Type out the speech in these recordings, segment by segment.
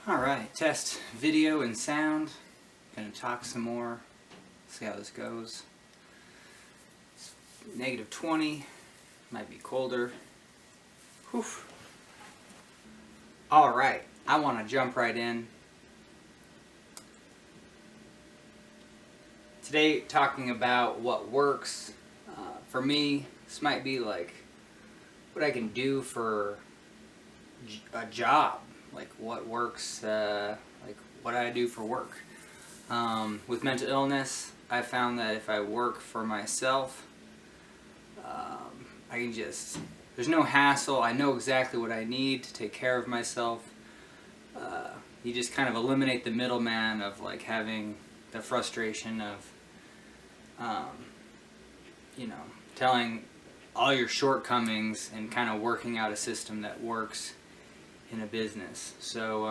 Alright, test video and sound. Gonna talk some more, see how this goes. It's -20, might be colder. Whew. Alright, I want to jump right in. Today, talking about what works. For me, this might be like what I can do for a job. Like what works, like what I do for work. With mental illness, I found that if I work for myself, I can just, there's no hassle. I know exactly what I need to take care of myself. You just kind of eliminate the middleman of like having the frustration of, you know, telling all your shortcomings and kind of working out a system that works in a business. So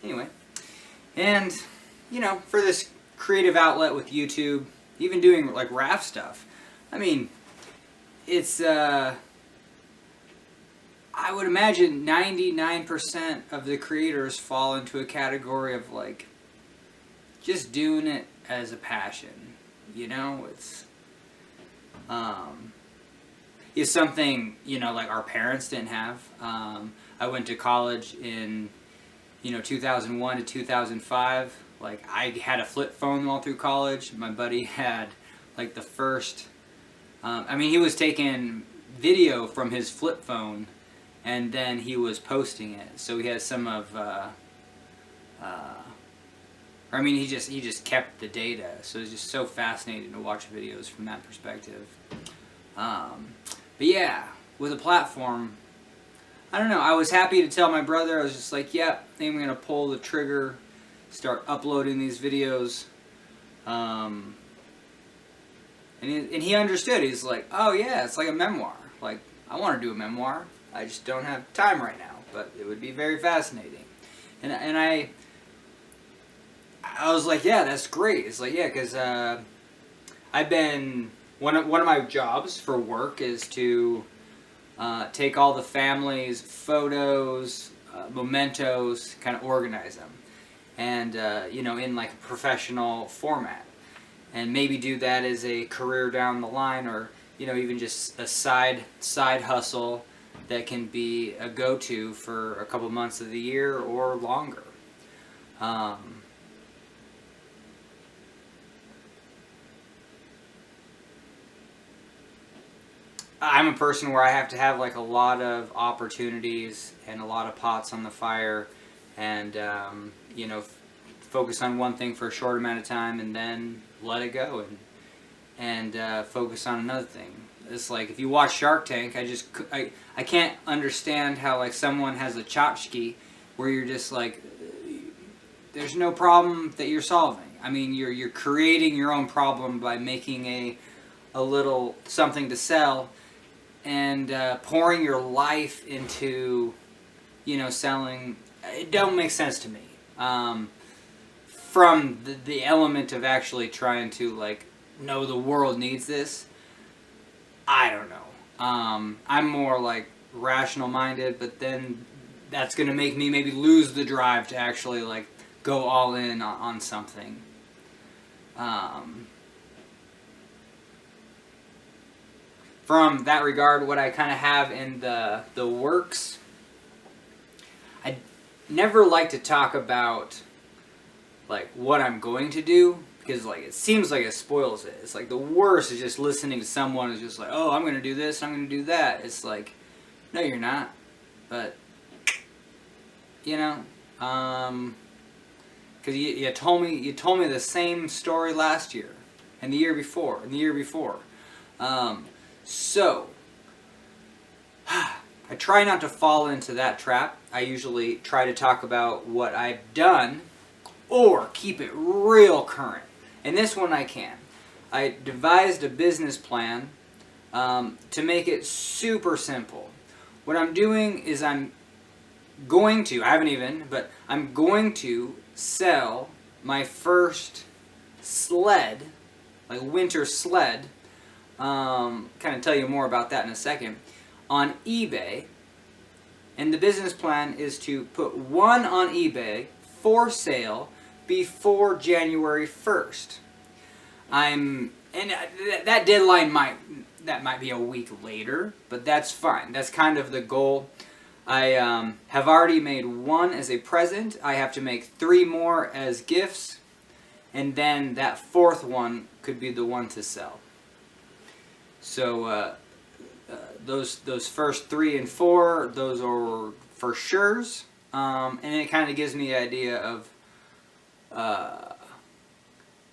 anyway, and you know, for this creative outlet with YouTube, even doing like raft stuff, I mean, it's I would imagine 99% of the creators fall into a category of like just doing it as a passion. You know, it's something, you know, like our parents didn't have. I went to college in, you know, 2001 to 2005. Like, I had a flip phone all through college. My buddy had, like, the first... I mean, he was taking video from his flip phone, and then he was posting it. So he has some of... I mean, he just kept the data. So it's just so fascinating to watch videos from that perspective. But yeah, with a platform, I don't know, I was happy to tell my brother. I was just like, yep, I think I'm going to pull the trigger, start uploading these videos. And he understood. He's like, oh yeah, it's like a memoir. Like, I want to do a memoir. I just don't have time right now, but it would be very fascinating. And I was like, yeah, that's great. It's like, yeah, because I've been... One of my jobs for work is to take all the family's photos, mementos, kind of organize them, and you know, in like a professional format, and maybe do that as a career down the line, or you know, even just a side hustle that can be a go-to for a couple months of the year or longer. I'm a person where I have to have like a lot of opportunities and a lot of pots on the fire, and you know, focus on one thing for a short amount of time and then let it go and focus on another thing. It's like if you watch Shark Tank, I can't understand how like someone has a tchotchke where you're just like, there's no problem that you're solving. I mean, you're creating your own problem by making a little something to sell, and pouring your life into, you know, selling. It don't make sense to me. From the element of actually trying to like, no, the world needs this. I don't know. I'm more like rational minded, but then that's gonna make me maybe lose the drive to actually like go all in on something. From that regard, what I kind of have in the works, I never like to talk about like what I'm going to do, because like it seems like it spoils it. It's like the worst is just listening to someone who's just like, oh, I'm going to do this, I'm going to do that. It's like, no, you're not. But you know, because you told me the same story last year, and the year before, and the year before. So, I try not to fall into that trap. I usually try to talk about what I've done, or keep it real current. And this one I can. I devised a business plan to make it super simple. What I'm doing is I'm going to sell my first sled, like winter sled. Kind of tell you more about that in a second, on eBay And the business plan is to put one on eBay for sale before January 1st. That deadline might be a week later, but that's fine. That's kind of the goal. I have already made one as a present. I have to make 3 more as gifts, and then that 4th one could be the one to sell. So those first 3 and 4, those are for sure's, and it kind of gives me the idea of,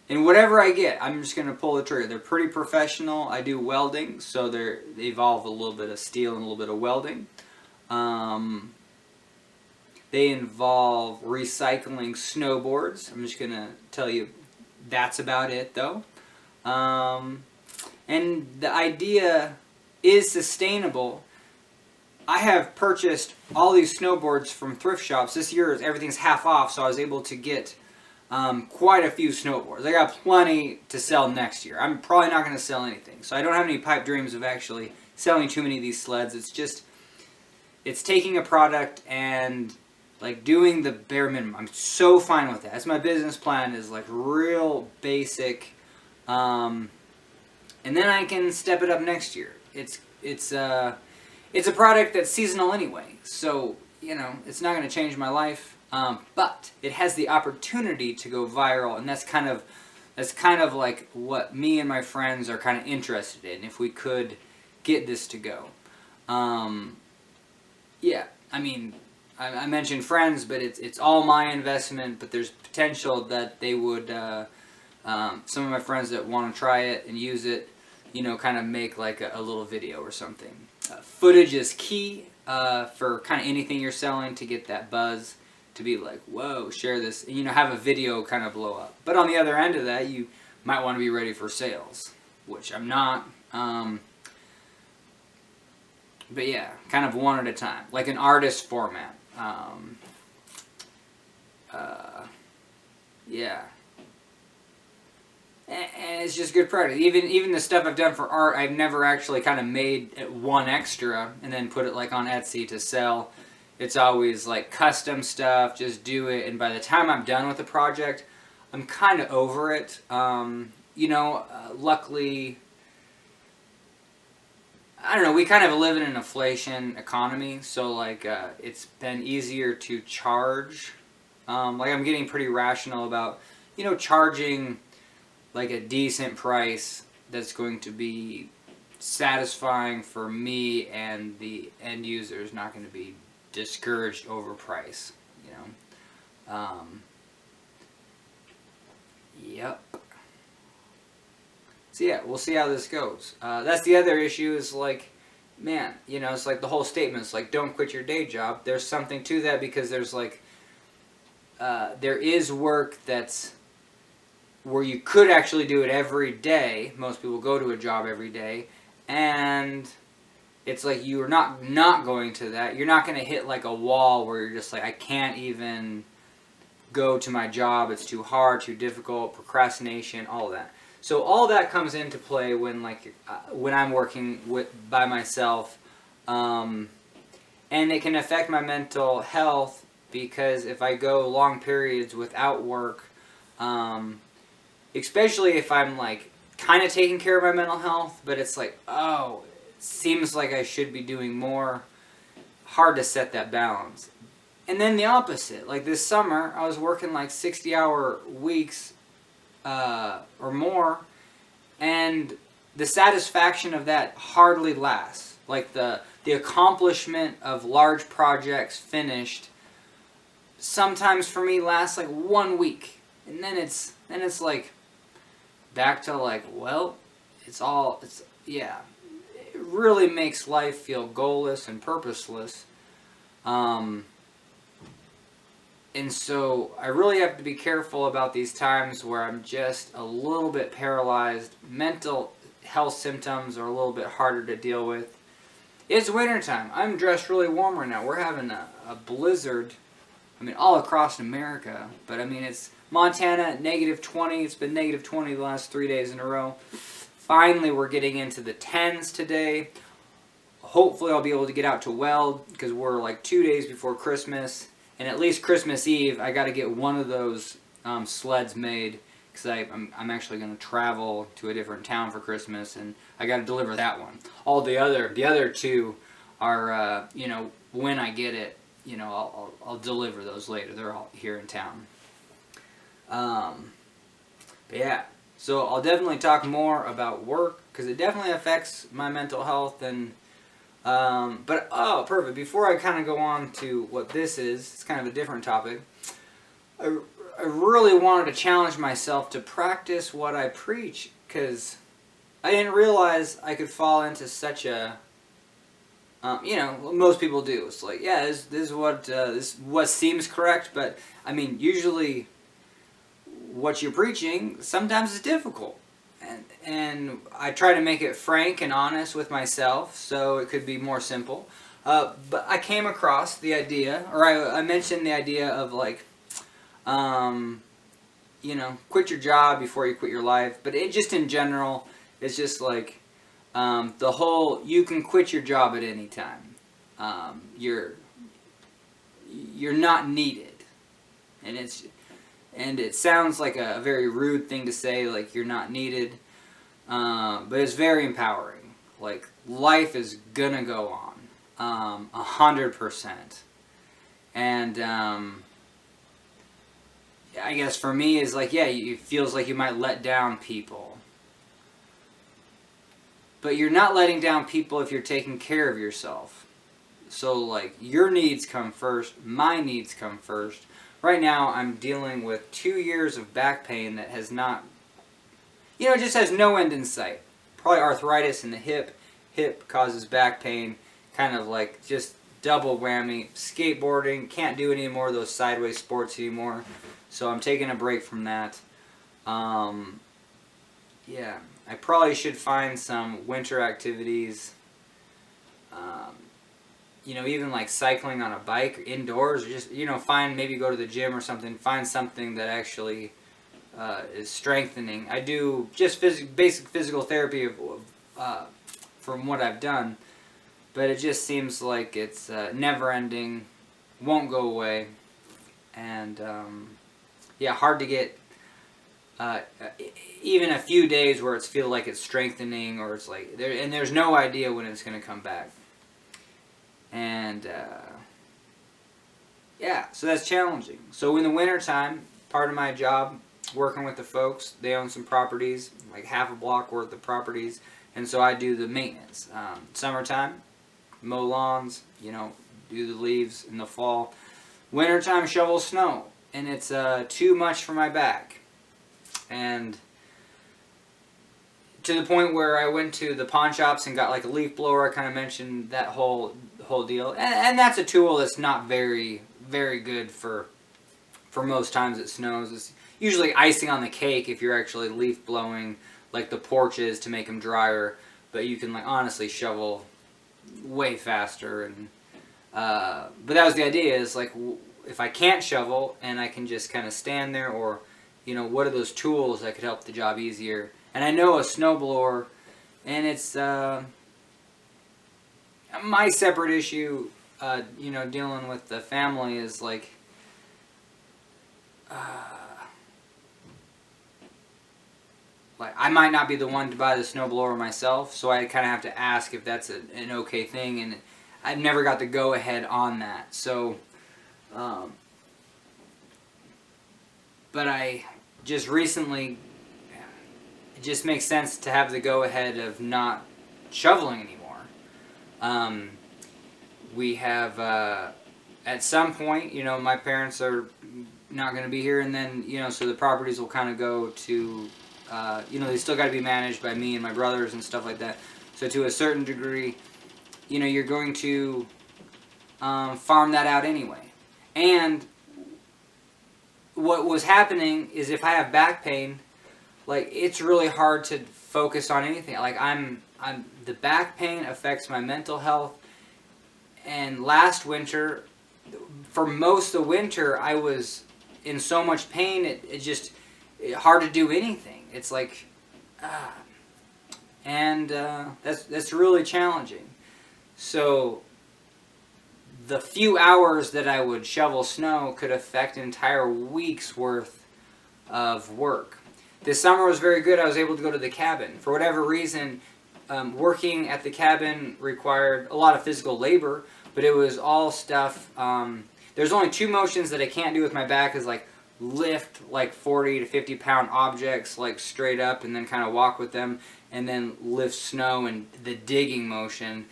and whatever I get, I'm just going to pull the trigger. They're pretty professional. I do welding, so they involve a little bit of steel and a little bit of welding. They involve recycling snowboards. I'm just going to tell you that's about it, though. And the idea is sustainable. I have purchased all these snowboards from thrift shops. This year, everything's half off, so I was able to get quite a few snowboards. I got plenty to sell next year. I'm probably not going to sell anything. So I don't have any pipe dreams of actually selling too many of these sleds. It's just, it's taking a product and like doing the bare minimum. I'm so fine with that. That's my business plan, is like real basic. And then I can step it up next year. It's a product that's seasonal anyway. So, you know, it's not going to change my life. But it has the opportunity to go viral, and that's kind of like what me and my friends are kind of interested in, if we could get this to go. Yeah, I mean, I mentioned friends, but it's all my investment, but there's potential that they would, some of my friends that want to try it and use it, you know, kind of make like a little video or something. Footage is key for kind of anything you're selling, to get that buzz, to be like, whoa, share this, and, you know, have a video kind of blow up. But on the other end of that, you might want to be ready for sales, which I'm not. But yeah, kind of one at a time, like an artist format. Yeah. And it's just good product. Even the stuff I've done for art, I've never actually kind of made one extra and then put it like on Etsy to sell. It's always like custom stuff, just do it, and by the time I'm done with the project, I'm kind of over it. You know, luckily, I don't know, we kind of live in an inflation economy, so like it's been easier to charge. Like I'm getting pretty rational about, you know, charging like a decent price that's going to be satisfying for me, and the end user is not going to be discouraged over price, you know. Yep. So yeah, we'll see how this goes. That's the other issue, is like, man, you know, it's like the whole statement is like, don't quit your day job. There's something to that, because there's like, there is work that's where you could actually do it every day. Most people go to a job every day, and it's like you're not going to that. You're not going to hit like a wall where you're just like, I can't even go to my job. It's too hard, too difficult, procrastination, all that. So all that comes into play when when I'm working by myself, and it can affect my mental health, because if I go long periods without work, especially if I'm like kind of taking care of my mental health, but it's like, oh, it seems like I should be doing more. Hard to set that balance. And then the opposite, like this summer, I was working like 60-hour weeks or more, and the satisfaction of that hardly lasts. Like the accomplishment of large projects finished sometimes for me lasts like 1 week, and then it's like back to like, well, yeah, it really makes life feel goalless and purposeless. And so I really have to be careful about these times where I'm just a little bit paralyzed. Mental health symptoms are a little bit harder to deal with. It's wintertime. I'm dressed really warm right now. We're having a blizzard, I mean, all across America. But I mean, it's Montana, -20. It's been -20 the last 3 days in a row. Finally, we're getting into the 10s today. hopefully I'll be able to get out to weld, because we're like 2 days before Christmas, and at least Christmas Eve I got to get one of those sleds made, because I'm actually going to travel to a different town for Christmas, and I got to deliver that one. All the other two are you know, when I get it, you know, I'll deliver those later. They're all here in town. But yeah, so I'll definitely talk more about work, because it definitely affects my mental health. And but oh, perfect. Before I kind of go on to what this is, it's kind of a different topic. I really wanted to challenge myself to practice what I preach, because I didn't realize I could fall into such a, you know, most people do. It's like, yeah, this is what seems correct, but I mean, usually what you're preaching sometimes is difficult, and I try to make it frank and honest with myself, so it could be more simple. But I came across the idea, or I mentioned the idea of like, you know, quit your job before you quit your life. But it just in general, it's just like the whole, you can quit your job at any time. You're not needed, and it sounds like a very rude thing to say, like you're not needed, but it's very empowering. Like, life is gonna go on, 100%. And I guess for me is like, yeah, it feels like you might let down people. But you're not letting down people if you're taking care of yourself. So like, your needs come first, my needs come first. Right now, I'm dealing with 2 years of back pain that has not, you know, it just has no end in sight. Probably arthritis in the hip. Hip causes back pain. Kind of like just double whammy. Skateboarding, can't do any more of those sideways sports anymore. So I'm taking a break from that. Yeah, I probably should find some winter activities. You know, even like cycling on a bike or indoors, or just, you know, maybe go to the gym or something, find something that actually is strengthening. I do just basic physical therapy from what I've done, but it just seems like it's never ending, won't go away, and yeah, hard to get even a few days where it's feel like it's strengthening, or it's like there's no idea when it's going to come back. And yeah, so that's challenging. So in the wintertime, part of my job, working with the folks, they own some properties, like half a block worth of properties, and so I do the maintenance. Summertime, mow lawns, you know, do the leaves in the fall. Wintertime, shovel snow, and it's too much for my back. And to the point where I went to the pawn shops and got like a leaf blower. I kind of mentioned that whole deal, and that's a tool that's not very good for most times it snows. It's usually icing on the cake if you're actually leaf blowing like the porches to make them drier, but you can like honestly shovel way faster. And but that was the idea, is like, if I can't shovel and I can just kind of stand there, or you know, what are those tools that could help the job easier? And I know a snowblower, and it's my separate issue, you know, dealing with the family is like, I might not be the one to buy the snowblower myself, so I kind of have to ask if that's an okay thing, and I've never got the go-ahead on that. So, but I just recently, it just makes sense to have the go-ahead of not shoveling anymore. We have, at some point, you know, my parents are not going to be here, and then, you know, so the properties will kind of go to, you know, they still got to be managed by me and my brothers and stuff like that. So to a certain degree, you know, you're going to farm that out anyway. And what was happening is, if I have back pain, like, it's really hard to focus on anything. Like, the back pain affects my mental health. And last winter, for most of the winter, I was in so much pain, it's just hard to do anything. It's like, and that's really challenging. So the few hours that I would shovel snow could affect an entire week's worth of work. This summer was very good. I was able to go to the cabin. For whatever reason, working at the cabin required a lot of physical labor, but it was all stuff. There's only two motions that I can't do with my back, is like lift like 40 to 50 pound objects like straight up and then kind of walk with them, and then lift snow, and the digging motion,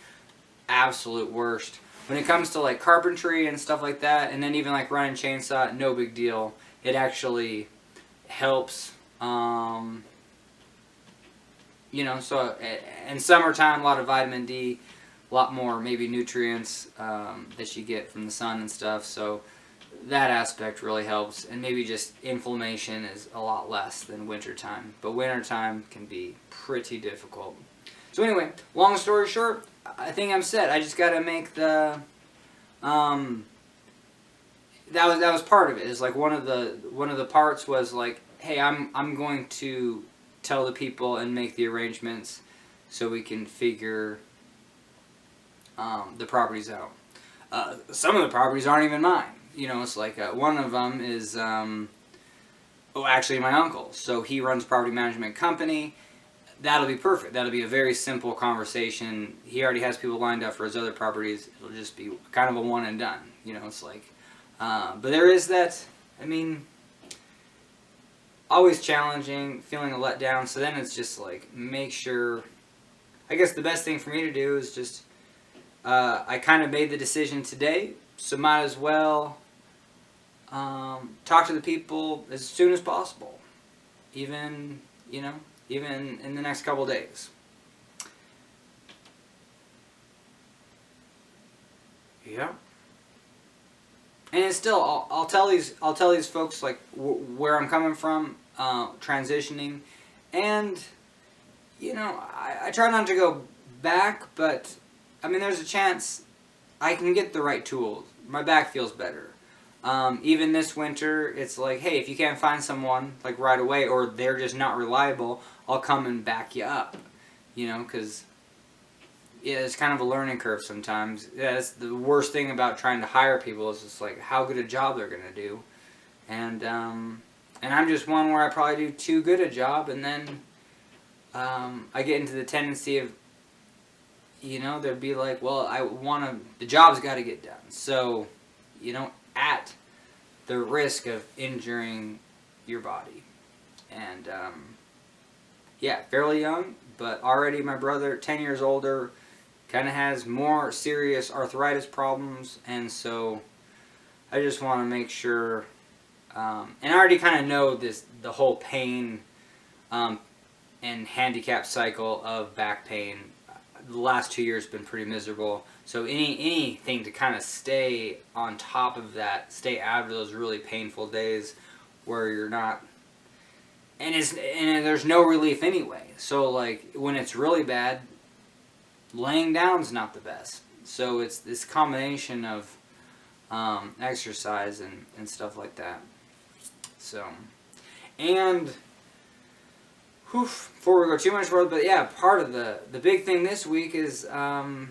absolute worst. When it comes to like carpentry and stuff like that, and then even like running chainsaw, no big deal. It actually helps. You know, so in summertime, a lot of vitamin D, a lot more maybe nutrients that you get from the sun and stuff. So that aspect really helps, and maybe just inflammation is a lot less than wintertime. But wintertime can be pretty difficult. So anyway, long story short, I think I'm set. I just got to make the that was part of it. Is like one of the parts was like, hey, I'm going to tell the people and make the arrangements so we can figure the properties out. Some of the properties aren't even mine. You know, it's like one of them is actually my uncle. So he runs a property management company. That'll be perfect. That'll be a very simple conversation. He already has people lined up for his other properties. It'll just be kind of a one and done. You know, it's like, but there is that, I mean, always challenging, feeling a letdown. So then it's just like, make sure, I guess the best thing for me to do is just, I kind of made the decision today, so might as well talk to the people as soon as possible. Even, you know, even in the next couple days. Yeah. And it's still, I'll tell these folks like where I'm coming from, transitioning, and you know, I try not to go back, but I mean, there's a chance I can get the right tools. My back feels better. Even this winter, it's like, hey, if you can't find someone like right away, or they're just not reliable, I'll come and back you up. You know, because yeah, it's kind of a learning curve sometimes. Yeah, that's the worst thing about trying to hire people, is just like how good a job they're gonna do, and I'm just one where I probably do too good a job, and then I get into the tendency of, you know, there'd be like, well, the job's got to get done. So, you know, at the risk of injuring your body. And, yeah, fairly young, but already my brother, 10 years older, kind of has more serious arthritis problems. And so I just want to make sure, and I already kind of know the whole pain and handicap cycle of back pain. The last 2 years have been pretty miserable. So anything to kind of stay on top of that, stay out of those really painful days where you're not, and there's no relief anyway. So like when it's really bad, laying down's not the best. So it's this combination of exercise and stuff like that. So, and before we go too much further, but yeah, part of the big thing this week is, well,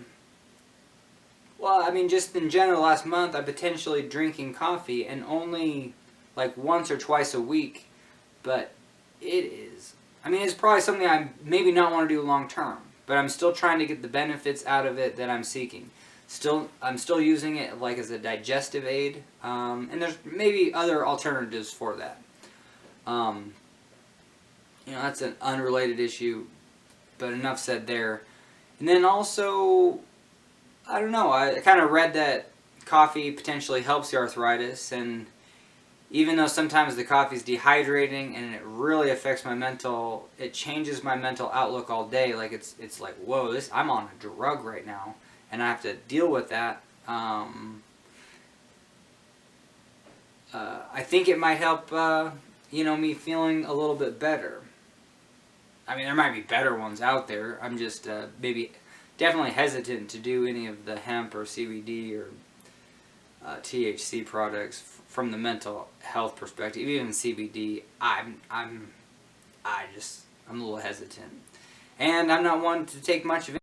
I mean, just in general, last month, I potentially drinking coffee, and only like once or twice a week, but it is, I mean, it's probably something I maybe not want to do long term, but I'm still trying to get the benefits out of it that I'm seeking. I'm still using it like as a digestive aid, and there's maybe other alternatives for that. You know, that's an unrelated issue, but enough said there. And then also, I don't know, I kind of read that coffee potentially helps the arthritis, and even though sometimes the coffee is dehydrating and it really affects my mental, it changes my mental outlook all day. Like it's like, whoa, I'm on a drug right now, and I have to deal with that. I think it might help, you know, me feeling a little bit better. I mean, there might be better ones out there. I'm just definitely hesitant to do any of the hemp or CBD or THC products from the mental health perspective. Even CBD, I'm a little hesitant, and I'm not one to take much of it.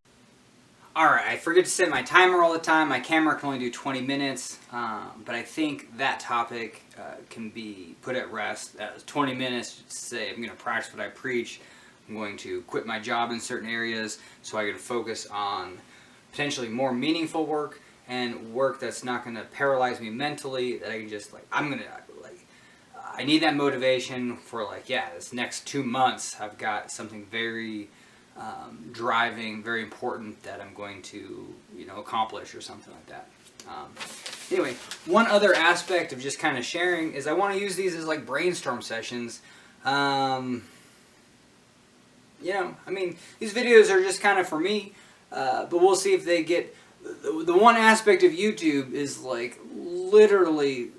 Alright, I forget to set my timer all the time. My camera can only do 20 minutes, but I think that topic can be put at rest. 20 minutes to say I'm going to practice what I preach. I'm going to quit my job in certain areas so I can focus on potentially more meaningful work and work that's not going to paralyze me mentally, that I can just, I need that motivation for, this next 2 months I've got something very driving, very important that I'm going to, accomplish or something like that. Anyway, one other aspect of just kind of sharing is I want to use these as like brainstorm sessions. These videos are just kind of for me, but we'll see if they get... The one aspect of YouTube is like literally...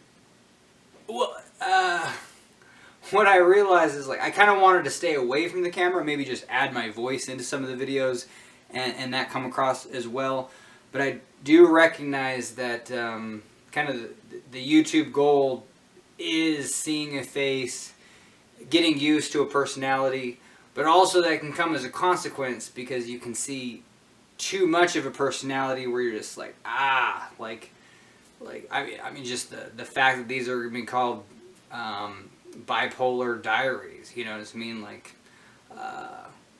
what I realized is I kind of wanted to stay away from the camera, maybe just add my voice into some of the videos and that come across as well. But I do recognize that kind of the YouTube goal is seeing a face, getting used to a personality, but also that can come as a consequence because you can see too much of a personality where you're just just the fact that these are going to be called BipolarDiaries, you know what I mean?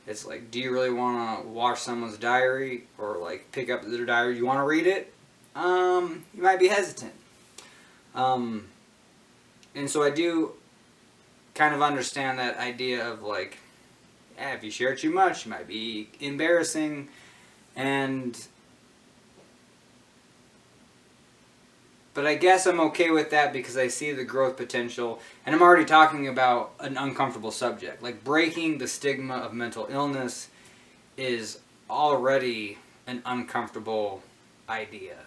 It's like, do you really want to watch someone's diary or pick up their diary? You want to read it? You might be hesitant. And so I do kind of understand that idea of if you share too much, it might be embarrassing. But I guess I'm okay with that because I see the growth potential, and I'm already talking about an uncomfortable subject. Breaking the stigma of mental illness is already an uncomfortable idea.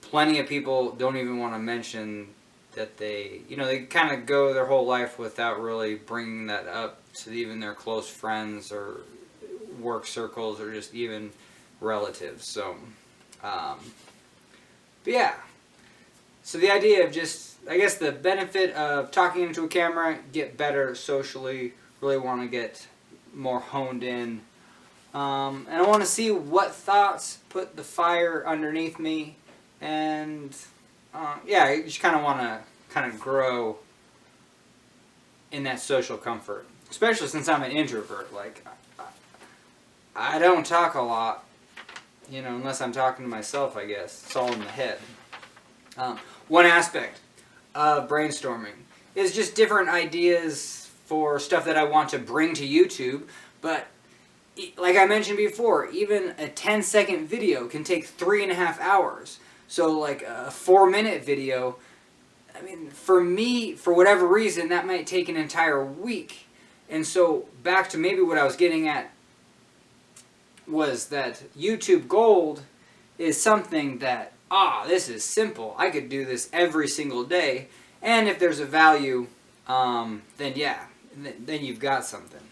Plenty of people don't even want to mention that they kind of go their whole life without really bringing that up to even their close friends or work circles or just even relatives. So, but yeah, so the idea of just, I guess the benefit of talking into a camera, get better socially, really want to get more honed in. And I want to see what thoughts put the fire underneath me. And I just kind of want to grow in that social comfort. Especially since I'm an introvert. I don't talk a lot. Unless I'm talking to myself, I guess. It's all in the head. One aspect of brainstorming is just different ideas for stuff that I want to bring to YouTube. But, like I mentioned before, even a 10-second video can take 3.5 hours. So, a 4-minute video, for me, for whatever reason, that might take an entire week. And so, back to maybe what I was getting at, was that YouTube Gold is something that, this is simple. I could do this every single day. And if there's a value, then you've got something.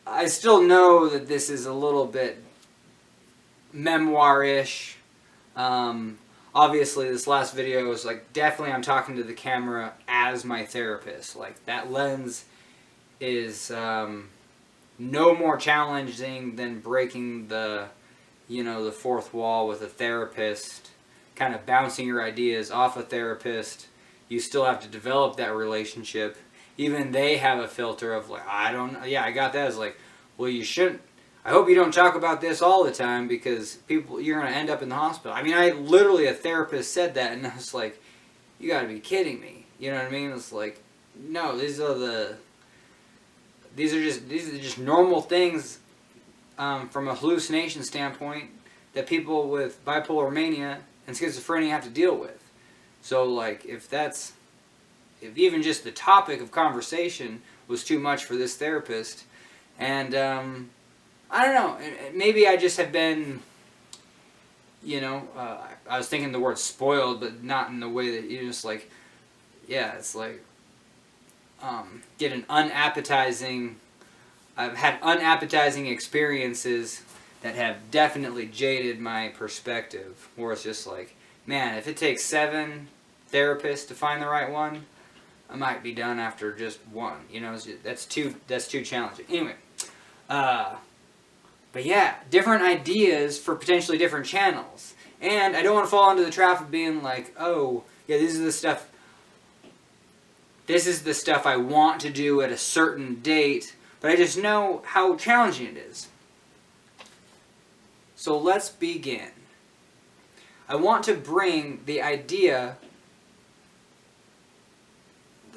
I still know that this is a little bit memoir-ish. Obviously, this last video is definitely I'm talking to the camera as my therapist. That lens is... no more challenging than breaking the fourth wall with a therapist, kind of bouncing your ideas off a therapist. You still have to develop that relationship. Even they have a filter of I got that. It's well, you shouldn't. I hope you don't talk about this all the time because you're going to end up in the hospital. Literally a therapist said that, and I was like, you got to be kidding me. You know what I mean? It's no, these are just normal things from a hallucination standpoint that people with bipolar mania and schizophrenia have to deal with. So if even just the topic of conversation was too much for this therapist, and I don't know, maybe I just have been, I was thinking the word spoiled, but not in the way that you just get an unappetizing... I've had unappetizing experiences that have definitely jaded my perspective, where it's just man, if it takes 7 therapists to find the right one, I might be done after just one. That's too challenging. Anyway, But yeah, different ideas for potentially different channels. And I don't want to fall into the trap of being like, oh, yeah, this is the stuff I want to do at a certain date, but I just know how challenging it is. So let's begin. I want to bring the idea,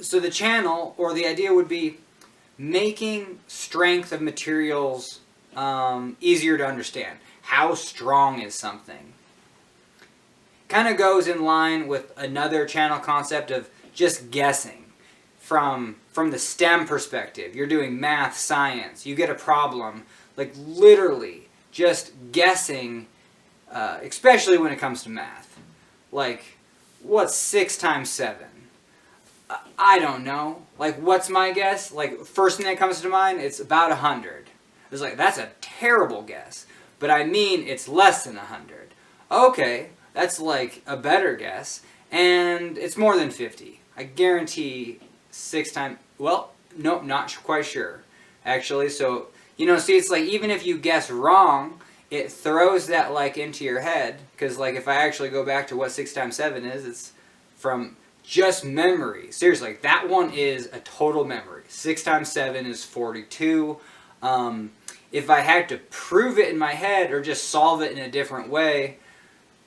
so the channel, or the idea would be making strength of materials easier to understand. How strong is something? Kind of goes in line with another channel concept of just guessing. From the STEM perspective, you're doing math, science, you get a problem, like literally just guessing, especially when it comes to math. Like, what's 6 times 7? I don't know. Like, what's my guess? Like, first thing that comes to mind, it's about 100. It's like, that's a terrible guess. But I mean, it's less than 100. Okay, that's like a better guess. And it's more than 50. I guarantee 6 times... Well, nope, not quite sure. Actually, so, you know, see, it's like, even if you guess wrong, it throws that, like, into your head. Because, like, if I actually go back to what 6 times 7 is, it's from... just memory. Seriously, like, that one is a total memory. 6 times 7 is 42. If I had to prove it in my head or just solve it in a different way,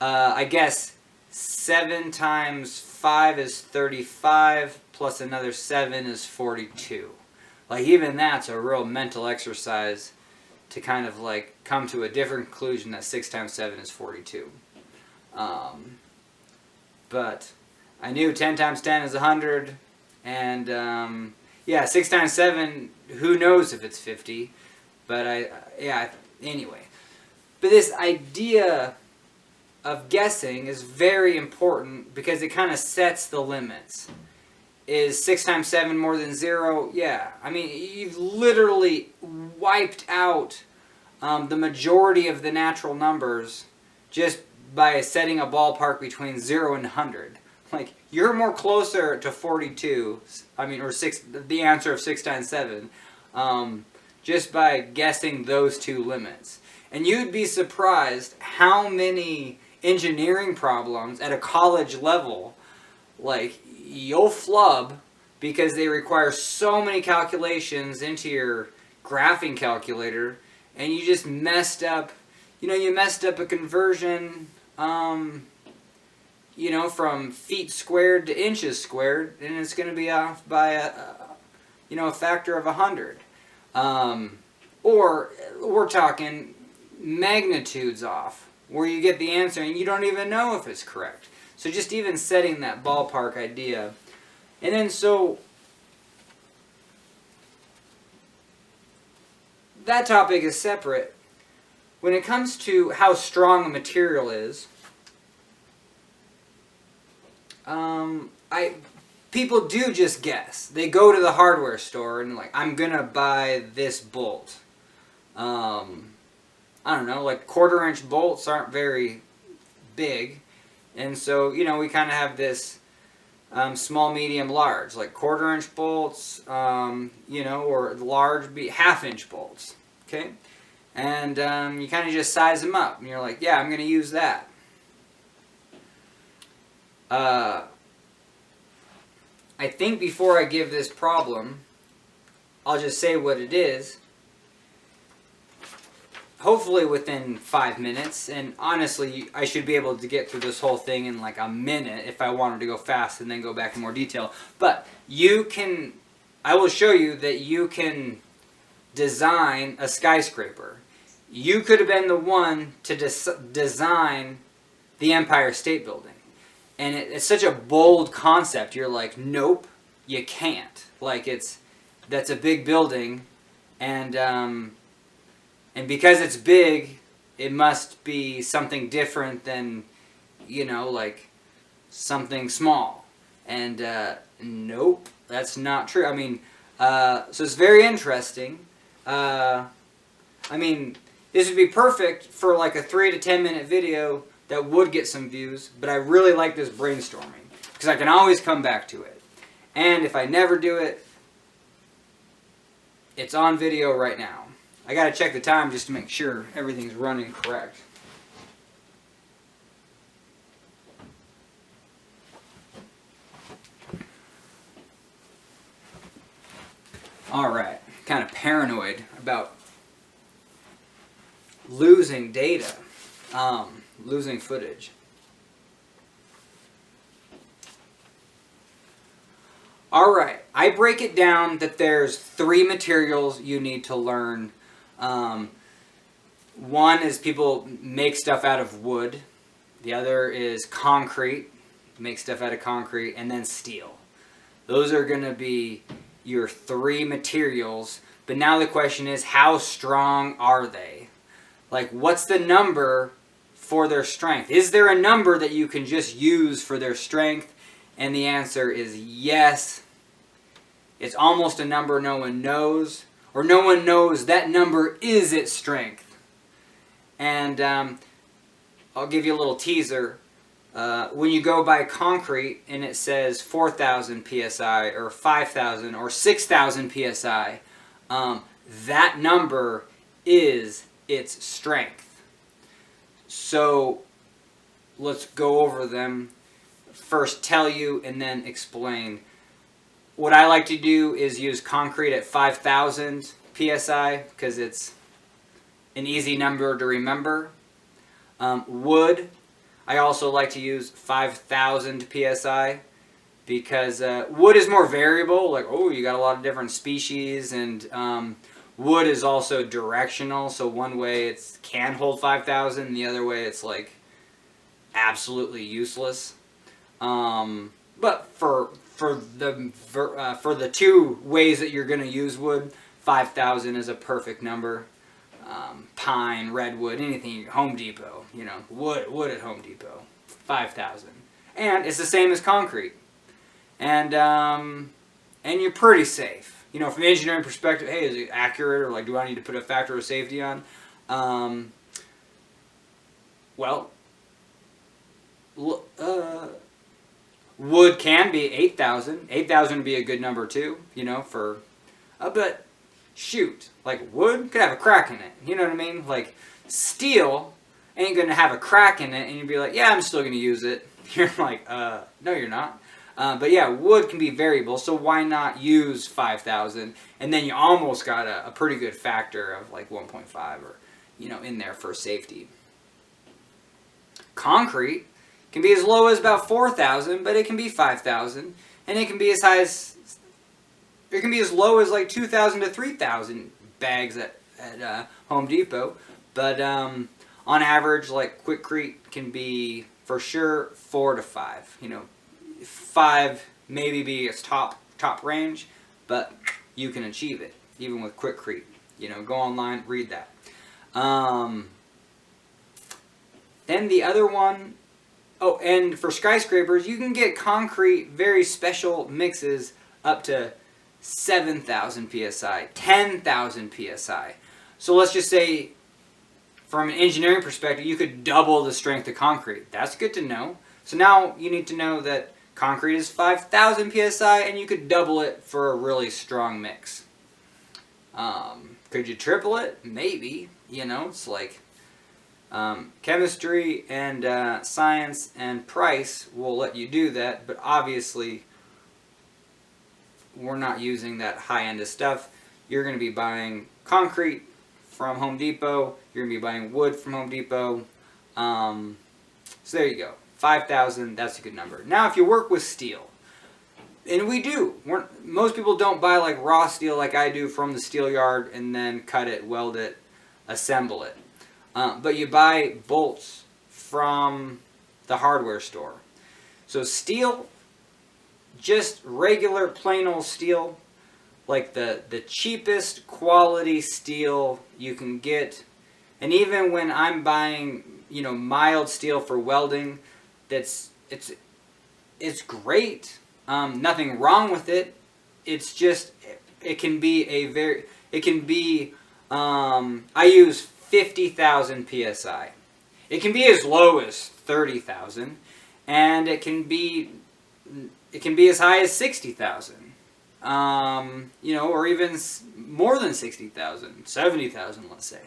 I guess 7 times 5 is 35, plus another 7 is 42. Like, even that's a real mental exercise to kind of, like, come to a different conclusion that 6 times 7 is 42. But... I knew 10 times 10 is 100, and yeah, 6 times 7, who knows if it's 50, but anyway. But this idea of guessing is very important because it kind of sets the limits. Is 6 times 7 more than 0? Yeah. I mean, you've literally wiped out the majority of the natural numbers just by setting a ballpark between 0 and 100. Like, you're more closer to 42, I mean, or 6, the answer of 6 times 7, just by guessing those two limits. And you'd be surprised how many engineering problems at a college level, like, you'll flub because they require so many calculations into your graphing calculator, and you just messed up, you know, you messed up a conversion, you know, from feet squared to inches squared, and it's going to be off by a factor of 100. Or we're talking magnitudes off, where you get the answer and you don't even know if it's correct. So just even setting that ballpark idea. And then so that topic is separate. When it comes to how strong a material is, people do just guess. They go to the hardware store and like, I'm gonna buy this bolt. I don't know, like 1/4-inch bolts aren't very big, and so, you know, we kind of have this small, medium, large, like 1/4-inch bolts, you know, or large 1/2-inch bolts. Okay, and you kind of just size them up, and you're like, yeah, I'm gonna use that. I think before I give this problem, I'll just say what it is. Hopefully within 5 minutes, and honestly, I should be able to get through this whole thing in like a minute if I wanted to go fast and then go back in more detail. But I will show you that you can design a skyscraper. You could have been the one to design the Empire State Building. And it's such a bold concept. You're like, nope, you can't. Like, that's a big building, and because it's big, it must be something different than, you know, like something small. And nope, that's not true. I mean, so it's very interesting. I mean, this would be perfect for like a 3 to 10 minute video that would get some views, but I really like this brainstorming because I can always come back to it. And if I never do it, it's on video right now. I gotta check the time just to make sure everything's running correct. Alright, kind of paranoid about losing data, losing footage. Alright, I break it down that there's 3 materials you need to learn. One is people make stuff out of wood. The other is concrete, make stuff out of concrete, and then steel. Those are going to be your 3 materials. But now the question is, how strong are they? Like, what's the number for their strength? Is there a number that you can just use for their strength? And the answer is yes. It's almost a number no one knows, or no one knows that number is its strength. And I'll give you a little teaser. When you go by concrete and it says 4,000 psi or 5,000 or 6,000 psi, that number is its strength. So let's go over them. First tell you and then explain. What I like to do is use concrete at 5,000 psi because it's an easy number to remember. Wood, I also like to use 5,000 psi because wood is more variable. Like, oh, you got a lot of different species, and wood is also directional. So one way it can hold 5,000, and the other way it's like absolutely useless. But for the 2 ways that you're going to use wood, 5,000 is a perfect number. Pine, redwood, anything, Home Depot, you know, wood at Home Depot, 5,000. And it's the same as concrete. And you're pretty safe. You know, from an engineering perspective, hey, is it accurate, or like, do I need to put a factor of safety on? Wood can be 8,000. 8,000 would be a good number too, you know, for, but shoot, like wood could have a crack in it, you know what I mean? Like steel ain't gonna have a crack in it and you'd be like, yeah, I'm still gonna use it. You're like, no you're not. But yeah, wood can be variable, so why not use 5,000? And then you almost got a pretty good factor of like 1.5 or, you know, in there for safety. Concrete can be as low as about 4,000, but it can be 5,000, and it can be as high as, it can be as low as like 2,000 to 3,000 bags at Home Depot. But on average, like Quikrete can be for sure 4 to 5. You know, 5 maybe be its top range, but you can achieve it even with Quikrete. You know, go online, read that. Then the other one. Oh, and for skyscrapers, you can get concrete very special mixes up to 7,000 psi, 10,000 psi. So let's just say, from an engineering perspective, you could double the strength of concrete. That's good to know. So now you need to know that concrete is 5,000 psi, and you could double it for a really strong mix. Could you triple it? Maybe. You know, it's like chemistry and science and price will let you do that, but obviously we're not using that high end of stuff. You're going to be buying concrete from Home Depot. You're going to be buying wood from Home Depot. So there you go. 5,000, that's a good number. Now if you work with steel, and we do. Most people don't buy like raw steel like I do from the steel yard and then cut it, weld it, assemble it. But you buy bolts from the hardware store. So steel, just regular plain old steel, like the cheapest quality steel you can get. And even when I'm buying, you know, mild steel for welding, it's great. Nothing wrong with it. It's just, it can be I use 50,000 psi. It can be as low as 30,000, and it can be as high as 60,000. you know, or even more than 60,000, 70,000, let's say.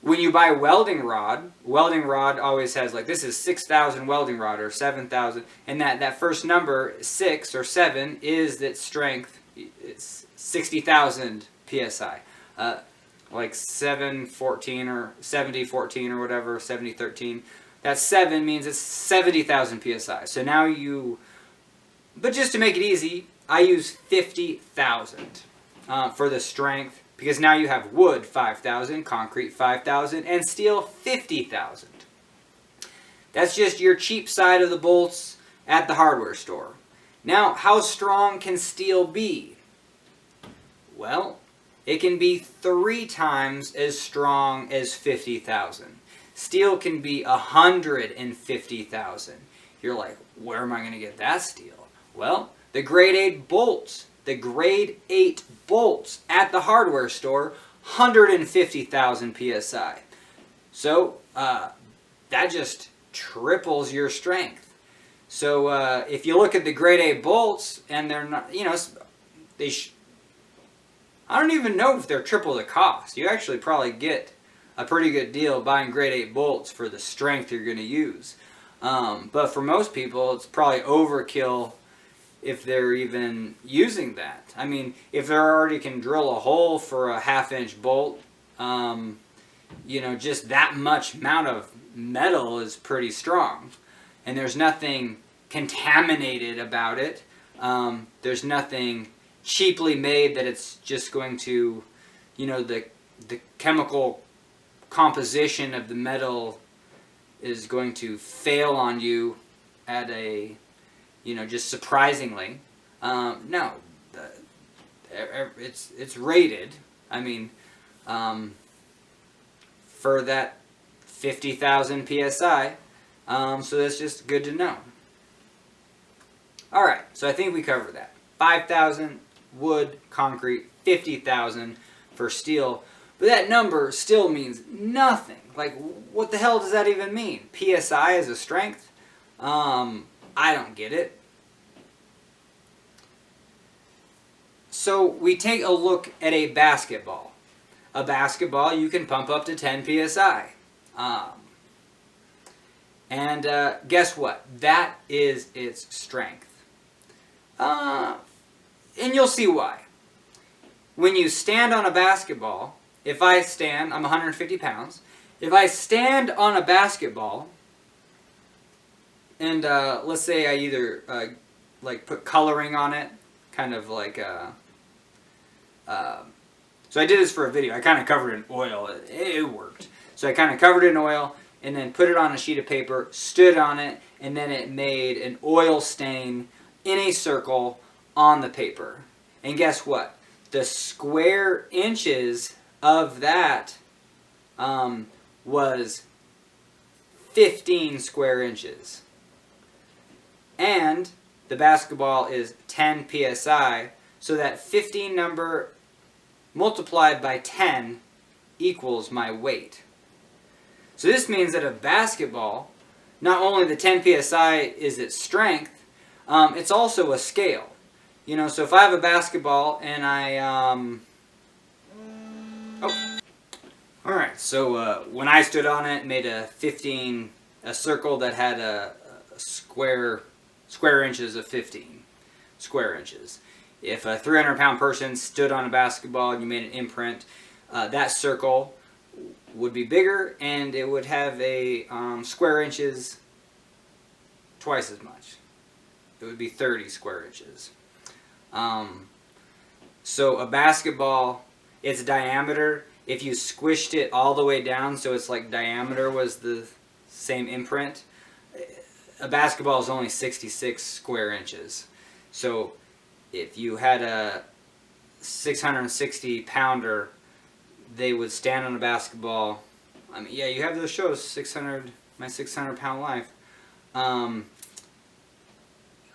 When you buy a welding rod always has like, this is 6,000 welding rod or 7,000, and that first number, 6 or 7, is its strength. It's 60,000 psi. Like 714 or 7014 or whatever, 7013. That 7 means it's 70,000 psi. So now but just to make it easy, I use 50,000 for the strength, because now you have wood 5,000, concrete 5,000, and steel 50,000. That's just your cheap side of the bolts at the hardware store. Now, how strong can steel be? Well, it can be 3 times as strong as 50,000. Steel can be 150,000. You're like, where am I going to get that steel? Well, the grade 8 bolts. The grade 8 bolts at the hardware store, 150,000 psi. So that just triples your strength. So if you look at the grade 8 bolts, and they're not, you know, I don't even know if they're triple the cost. You actually probably get a pretty good deal buying grade 8 bolts for the strength you're going to use. But for most people, it's probably overkill if they're even using that. I mean, if they already can drill a hole for a 1/2-inch bolt, you know, just that much amount of metal is pretty strong. And there's nothing contaminated about it. There's nothing cheaply made that it's just going to, you know, the chemical composition of the metal is going to fail on you at a, you know, just surprisingly. No, it's rated. I mean, for that 50,000 psi. So that's just good to know. All right, so I think we covered that. 5,000 wood, concrete, 50,000 for steel. But that number still means nothing. Like, what the hell does that even mean? PSI is a strength? I don't get it. So we take a look at a basketball. A basketball, you can pump up to 10 psi. And guess what? That is its strength. And you'll see why. When you stand on a basketball, if I stand, I'm 150 pounds. If I stand on a basketball, and let's say I either like put coloring on it, kind of like so I did this for a video. I kind of covered it in oil. It worked. So I kind of covered it in oil and then put it on a sheet of paper, stood on it, and then it made an oil stain in a circle on the paper. And guess what? The square inches of that was 15 square inches. And the basketball is 10 psi, so that 15 number multiplied by 10 equals my weight. So this means that a basketball, not only the 10 psi is its strength, it's also a scale. You know, so if I have a basketball and I, alright, so when I stood on it, made a circle that had a square inches of 15 square inches. If a 300-pound person stood on a basketball and you made an imprint, that circle would be bigger and it would have a square inches twice as much. It would be 30 square inches. So a basketball, its diameter, if you squished it all the way down so its like diameter was the same imprint, a basketball is only 66 square inches. So if you had a 660 pounder, they would stand on a basketball. I mean, yeah, you have those shows, my 600 pound life.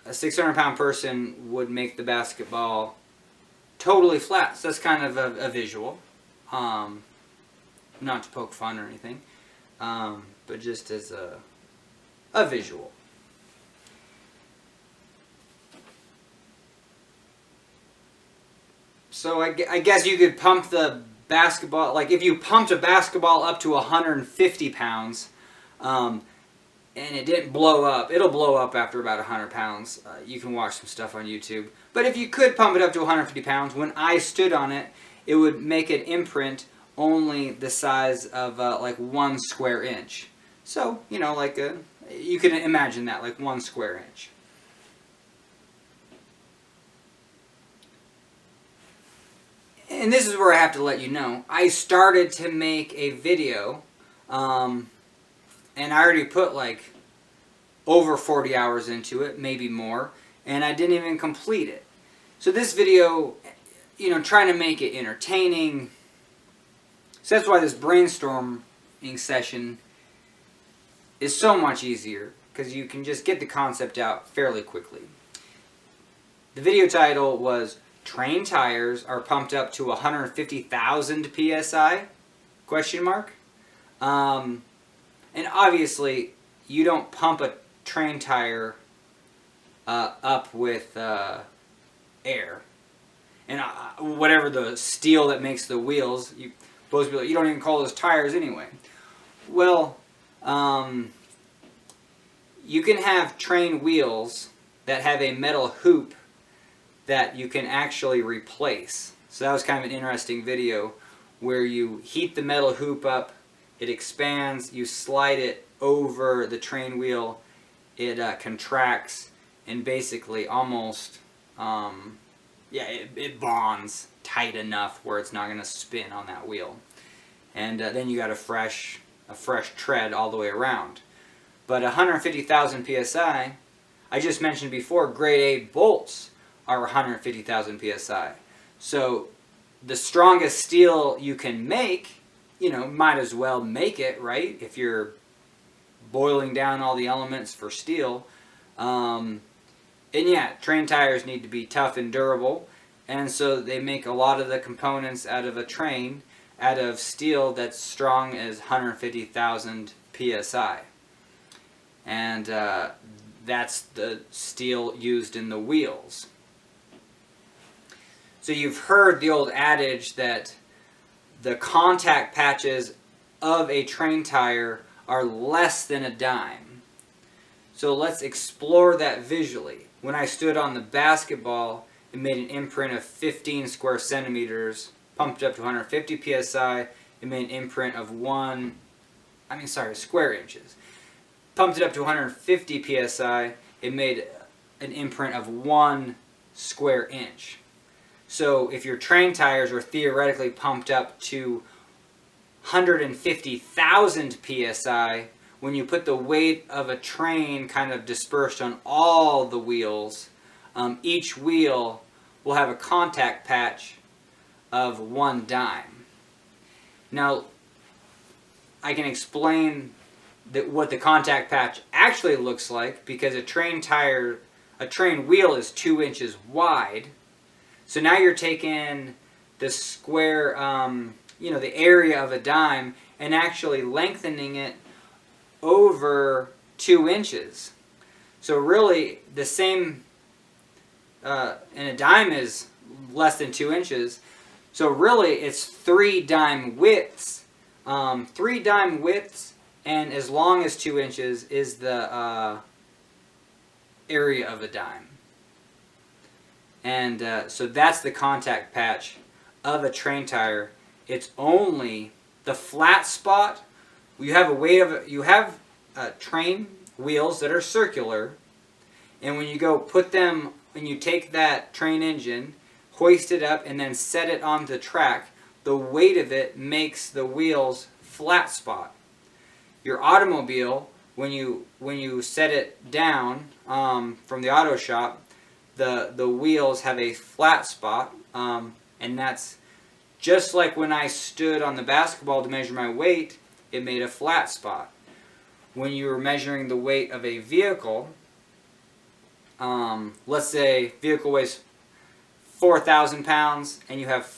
A 600 pound person would make the basketball totally flat. So that's kind of a visual. Not to poke fun or anything, but just as a visual. So I guess you could pump the basketball, like if you pumped a basketball up to 150 pounds, and it didn't blow up, it'll blow up after about 100 pounds. You can watch some stuff on YouTube. But if you could pump it up to 150 pounds, when I stood on it, it would make an imprint only the size of like 1 square inch. So, you know, like you can imagine that, like 1 square inch. And this is where I have to let you know, I started to make a video, and I already put like over 40 hours into it, maybe more, and I didn't even complete it. So this video, you know, trying to make it entertaining, so that's why this brainstorming session is so much easier, because you can just get the concept out fairly quickly. The video title was Train Tires Are Pumped Up to 150,000 PSI? Question mark. And obviously, you don't pump a train tire up with air. And whatever the steel that makes the wheels, you don't even call those tires anyway. Well, you can have train wheels that have a metal hoop that you can actually replace. So that was kind of an interesting video where you heat the metal hoop up, it expands, you slide it over the train wheel, it contracts, and basically almost, it bonds tight enough where it's not going to spin on that wheel. And then you got a fresh tread all the way around. But 150,000 PSI, I just mentioned before, grade A bolts are 150,000 PSI. So the strongest steel you can make, you know, might as well make it, right? If you're boiling down all the elements for steel. And yeah, train tires need to be tough and durable. And so they make a lot of the components out of a train out of steel that's strong as 150,000 PSI. And that's the steel used in the wheels. So you've heard the old adage that the contact patches of a train tire are less than a dime. So let's explore that visually. When I stood on the basketball, it made an imprint of 15 square centimeters, pumped up to 150 PSI, it made an imprint of square inches. Pumped it up to 150 PSI, it made an imprint of 1 square inch. So if your train tires were theoretically pumped up to 150,000 PSI, when you put the weight of a train kind of dispersed on all the wheels, each wheel will have a contact patch of 1 dime. Now, I can explain what the contact patch actually looks like, because a train wheel is 2 inches wide. So now you're taking the square, the area of a dime and actually lengthening it over 2 inches. So really the same, and a dime is less than 2 inches. So really it's 3 dime widths. 3 dime widths and as long as 2 inches is the area of a dime. And so that's the contact patch of a train tire. It's only the flat spot. You have train wheels that are circular, and when you go when you take that train engine, hoist it up, and then set it on the track, the weight of it makes the wheels flat spot. Your automobile, when you set it down from the auto shop, the wheels have a flat spot, and that's just like when I stood on the basketball to measure my weight, it made a flat spot. When you were measuring the weight of a vehicle, let's say vehicle weighs 4,000 pounds, and you have,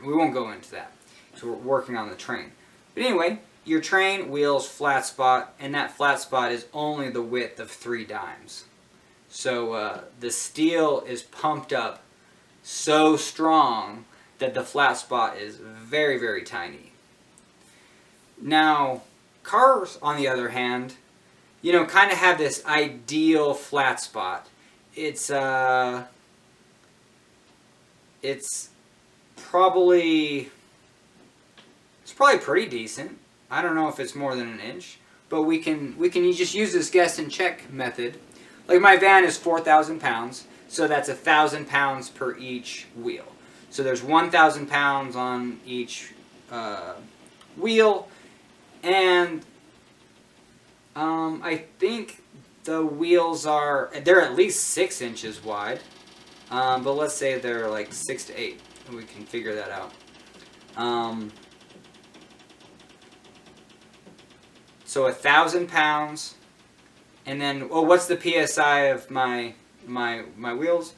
we won't go into that, so we're working on the train. But anyway, your train wheels flat spot, and that flat spot is only the width of 3 dimes. So the steel is pumped up so strong that the flat spot is very, very tiny. Now, cars, on the other hand, you know, kind of have this ideal flat spot. It's probably pretty decent. I don't know if it's more than an inch, but we can just use this guess and check method. Like my van is 4,000 pounds, so that's 1,000 pounds per each wheel. So there's 1,000 pounds on each wheel, and I think the wheels they're at least 6 inches wide, but let's say they're like 6 to 8. We can figure that out. So 1,000 pounds, and then what's the psi of my wheels?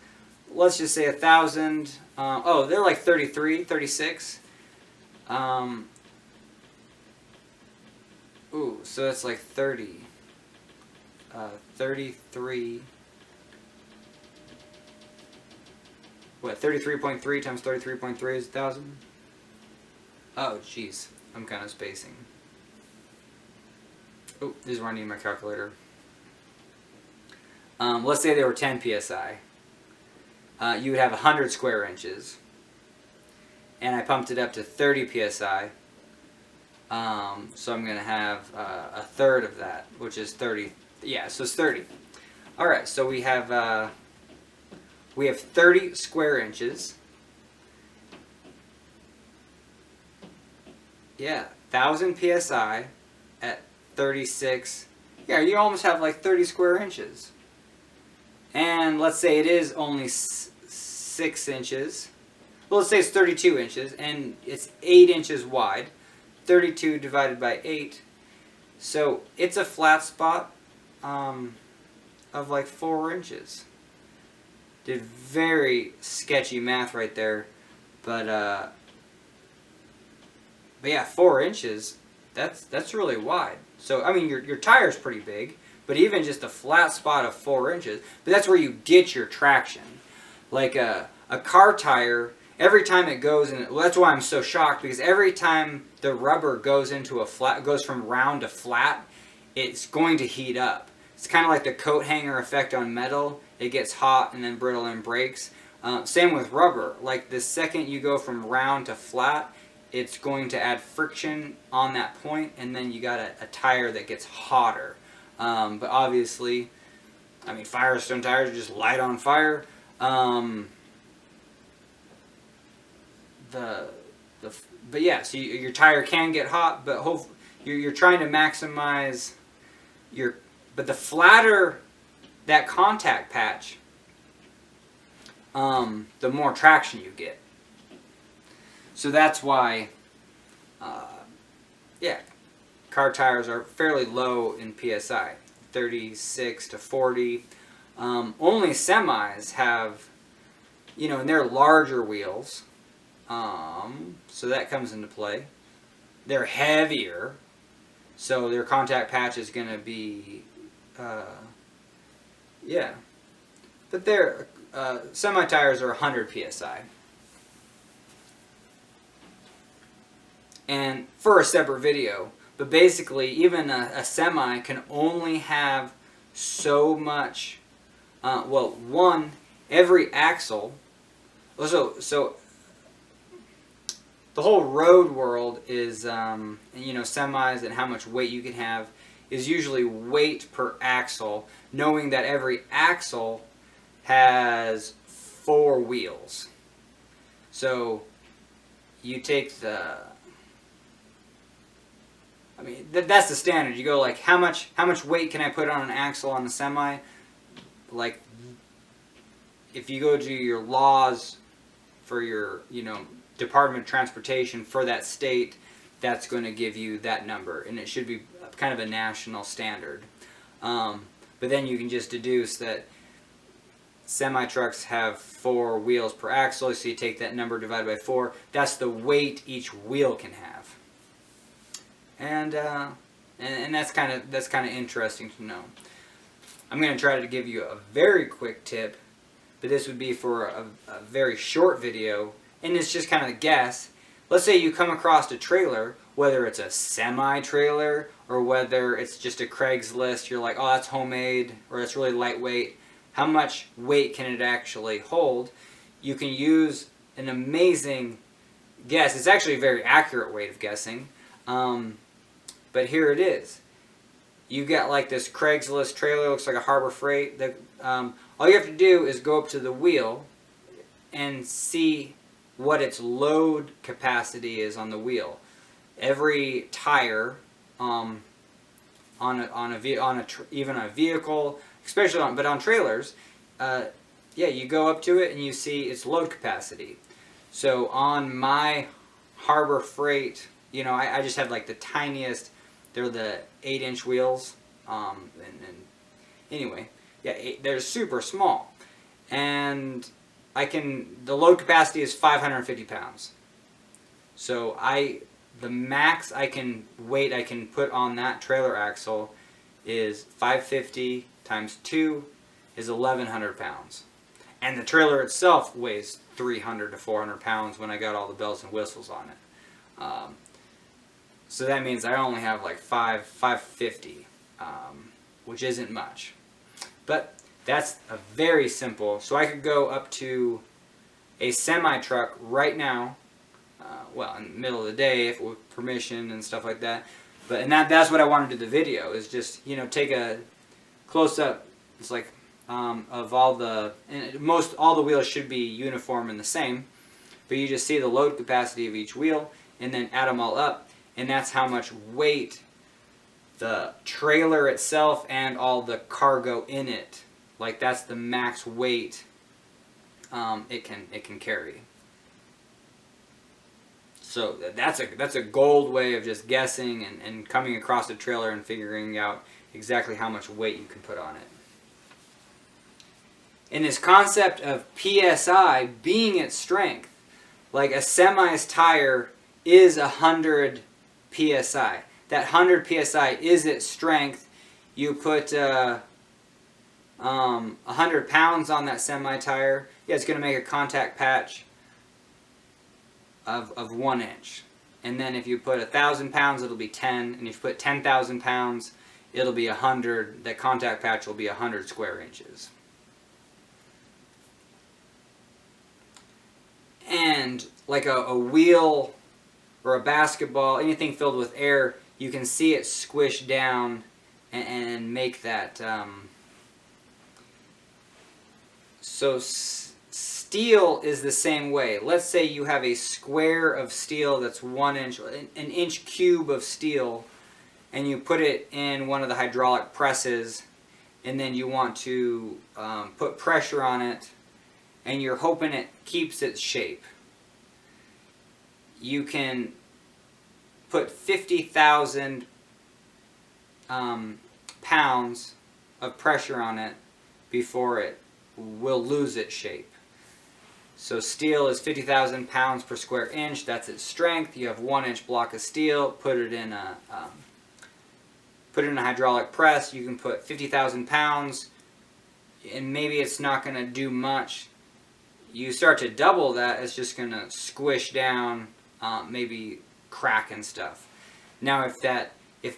Let's just say 1,000. They're like 33, 36. So that's like 30. 33. What, 33.3 times 33.3 is 1,000? Oh, jeez. I'm kind of spacing. Oh, this is where I need my calculator. Let's say they were 10 psi. You would have 100 square inches. And I pumped it up to 30 psi. So I'm going to have a third of that, which is 30. Yeah, so it's 30. All right, so we have 30 square inches. Yeah, 1,000 psi at 36. Yeah, you almost have like 30 square inches. And let's say it is only 6 inches. Well, let's say it's 32 inches, and it's 8 inches wide. 32 divided by 8. So it's a flat spot of like 4 inches. Did very sketchy math right there, but yeah, 4 inches. That's really wide. So I mean, your tire's pretty big, but even just a flat spot of 4 inches. But that's where you get your traction. Like a car tire, every time it goes in, well, that's why I'm so shocked, because every time the rubber goes into a flat, goes from round to flat, it's going to heat up. It's kind of like the coat hanger effect on metal. It gets hot and then brittle and breaks. Same with rubber. Like the second you go from round to flat, it's going to add friction on that point, and then you got a tire that gets hotter. But obviously, I mean, Firestone tires are just light on fire. But yeah, so your tire can get hot, but you're trying to maximize your. But the flatter that contact patch, the more traction you get. So that's why, yeah, car tires are fairly low in PSI, 36 to 40. Only semis have, you know, and they're larger wheels, so that comes into play. They're heavier, so their contact patch is going to be, yeah. But their semi tires are 100 PSI. And for a separate video, but basically even a semi can only have so much, every axle, so the whole road world is, you know, semis and how much weight you can have is usually weight per axle, knowing that every axle has 4 wheels. So you take I mean, that's the standard. You go like, how much weight can I put on an axle on a semi? Like, if you go to your laws for your, you know, Department of Transportation for that state, that's going to give you that number, and it should be kind of a national standard. But then you can just deduce that semi-trucks have 4 wheels per axle, so you take that number divided by 4. That's the weight each wheel can have. And that's kind of interesting to know. I'm going to try to give you a very quick tip, but this would be for a very short video, and it's just kind of a guess. Let's say you come across a trailer, whether it's a semi-trailer or whether it's just a Craigslist, you're like, oh, that's homemade, or it's really lightweight. How much weight can it actually hold? You can use an amazing guess. It's actually a very accurate way of guessing, but here it is. You got like this Craigslist trailer, looks like a Harbor Freight. All you have to do is go up to the wheel and see what its load capacity is on the wheel. Every tire, even a vehicle, especially on trailers, yeah, you go up to it and you see its load capacity. So on my Harbor Freight, you know, I just have like the tiniest. They're the 8-inch wheels, and anyway, yeah, they're super small, and the load capacity is 550 pounds. So the max weight I can put on that trailer axle is 550 times 2 is 1,100 pounds, and the trailer itself weighs 300 to 400 pounds when I got all the bells and whistles on it. So that means I only have like 550, which isn't much. But that's a very simple. So I could go up to a semi-truck right now, well, in the middle of the day, if with permission and stuff like that. But that's what I wanted to do the video, is just, you know, take a close-up. It's like of all the wheels should be uniform and the same, but you just see the load capacity of each wheel and then add them all up. And that's how much weight the trailer itself and all the cargo in it, like that's the max weight it can carry. So that's a gold way of just guessing and coming across a trailer and figuring out exactly how much weight you can put on it. And this concept of PSI being its strength, like a semi's tire is 100 PSI. That 100 PSI is its strength. You put 100 pounds on that semi-tire, yeah, it's going to make a contact patch of 1 inch. And then if you put 1,000 pounds, it'll be 10. And if you put 10,000 pounds, it'll be 100. That contact patch will be 100 square inches. And like a wheel or a basketball, anything filled with air, you can see it squish down and make that. So steel is the same way. Let's say you have a square of steel that's 1 inch, an inch cube of steel, and you put it in one of the hydraulic presses, and then you want to put pressure on it, and you're hoping it keeps its shape. You can put 50,000 pounds of pressure on it before it will lose its shape. So steel is 50,000 pounds per square inch. That's its strength. You have 1 inch block of steel. Put it in a hydraulic press. You can put 50,000 pounds, and maybe it's not going to do much. You start to double that, it's just going to squish down, maybe crack and stuff. Now if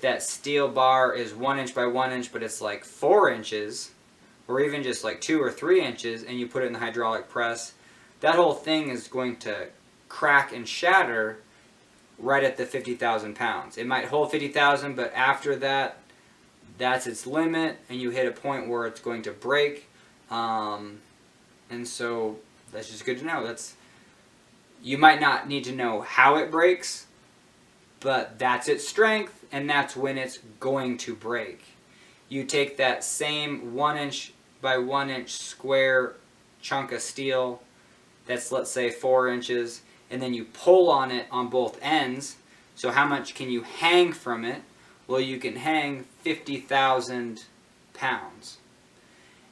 that steel bar is 1 inch by 1 inch, but it's like 4 inches, or even just like 2 or 3 inches, and you put it in the hydraulic press, that whole thing is going to crack and shatter right at the 50,000 pounds. It might hold 50,000, but after that, that's its limit, and you hit a point where it's going to break. And so that's just good to know. You might not need to know how it breaks, but that's its strength, and that's when it's going to break. You take that same 1 inch by 1 inch square chunk of steel that's, let's say, 4 inches, and then you pull on it on both ends. So how much can you hang from it? Well, you can hang 50,000 pounds.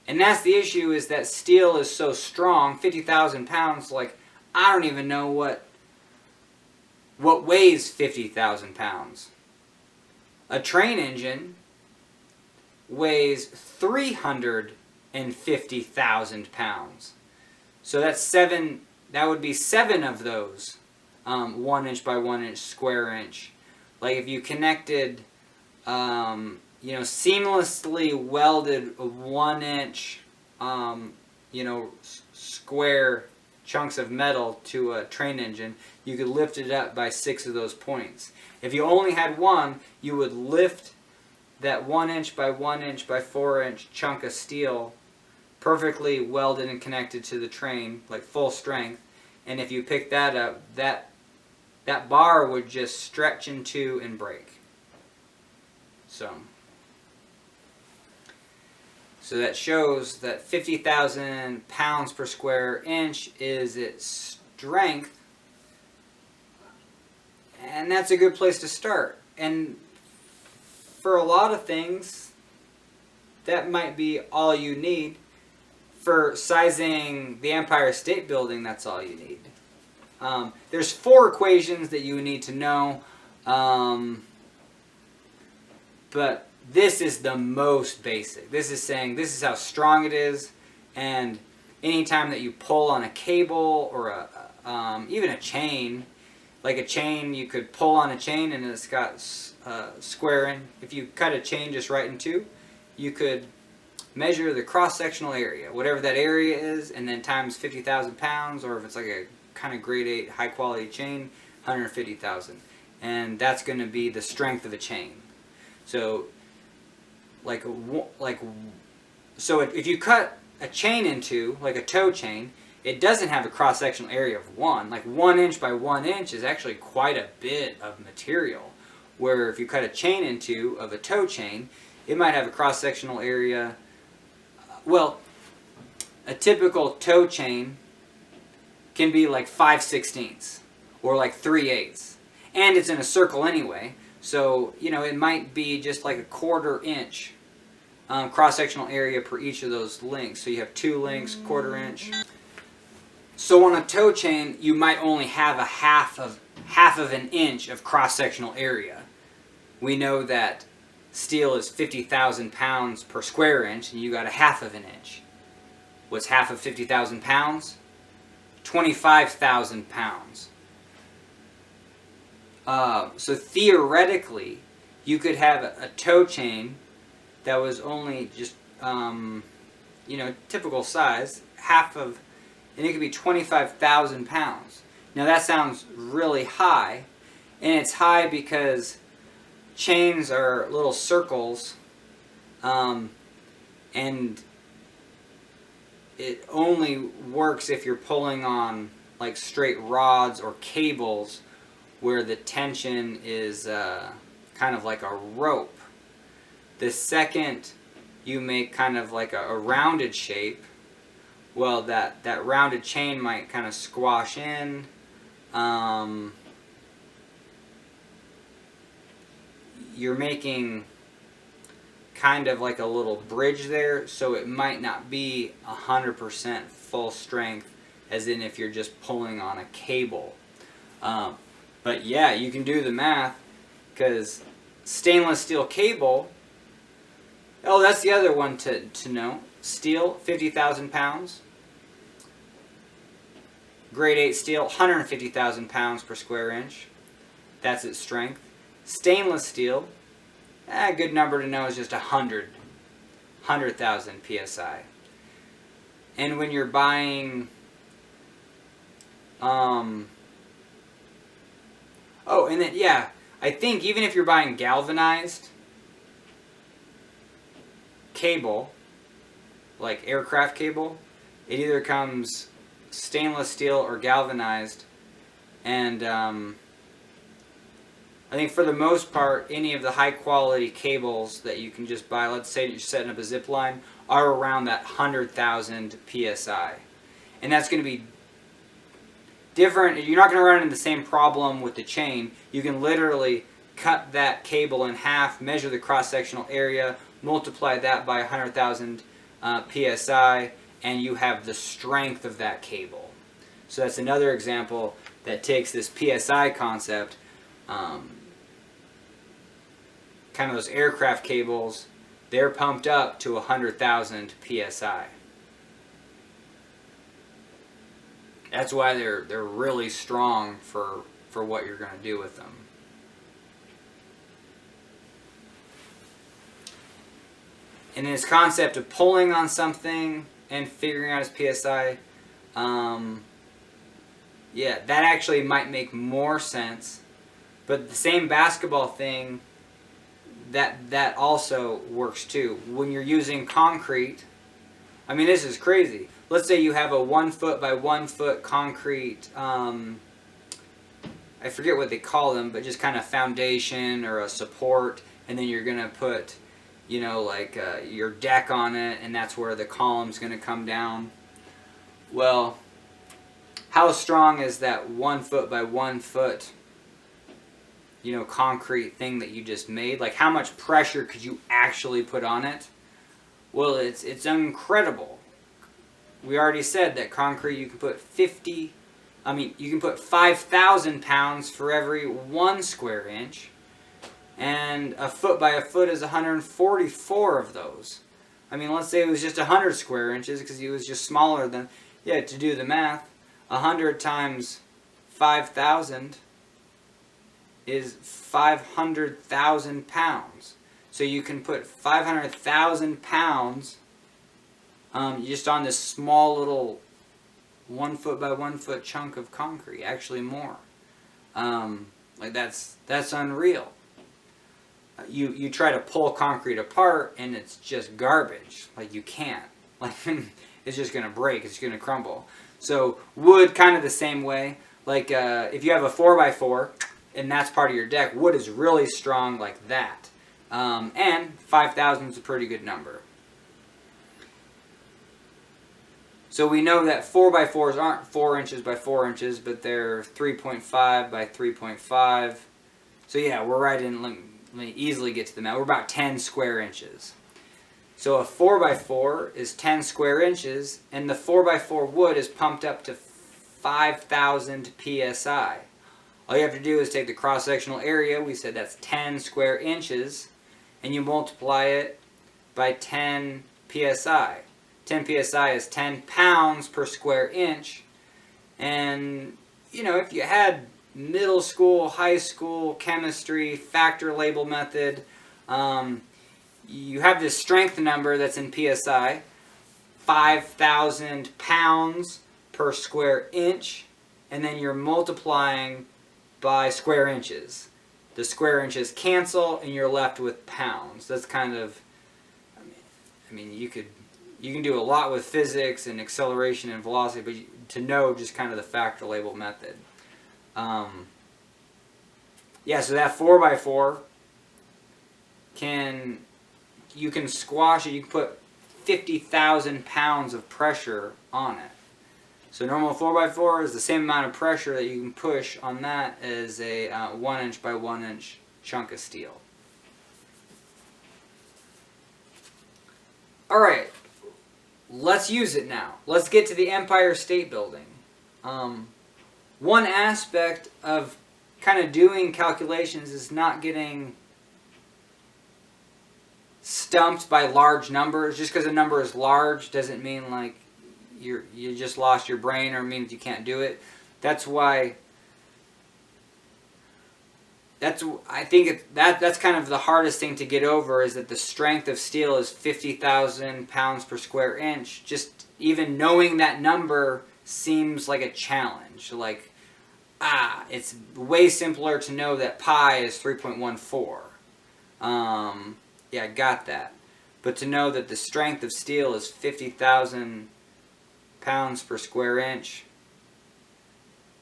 And that's the issue, is that steel is so strong, 50,000 pounds, like, I don't even know what weighs 50,000 pounds. A train engine weighs 350,000 pounds. So that's 7, that would be 7 of those 1 inch by 1 inch square inch. Like if you connected, seamlessly welded 1 inch, square chunks of metal to a train engine, you could lift it up by 6 of those points. If you only had one, you would lift that 1 inch by 1 inch by 4 inch chunk of steel perfectly welded and connected to the train, like full strength. And if you pick that up, that bar would just stretch in two and break. So that shows that 50,000 pounds per square inch is its strength. And that's a good place to start. And for a lot of things, that might be all you need. For sizing the Empire State Building, that's all you need. There's 4 equations that you need to know, but this is the most basic. This is saying this is how strong it is, and anytime that you pull on a cable or even a chain, like a chain, you could pull on a chain and it's got square in. If you cut a chain just right in two, you could measure the cross-sectional area, whatever that area is, and then times 50,000 pounds, or if it's like a kind of grade 8 high-quality chain, 150,000. And that's going to be the strength of a chain. So, if you cut a chain in two, like a tow chain, it doesn't have a cross-sectional area of 1. Like 1 inch by 1 inch is actually quite a bit of material. Where if you cut a chain in two of a tow chain, it might have a cross-sectional area. Well, a typical tow chain can be like 5/16 or like 3/8, and it's in a circle anyway. So it might be just like a 1/4 inch cross-sectional area per each of those links. So you have 2 links, 1/4 inch. So on a tow chain, you might only have a half of an inch of cross-sectional area. We know that steel is 50,000 pounds per square inch, and you got a half of an inch. What's half of 50,000 pounds? 25,000 pounds. So theoretically, you could have a tow chain that was only just, typical size, and it could be 25,000 pounds. Now that sounds really high, and it's high because chains are little circles, and it only works if you're pulling on like straight rods or cables where the tension is kind of like a rope. The second you make kind of like a rounded shape, well, that rounded chain might kind of squash in. You're making kind of like a little bridge there, so it might not be 100% full strength, as in if you're just pulling on a cable. But yeah, you can do the math, because stainless steel cable, oh, that's the other one to know. Steel, 50,000 pounds. Grade 8 steel, 150,000 pounds per square inch. That's its strength. Stainless steel, a good number to know is just 100,000 psi. And when you're buying, and then, yeah, I think even if you're buying galvanized cable, like aircraft cable, it either comes stainless steel or galvanized, and I think for the most part, any of the high quality cables that you can just buy, let's say you're setting up a zip line, are around that 100,000 psi. And that's going to be different. You're not going to run into the same problem with the chain. You can literally cut that cable in half, measure the cross-sectional area, multiply that by 100,000 psi, and you have the strength of that cable. So that's another example that takes this psi concept, kind of those aircraft cables, they're pumped up to 100,000 psi. That's why they're really strong for what you're going to do with them. And this concept of pulling on something and figuring out its PSI, yeah, that actually might make more sense. But the same basketball thing, that also works too. When you're using concrete, I mean, this is crazy. Let's say you have a 1 foot by 1 foot concrete, I forget what they call them, but just kind of foundation or a support, and then you're going to put, you know, like your deck on it, and that's where the column's going to come down. Well, how strong is that 1 foot by 1 foot, you know, concrete thing that you just made? Like, how much pressure could you actually put on it? Well, it's incredible. We already said that concrete, you can put 5,000 pounds for every 1 square inch. And a foot by a foot is 144 of those. I mean, let's say it was just 100 square inches because it was just smaller than, yeah, to do the math, 100 times 5,000 is 500,000 pounds. So you can put 500,000 pounds just on this small little 1 foot by 1 foot chunk of concrete. Actually more. Like that's unreal. You try to pull concrete apart and it's just garbage. Like you can't. Like it's just gonna break. It's gonna crumble. So wood, kind of the same way. Like if you have a 4x4 and that's part of your deck, wood is really strong like that. And 5,000 is a pretty good number. So we know that 4x4s aren't 4 inches by 4 inches, but they're 3.5 by 3.5. So yeah, we're right in, let me easily get to the math. We're about 10 square inches. So a 4x4 is 10 square inches, and the 4x4 wood is pumped up to 5,000 psi. All you have to do is take the cross-sectional area, we said that's 10 square inches, and you multiply it by 10 psi. 10 psi is 10 pounds per square inch. And, you know, if you had middle school, high school, chemistry, factor label method, you have this strength number that's in psi, 5,000 pounds per square inch, and then you're multiplying by square inches. The square inches cancel, and you're left with pounds. That's kind of, I mean, you can do a lot with physics and acceleration and velocity, but to know just kind of the factor label method. Yeah, so that 4x4 you can squash it. You can put 50,000 pounds of pressure on it. So normal 4x4 is the same amount of pressure that you can push on that as a 1 inch by 1 inch chunk of steel. Alright, let's use it now. Let's get to the Empire State Building. One aspect of kind of doing calculations is not getting stumped by large numbers. Just because a number is large doesn't mean like you just lost your brain or means you can't do it. That's why I think that's kind of the hardest thing to get over, is that the strength of steel is 50,000 pounds per square inch. Just even knowing that number seems like a challenge. Like, it's way simpler to know that pi is 3.14. Yeah, I got that. But to know that the strength of steel is 50,000 pounds per square inch,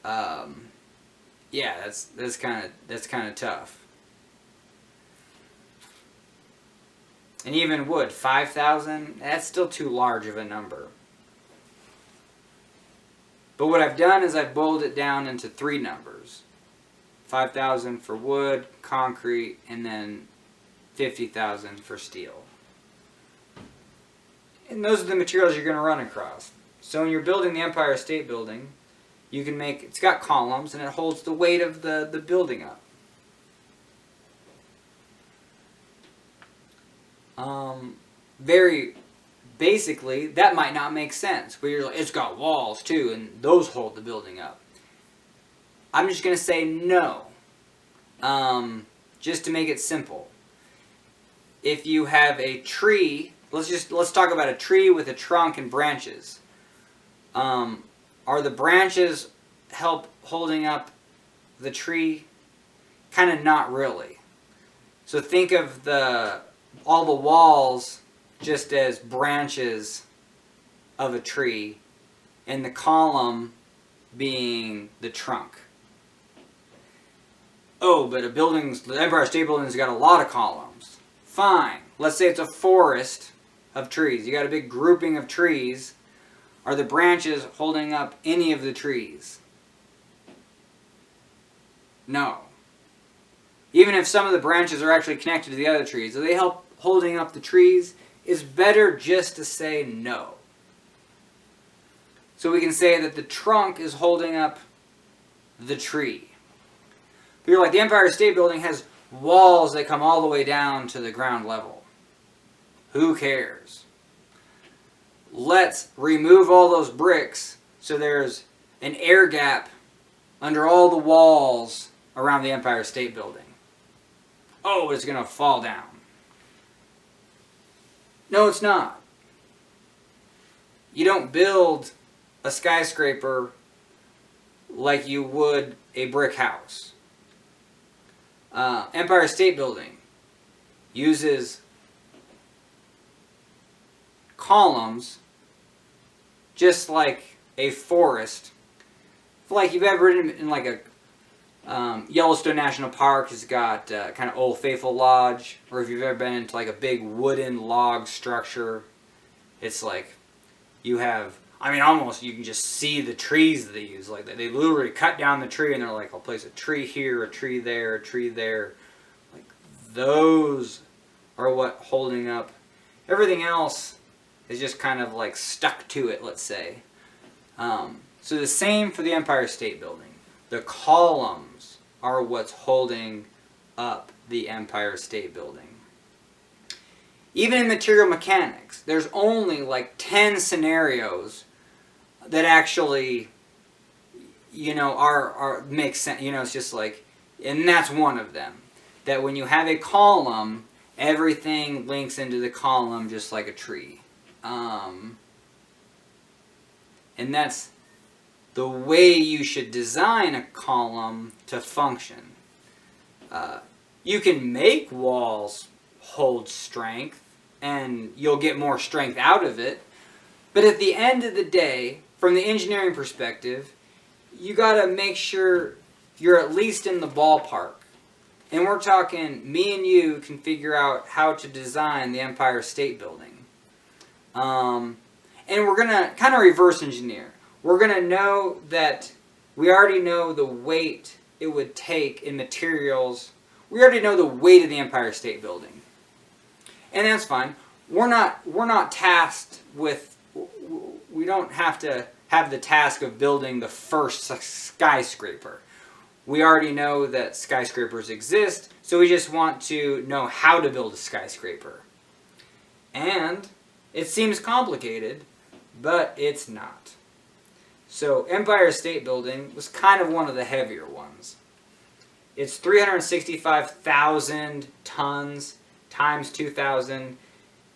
yeah, that's kind of tough. And even wood, 5,000, that's still too large of a number. But what I've done is I've boiled it down into 3 numbers. 5,000 for wood, concrete, and then 50,000 for steel. And those are the materials you're going to run across. So when you're building the Empire State Building, you can make, it's got columns and it holds the weight of the building up. Very basically, that might not make sense. But you're like, it's got walls too, and those hold the building up. I'm just going to say no. Just to make it simple. If you have a tree, let's talk about a tree with a trunk and branches. Are the branches help holding up the tree? Kind of not really. So think of all the walls just as branches of a tree, and the column being the trunk. Oh, but the Empire State Building's got a lot of columns. Fine. Let's say it's a forest of trees. You got a big grouping of trees. Are the branches holding up any of the trees? No. Even if some of the branches are actually connected to the other trees, do they help holding up the trees? It's better just to say no. So we can say that the trunk is holding up the tree. But you're like, the Empire State Building has walls that come all the way down to the ground level. Who cares? Let's remove all those bricks so there's an air gap under all the walls around the Empire State Building. Oh, it's going to fall down. No, it's not. You don't build a skyscraper like you would a brick house. Empire State Building uses columns just like a forest. Like you've ever been in like a Yellowstone National Park has got kind of Old Faithful Lodge, or if you've ever been into like a big wooden log structure, it's like you have, almost you can just see the trees that they use. Like they literally cut down the tree and they're like, I'll place a tree here, a tree there, a tree there. Like those are what holding up. Everything else is just kind of like stuck to it, let's say. So the same for the Empire State Building. The columns are what's holding up the Empire State Building. Even in material mechanics, there's only like 10 scenarios that actually, make sense. It's just like, and that's one of them. That when you have a column, everything links into the column just like a tree. And that's the way you should design a column to function. You can make walls hold strength, and you'll get more strength out of it. But at the end of the day, from the engineering perspective, you got to make sure you're at least in the ballpark. And we're talking, me and you can figure out how to design the Empire State Building. And we're going to kind of reverse engineer. We're going to know that we already know the weight it would take in materials. We already know the weight of the Empire State Building. And that's fine. We're not tasked with, we don't have to have the task of building the first skyscraper. We already know that skyscrapers exist, so we just want to know how to build a skyscraper. And it seems complicated, but it's not. So Empire State Building was kind of one of the heavier ones. It's 365,000 tons times 2,000.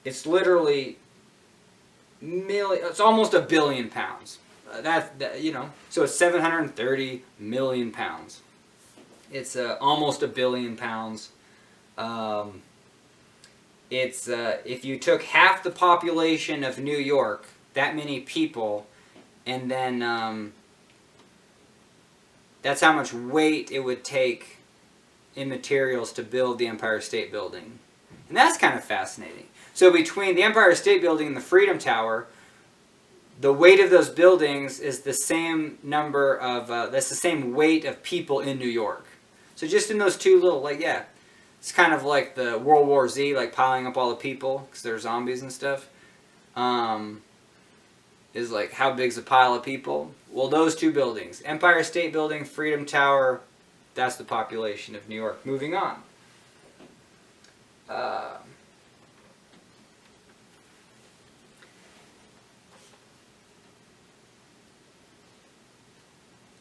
It's literally it's almost a billion pounds. So it's 730 million pounds. It's almost a billion pounds. If you took half the population of New York, that many people, and then that's how much weight it would take in materials to build the Empire State Building. And that's kind of fascinating. So between the Empire State Building and the Freedom Tower, the weight of those buildings is the same number of, that's the same weight of people in New York. So just in those two little, it's kind of like the World War Z, like piling up all the people, because they're zombies and stuff. Is like, how big's a pile of people? Well, those two buildings, Empire State Building, Freedom Tower, that's the population of New York. Moving on.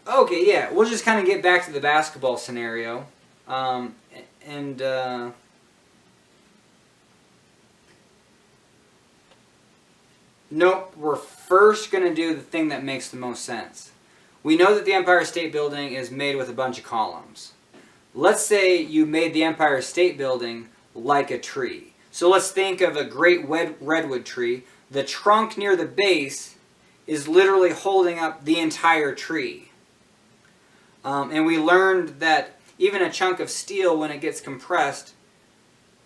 Okay, yeah, we'll just kind of get back to the basketball scenario. And nope, we're first going to do the thing that makes the most sense. We know that the Empire State Building is made with a bunch of columns. Let's say you made the Empire State Building like a tree. So let's think of a great redwood tree. The trunk near the base is literally holding up the entire tree. And we learned that even a chunk of steel, when it gets compressed,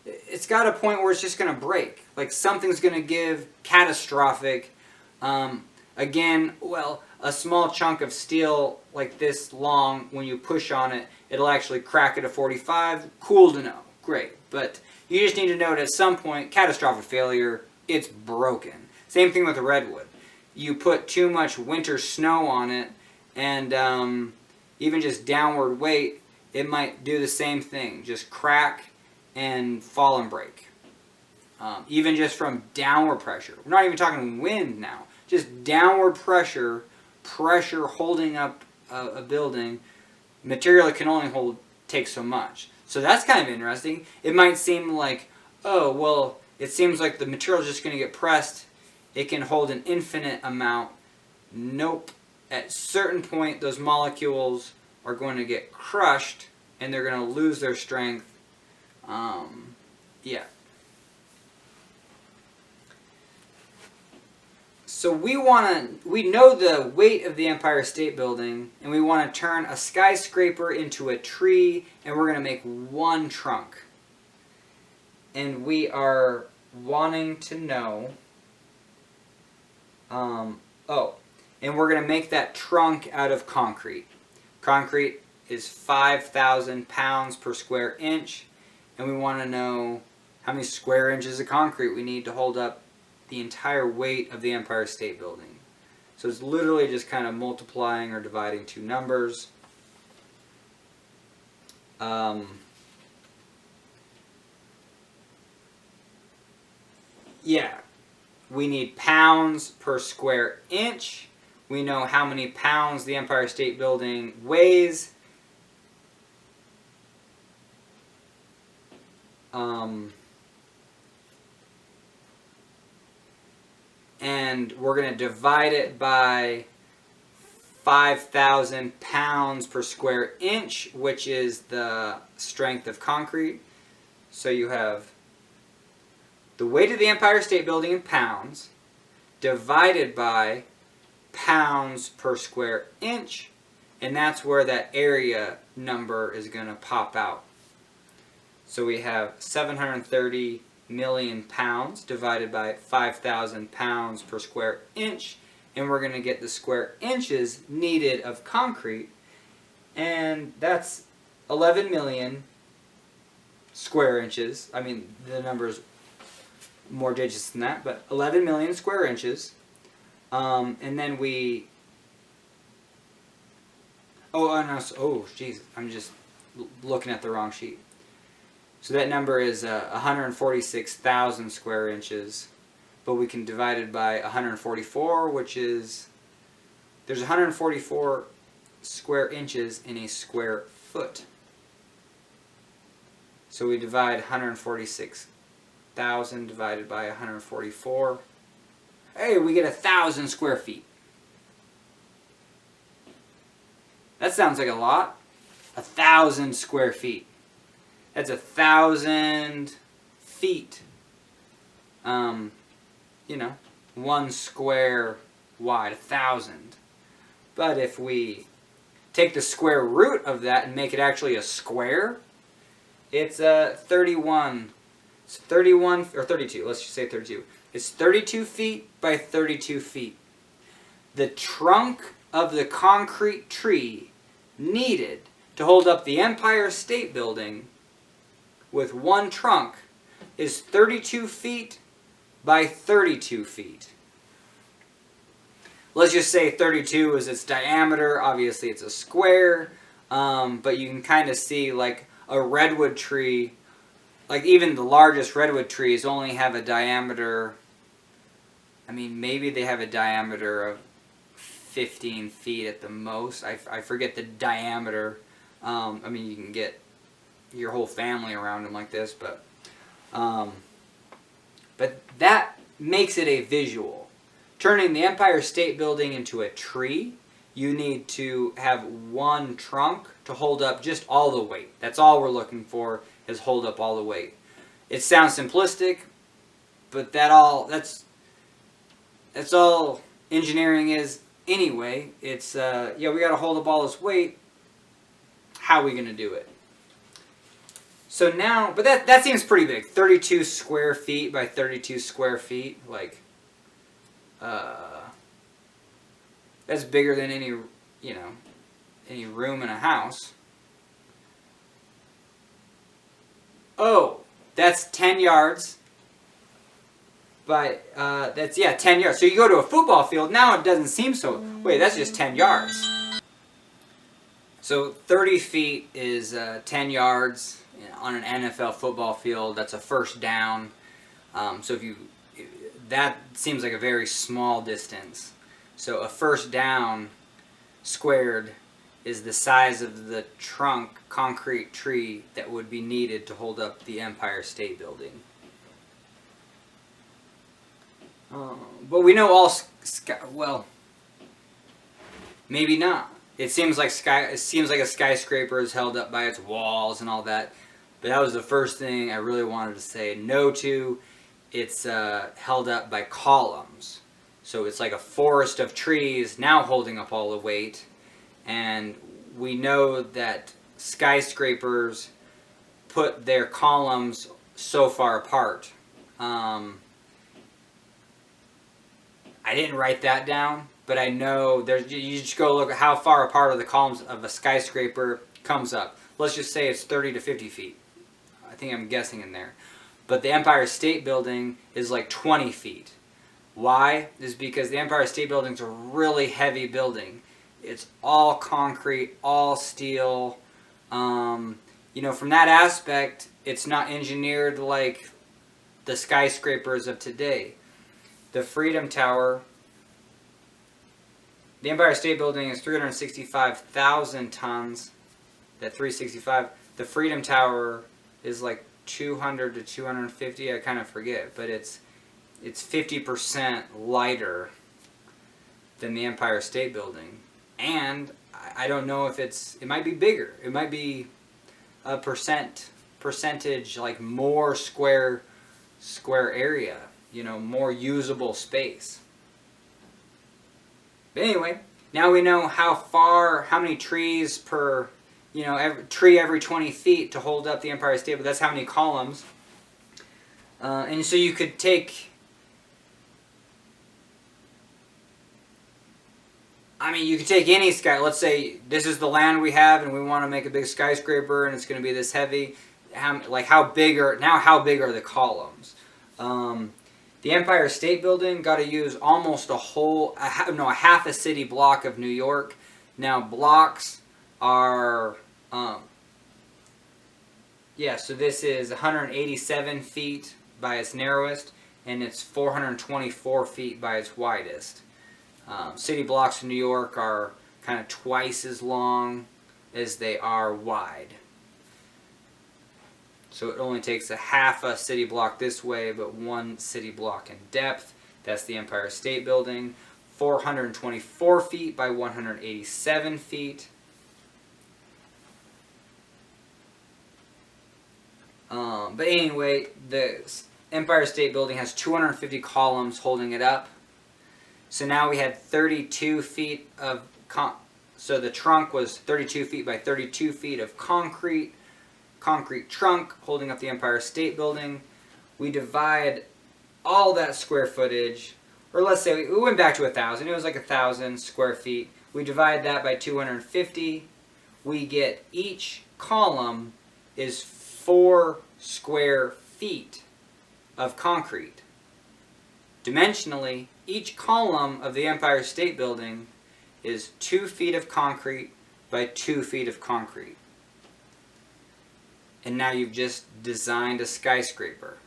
it's got a point where it's just going to break. Like something's going to give catastrophic. Again, well, a small chunk of steel like this long, when you push on it, it'll actually crack at a 45. Cool to know. Great. But you just need to know that at some point, catastrophic failure, it's broken. Same thing with a redwood. You put too much winter snow on it, and even just downward weight, it might do the same thing. Just crack and fall and break. Even just from downward pressure. We're not even talking wind now. Just downward pressure holding up a building. Material it can only take so much. So that's kind of interesting. It might seem like, oh, well, it seems like the material is just going to get pressed. It can hold an infinite amount. Nope. At a certain point, those molecules are going to get crushed, and they're going to lose their strength. Yeah. So we know the weight of the Empire State Building, and we want to turn a skyscraper into a tree, and we're going to make one trunk. And we are wanting to know, and we're going to make that trunk out of concrete. Concrete is 5,000 pounds per square inch, and we want to know how many square inches of concrete we need to hold up the entire weight of the Empire State Building. So it's literally just kind of multiplying or dividing two numbers. Yeah, we need pounds per square inch. We know how many pounds the Empire State Building weighs. And we're going to divide it by 5,000 pounds per square inch, which is the strength of concrete. So you have the weight of the Empire State Building in pounds divided by pounds per square inch, and that's where that area number is going to pop out. So we have 730 million pounds divided by 5,000 pounds per square inch, and we're going to get the square inches needed of concrete, and that's 11 million square inches. I mean, the number is more digits than that, but 11 million square inches. And then we... jeez, I'm just looking at the wrong sheet. So that number is 146,000 square inches, but we can divide it by 144, which is... There's 144 square inches in a square foot. So we divide 146,000 divided by 144. Hey, we get 1,000 square feet. That sounds like a lot. 1,000 square feet. That's 1,000 feet. You know, 1 square wide, 1,000. But if we take the square root of that and make it actually a square, it's 31. It's 31, or 32, let's just say 32. It's 32 feet by 32 feet. The trunk of the concrete tree needed to hold up the Empire State Building with one trunk is 32 feet by 32 feet. Let's just say 32 is its diameter. Obviously it's a square, but you can kind of see like a redwood tree, like even the largest redwood trees only have a diameter, I mean maybe they have a diameter of 15 feet at the most. I forget the diameter. I mean, you can get your whole family around them like this, but that makes it a visual. Turning the Empire State Building into a tree, you need to have one trunk to hold up just all the weight. That's all we're looking for, is hold up all the weight. It sounds simplistic, but that's all engineering is anyway. It's yeah, we got to hold up all this weight. How are we going to do it? So now, but that seems pretty big. 32 square feet by 32 square feet, like that's bigger than any room in a house. Oh, that's 10 yards. But that's 10 yards. So you go to a football field, now it doesn't seem so. Wait, that's just 10 yards. So 30 feet is 10 yards on an NFL football field. That's a first down. So that seems like a very small distance. So a first down squared is the size of the trunk concrete tree that would be needed to hold up the Empire State Building. But we know all well, maybe not. It seems like a skyscraper is held up by its walls and all that. But that was the first thing I really wanted to say no to. It's held up by columns. So it's like a forest of trees now holding up all the weight. And we know that skyscrapers put their columns so far apart. I didn't write that down, but I know you just go look at how far apart are the columns of a skyscraper comes up. Let's just say it's 30 to 50 feet. I think I'm guessing in there. But the Empire State Building is like 20 feet. Why? Is because the Empire State Building is a really heavy building. It's all concrete, all steel. From that aspect, it's not engineered like the skyscrapers of today. The Freedom Tower, the Empire State Building is 365,000 tons. That 365. The Freedom Tower is like 200 to 250. I kind of forget, but it's 50% lighter than the Empire State Building, and I don't know if it might be bigger. It might be a percentage like more square area. More usable space. But anyway, now we know how many trees per, every 20 feet to hold up the Empire State Building. That's how many columns. And so you could take, any let's say this is the land we have and we want to make a big skyscraper and it's going to be this heavy. How big are the columns? The Empire State Building got to use almost a half a city block of New York. Now blocks are, so this is 187 feet by its narrowest, and it's 424 feet by its widest. City blocks in New York are kind of twice as long as they are wide. So it only takes a half a city block this way, but one city block in depth. That's the Empire State Building. 424 feet by 187 feet. But anyway, the Empire State Building has 250 columns holding it up. So now we had 32 feet of so the trunk was 32 feet by 32 feet of concrete trunk holding up the Empire State Building. We divide all that square footage, or let's say we went back to 1,000. It was like 1,000 square feet. We divide that by 250. We get each column is 4 square feet of concrete. Dimensionally, each column of the Empire State Building is 2 feet of concrete by 2 feet of concrete. And now you've just designed a skyscraper.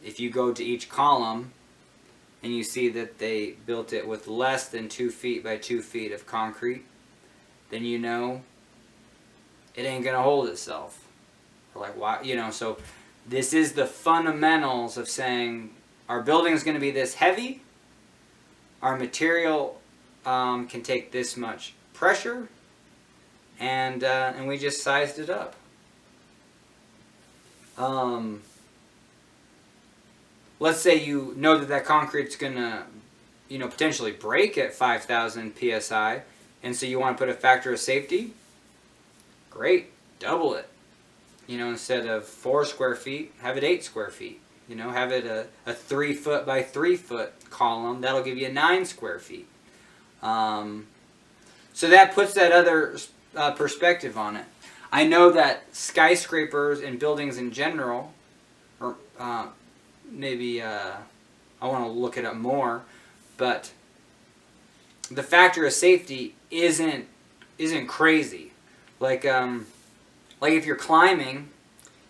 If you go to each column, and you see that they built it with less than 2 feet by 2 feet of concrete, then you know it ain't gonna hold itself. Or like, why, so this is the fundamentals of saying our building is going to be this heavy, our material can take this much pressure, and we just sized it up. Let's say you know that concrete's going to potentially break at 5,000 psi, and so you want to put a factor of safety. Great, double it. Instead of 4 square feet, have it 8 square feet. Have it a 3 foot by 3 foot column. That'll give you 9 square feet. So that puts that other perspective on it. I know that skyscrapers and buildings in general, or maybe I want to look it up more, but the factor of safety isn't crazy. Like if you're climbing,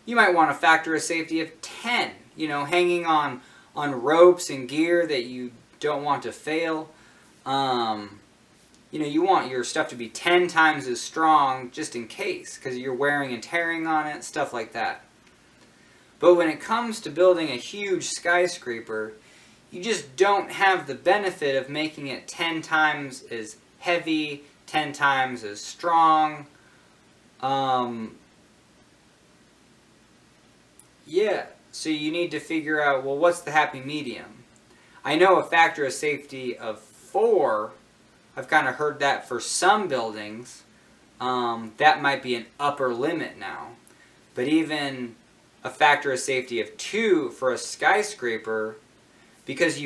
you might want a factor of safety of 10, hanging on ropes and gear that you don't want to fail. You want your stuff to be 10 times as strong just in case, because you're wearing and tearing on it, stuff like that. But when it comes to building a huge skyscraper, you just don't have the benefit of making it 10 times as heavy, 10 times as strong. Yeah, so you need to figure out, well, what's the happy medium? I know a factor of safety of 4, I've kind of heard that for some buildings, that might be an upper limit now. But even a factor of safety of 2 for a skyscraper, because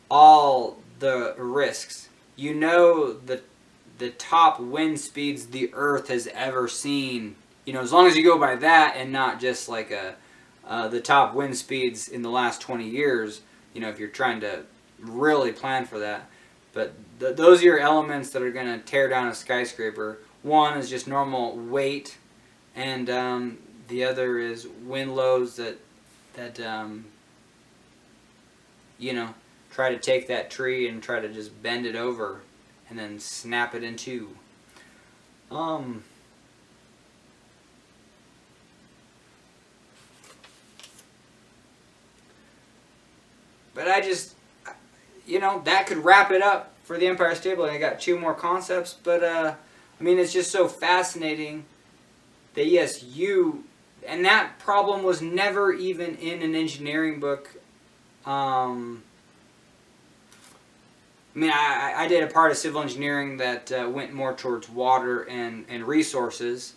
all the risks, the top wind speeds the earth has ever seen. As long as you go by that and not just like the top wind speeds in the last 20 years, if you're trying to really plan for that. But those are your elements that are going to tear down a skyscraper. One is just normal weight, and the other is wind loads that try to take that tree and try to just bend it over and then snap it in two. But I just, that could wrap it up for the Empire State Building. I got 2 more concepts, but it's just so fascinating that yes, and that problem was never even in an engineering book. I did a part of civil engineering that went more towards water and resources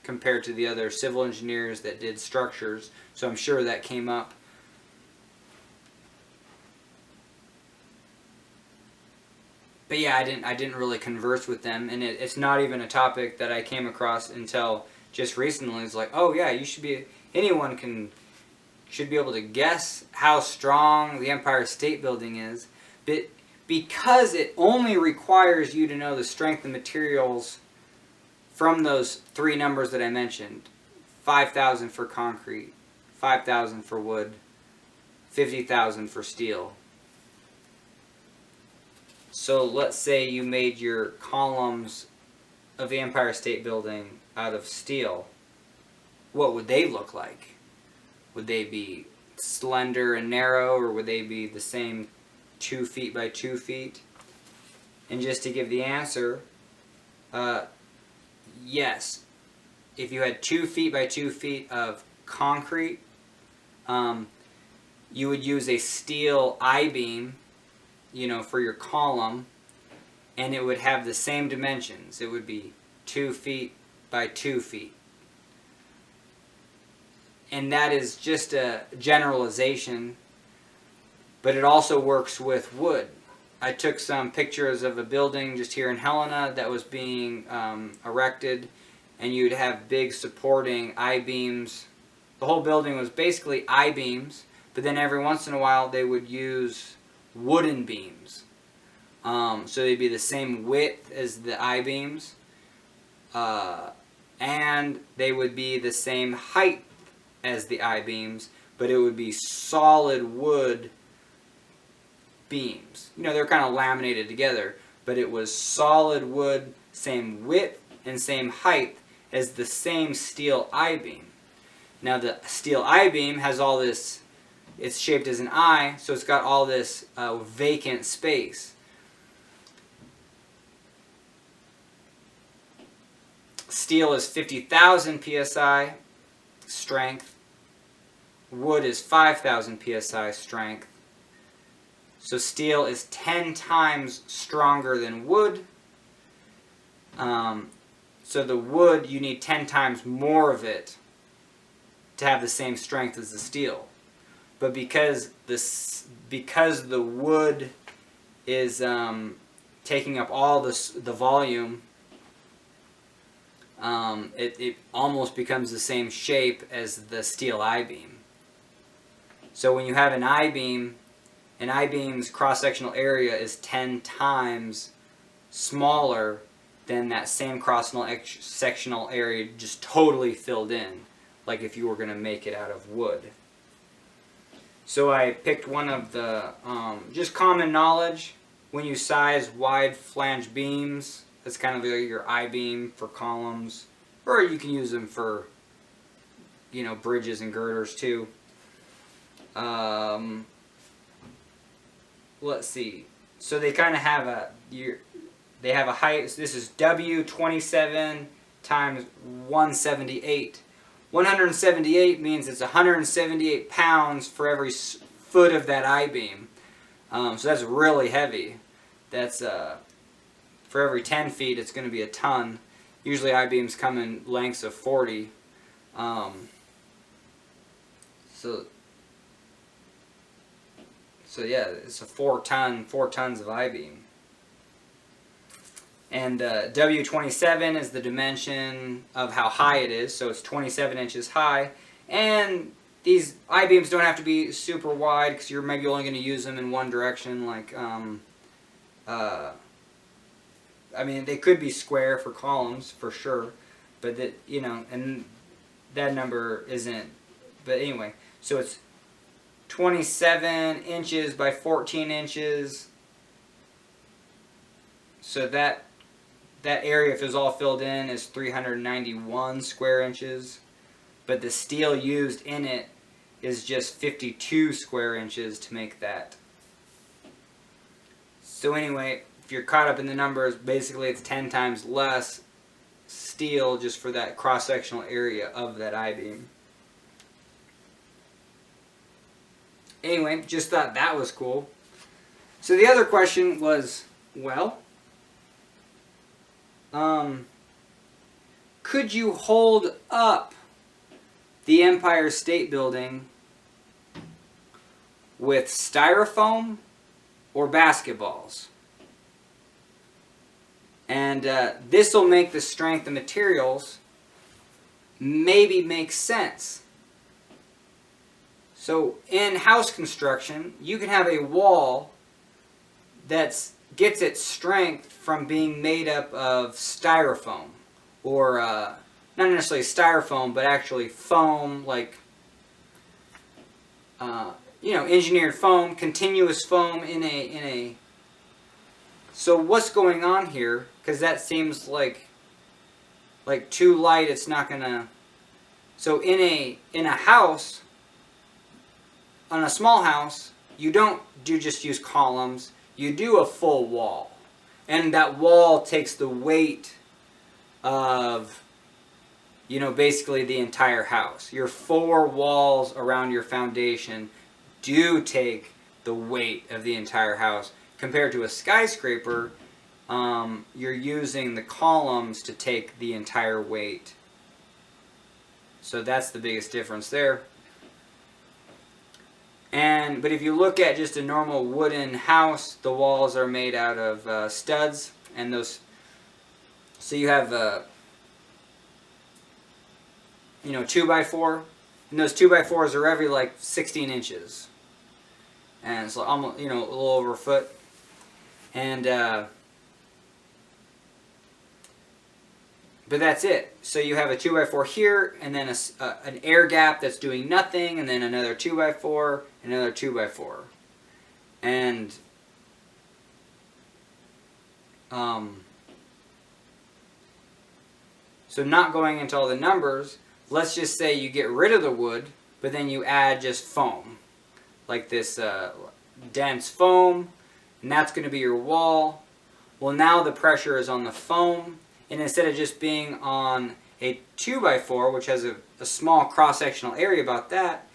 compared to the other civil engineers that did structures, so I'm sure that came up. But yeah, I didn't really converse with them, and it's not even a topic that I came across until just recently. It's like, oh yeah, anyone should be able to guess how strong the Empire State Building is, but because it only requires you to know the strength of materials from those 3 numbers that I mentioned: 5,000 for concrete, 5,000 for wood, 50,000 for steel. So let's say you made your columns of the Empire State Building out of steel. What would they look like? Would they be slender and narrow, or would they be the same 2 feet by 2 feet? And just to give the answer, yes. If you had 2 feet by 2 feet of concrete, you would use a steel I-beam, for your column, and it would have the same dimensions. It would be 2 feet by 2 feet. And that is just a generalization, but it also works with wood. I took some pictures of a building just here in Helena that was being erected, and you'd have big supporting I-beams. The whole building was basically I-beams, but then every once in a while they would use wooden beams. So they'd be the same width as the I-beams, and they would be the same height as the I-beams, but it would be solid wood beams. You know, they're kind of laminated together, but it was solid wood, same width and same height as the same steel I-beam. Now the steel I-beam has all this, it's shaped as an I, so it's got all this vacant space. Steel is 50,000 psi strength. Wood is 5,000 psi strength. So steel is 10 times stronger than wood. So the wood, you need 10 times more of it to have the same strength as the steel. But because the wood is taking up all the volume, it almost becomes the same shape as the steel I-beam. So when you have an I-beam's cross-sectional area is 10 times smaller than that same cross-sectional area just totally filled in, like if you were going to make it out of wood. So I picked one of the just common knowledge when you size wide flange beams. That's kind of like your I-beam for columns, or you can use them for, you know, bridges and girders too. Let's see. So they kind of have they have a height. So this is W27 times 178. 178 means it's 178 pounds for every foot of that I-beam. So that's really heavy. That's for every 10 feet, it's going to be a ton. Usually I-beams come in lengths of 40. So yeah, it's a 4 tons of I-beam. And W27 is the dimension of how high it is, so it's 27 inches high. And these I-beams don't have to be super wide because you're maybe only going to use them in one direction. Like, I mean, they could be square for columns for sure, but that, you know, and that number isn't. But anyway, so it's 27 inches by 14 inches. So that area, if it was all filled in, is 391 square inches. But the steel used in it is just 52 square inches to make that. So anyway, if you're caught up in the numbers, basically it's 10 times less steel just for that cross-sectional area of that I-beam. Anyway, just thought that was cool. So the other question was, well, could you hold up the Empire State Building with styrofoam or basketballs? And this will make the strength of materials maybe make sense. So in house construction, you can have a wall that gets its strength from being made up of styrofoam, or not necessarily styrofoam, but actually foam, like you know, engineered foam, continuous foam in a. So what's going on here? Because that seems like too light. It's not gonna. So in a house, on a small house, you don't just use columns. You do a full wall, and that wall takes the weight of, you know, basically the entire house. Your 4 walls around your foundation do take the weight of the entire house. Compared to a skyscraper, you're using the columns to take the entire weight. So that's the biggest difference there. But if you look at just a normal wooden house, the walls are made out of studs, and those. So you have you know, 2x4, and those 2x4s are every like 16 inches, and it's almost, you know, a little over a foot, and but that's it. So you have a 2x4 here, and then an air gap that's doing nothing, and then another 2x4, another 2x4. And So not going into all the numbers, let's just say you get rid of the wood, but then you add just foam. Like this dense foam, and that's going to be your wall. Well, now the pressure is on the foam, and instead of just being on a 2x4, which has a small cross-sectional area about that,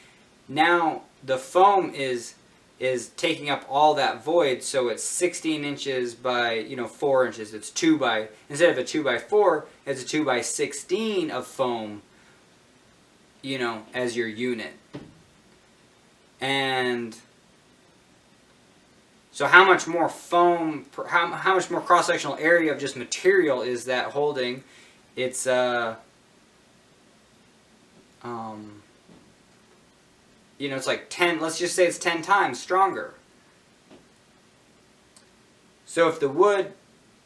now the foam is taking up all that void, so it's 16 inches by 4 inches. It's instead of a 2x4, it's a 2x16 of foam, as your unit. And so how much more foam, how much more cross-sectional area of just material is that holding? It's it's like 10, let's just say it's 10 times stronger. So if the wood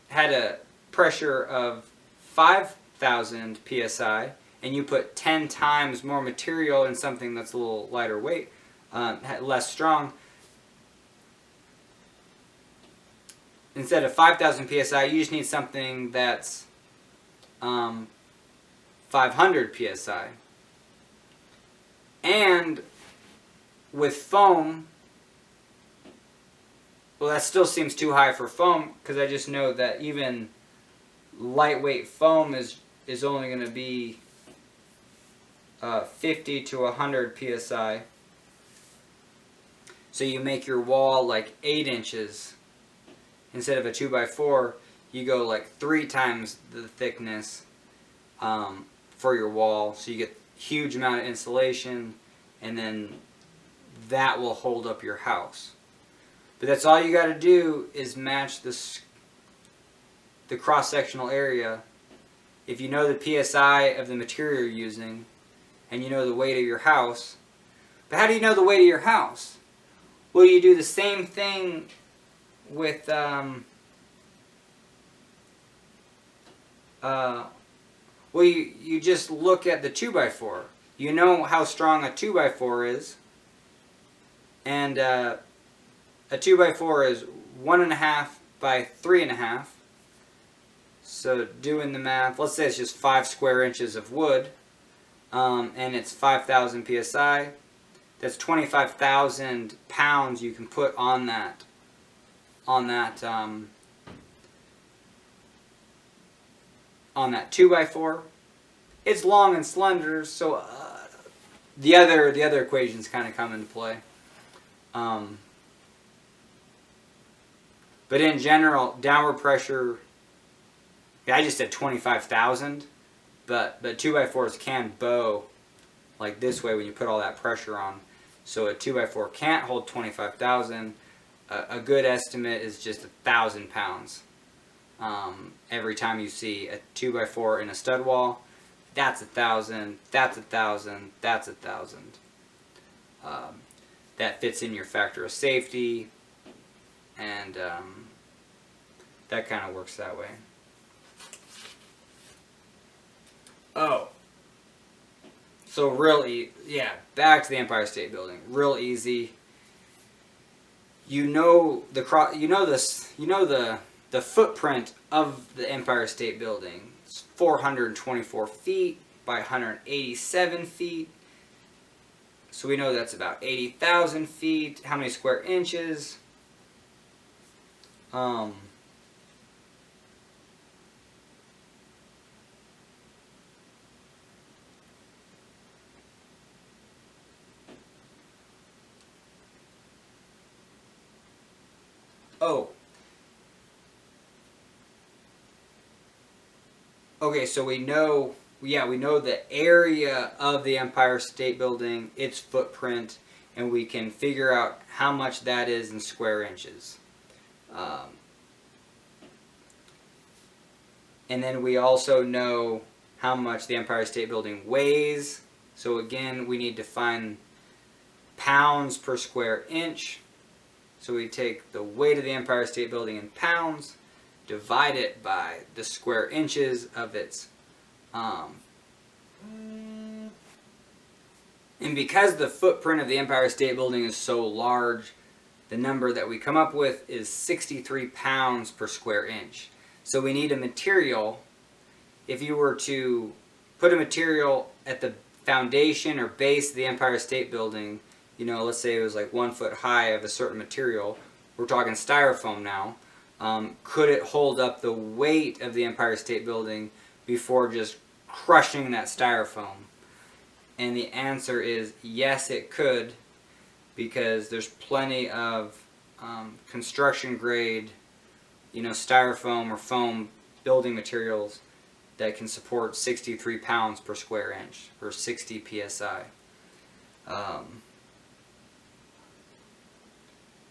had a pressure of 5,000 psi and you put 10 times more material in something that's a little lighter weight, less strong, instead of 5,000 psi, you just need something that's 500 psi. And with foam, well, that still seems too high for foam, because I just know that even lightweight foam is only going to be 50 to 100 psi. So you make your wall like 8 inches. Instead of a 2x4, you go like 3 times the thickness for your wall. So you get a huge amount of insulation, and then that will hold up your house. But that's all you got to do is match the cross-sectional area. If you know the PSI of the material you're using, and you know the weight of your house. But how do you know the weight of your house? Well, you do the same thing with well, you just look at the 2x4. You know how strong a 2x4 is, and a 2x4 is 1.5 by 3.5. So doing the math, let's say it's just 5 square inches of wood, and it's 5,000 psi. That's 25,000 pounds you can put on that 2x4. It's long and slender, so the other equations kind of come into play. But in general, downward pressure, I just said 25,000, but 2x4s can bow like this way when you put all that pressure on. So a 2x4 can't hold 25,000. A good estimate is just 1,000 pounds. Every time you see a 2x4 in a stud wall, that's 1,000, that's 1,000, that's 1,000. That fits in your factor of safety, and that kind of works that way. Oh, so really, yeah, back to the Empire State Building. Real easy. You know the footprint of the Empire State Building. It's 424 feet by 187 feet. So we know that's about 80,000 feet. How many square inches? Oh. Okay, so we know the area of the Empire State Building, its footprint, and we can figure out how much that is in square inches. And then we also know how much the Empire State Building weighs. So again, we need to find pounds per square inch. So we take the weight of the Empire State Building in pounds, divide it by the square inches of its and because the footprint of the Empire State Building is so large, the number that we come up with is 63 pounds per square inch. So we need a material. If you were to put a material at the foundation or base of the Empire State Building, you know, let's say it was like 1 foot high of a certain material, we're talking styrofoam now, could it hold up the weight of the Empire State Building before just crushing that styrofoam? And the answer is yes, it could, because there's plenty of construction grade, you know, styrofoam or foam building materials that can support 63 pounds per square inch, or 60 psi.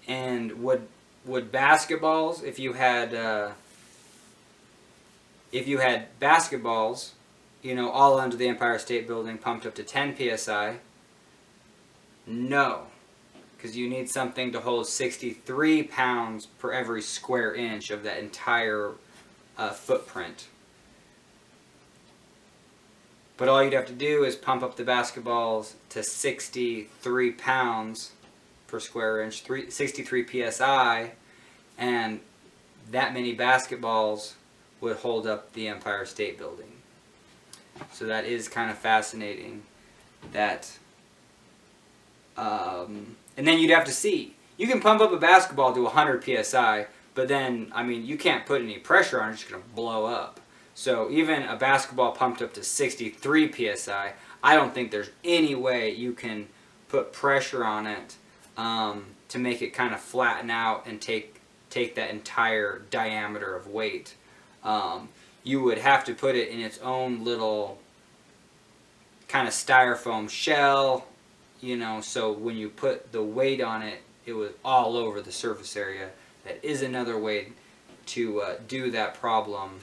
And would basketballs, if you had basketballs, you know, all under the Empire State Building pumped up to 10 psi? No, because you need something to hold 63 pounds per every square inch of that entire footprint. But all you'd have to do is pump up the basketballs to 63 pounds per square inch, 63 psi, and that many basketballs would hold up the Empire State Building. So that is kind of fascinating. That, and then you'd have to see. You can pump up a basketball to 100 psi, but then, I mean, you can't put any pressure on it, it's just going to blow up. So even a basketball pumped up to 63 psi, I don't think there's any way you can put pressure on it to make it kind of flatten out and take that entire diameter of weight. You would have to put it in its own little kind of styrofoam shell, you know, so when you put the weight on it, it was all over the surface area. That is another way to do that problem.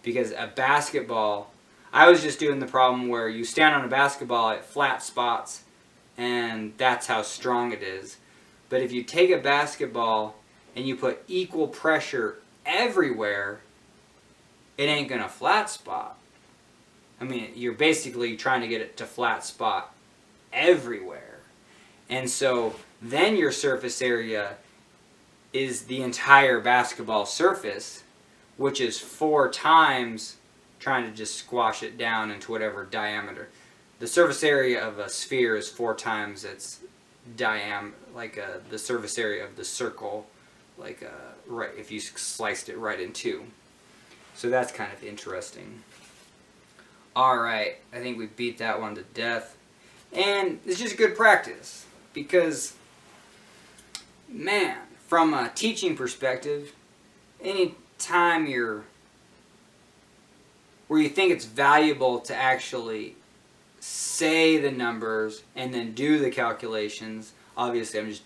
Because a basketball, I was just doing the problem where you stand on a basketball at flat spots and that's how strong it is. But if you take a basketball and you put equal pressure everywhere, it ain't gonna flat spot. I mean, you're basically trying to get it to flat spot everywhere. And so then your surface area is the entire basketball surface, which is 4 times trying to just squash it down into whatever diameter. The surface area of a sphere is 4 times its diameter, like the surface area of the circle, like right if you sliced it right in 2. So that's kind of interesting. Alright, I think we beat that one to death. And it's just good practice, because, man, from a teaching perspective, any time where you think it's valuable to actually say the numbers and then do the calculations, obviously I'm just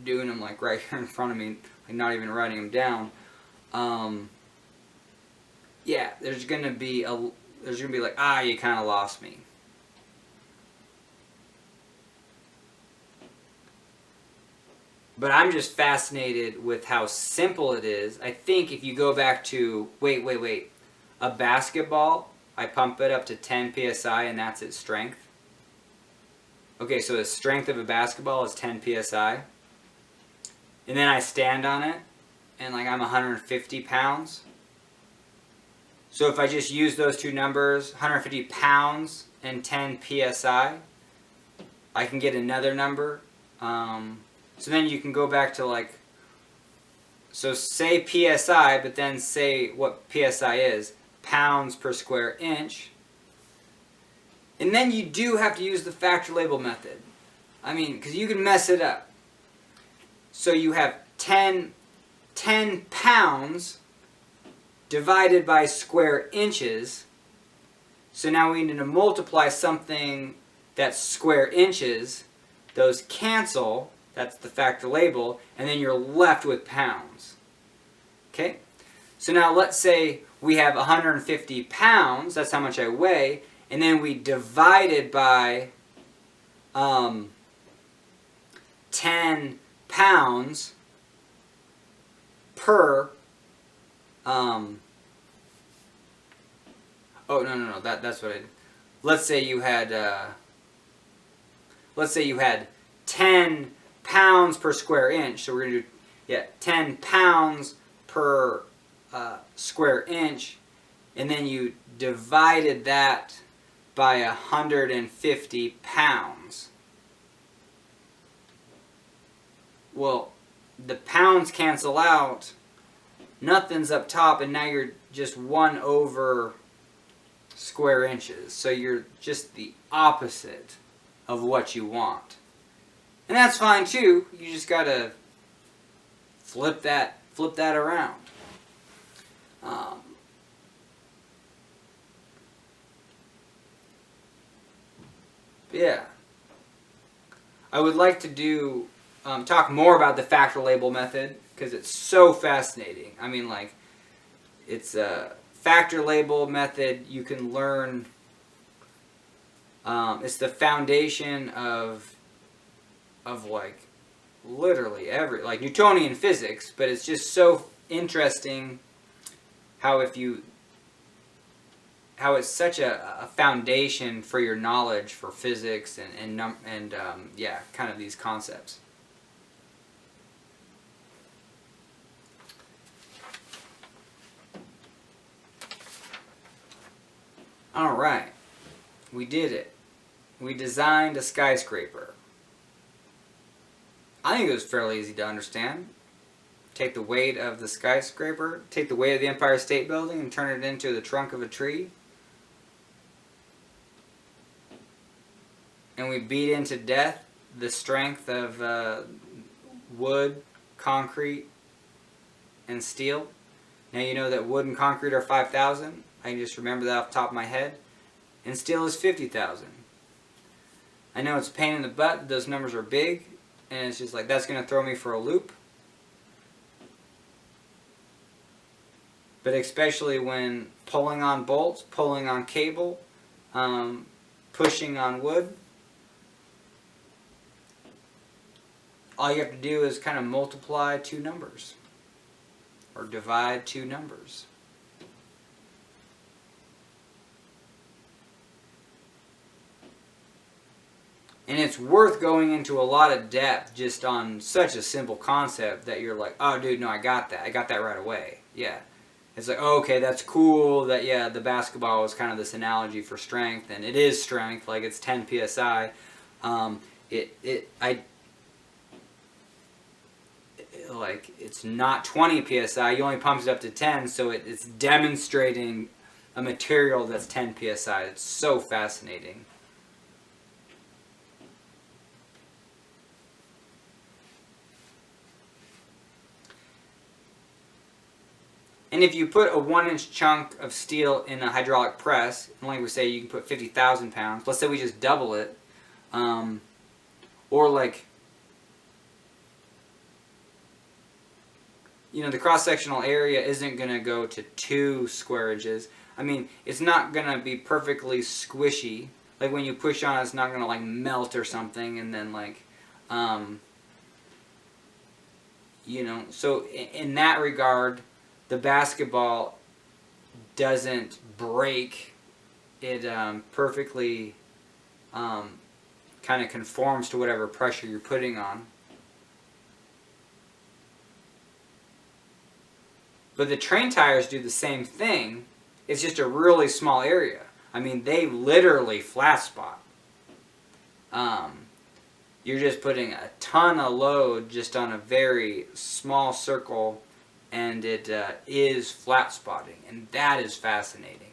doing them like right here in front of me, like not even writing them down. Yeah, there's gonna be like, you kind of lost me. But I'm just fascinated with how simple it is. I think if you go back to, wait, a basketball, I pump it up to 10 psi and that's its strength. Okay, so the strength of a basketball is 10 psi. And then I stand on it and like I'm 150 pounds. So if I just use those two numbers, 150 pounds and 10 psi, I can get another number. So then you can go back to like, so say PSI, but then say what PSI is, pounds per square inch. And then you do have to use the factor label method. I mean, because you can mess it up. So you have 10 pounds divided by square inches. So now we need to multiply something that's square inches. Those cancel. That's the factor label, and then you're left with pounds. Okay? So now let's say we have 150 pounds, that's how much I weigh, and then we divide it by 10 pounds per, oh, no, that's what I did. Let's say you had 10 pounds per square inch. So we're going to do, 10 pounds per square inch, and then you divided that by 150 pounds. Well, the pounds cancel out, nothing's up top, and now you're just 1 over square inches. So you're just the opposite of what you want. And that's fine too. You just gotta flip that around. Yeah. I would like to talk more about the factor label method because it's so fascinating. I mean, like, it's a factor label method you can learn. It's the foundation of like literally like Newtonian physics, but it's just so interesting how it's such a foundation for your knowledge for physics and yeah, kind of these concepts. All right, we did it. We designed a skyscraper. I think it was fairly easy to understand. Take the weight of the skyscraper, take the weight of the Empire State Building and turn it into the trunk of a tree. And we beat into death the strength of wood, concrete, and steel. Now you know that wood and concrete are 5,000. I can just remember that off the top of my head. And steel is 50,000. I know it's a pain in the butt. Those numbers are big. And it's just like, that's going to throw me for a loop. But especially when pulling on bolts, pulling on cable, pushing on wood, all you have to do is kind of multiply 2 numbers. Or divide 2 numbers. And it's worth going into a lot of depth just on such a simple concept that you're like, oh dude, no, I got that. I got that right away. Yeah. It's like, oh, okay, that's cool that, yeah, the basketball was kind of this analogy for strength, and it is strength, like it's 10 psi. Like, it's not 20 psi, you only pumped it up to 10, so it's demonstrating a material that's 10 psi. It's so fascinating. And if you put a 1-inch chunk of steel in a hydraulic press, and like we say, you can put 50,000 pounds. Let's say we just double it, or like, you know, the cross-sectional area isn't going to go to 2 square inches. I mean, it's not going to be perfectly squishy. Like when you push on it, it's not going to like melt or something, and then like, you know, so in that regard, the basketball doesn't break. It perfectly kind of conforms to whatever pressure you're putting on. But the train tires do the same thing. It's just a really small area. I mean, they literally flat spot. You're just putting a ton of load just on a very small circle, and it is flat spotting, and that is fascinating.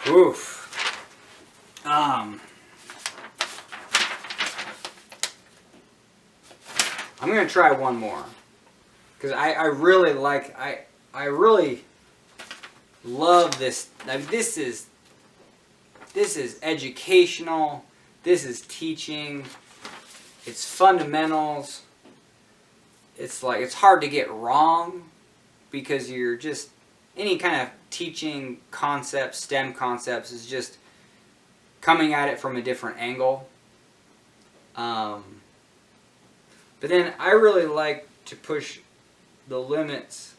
Oof. I'm gonna try one more, because I really like, I really love this. I mean, this is educational. This is teaching. It's fundamentals. It's like, it's hard to get wrong because you're just, any kind of teaching concepts, STEM concepts, is just coming at it from a different angle. But then I really like to push the limits,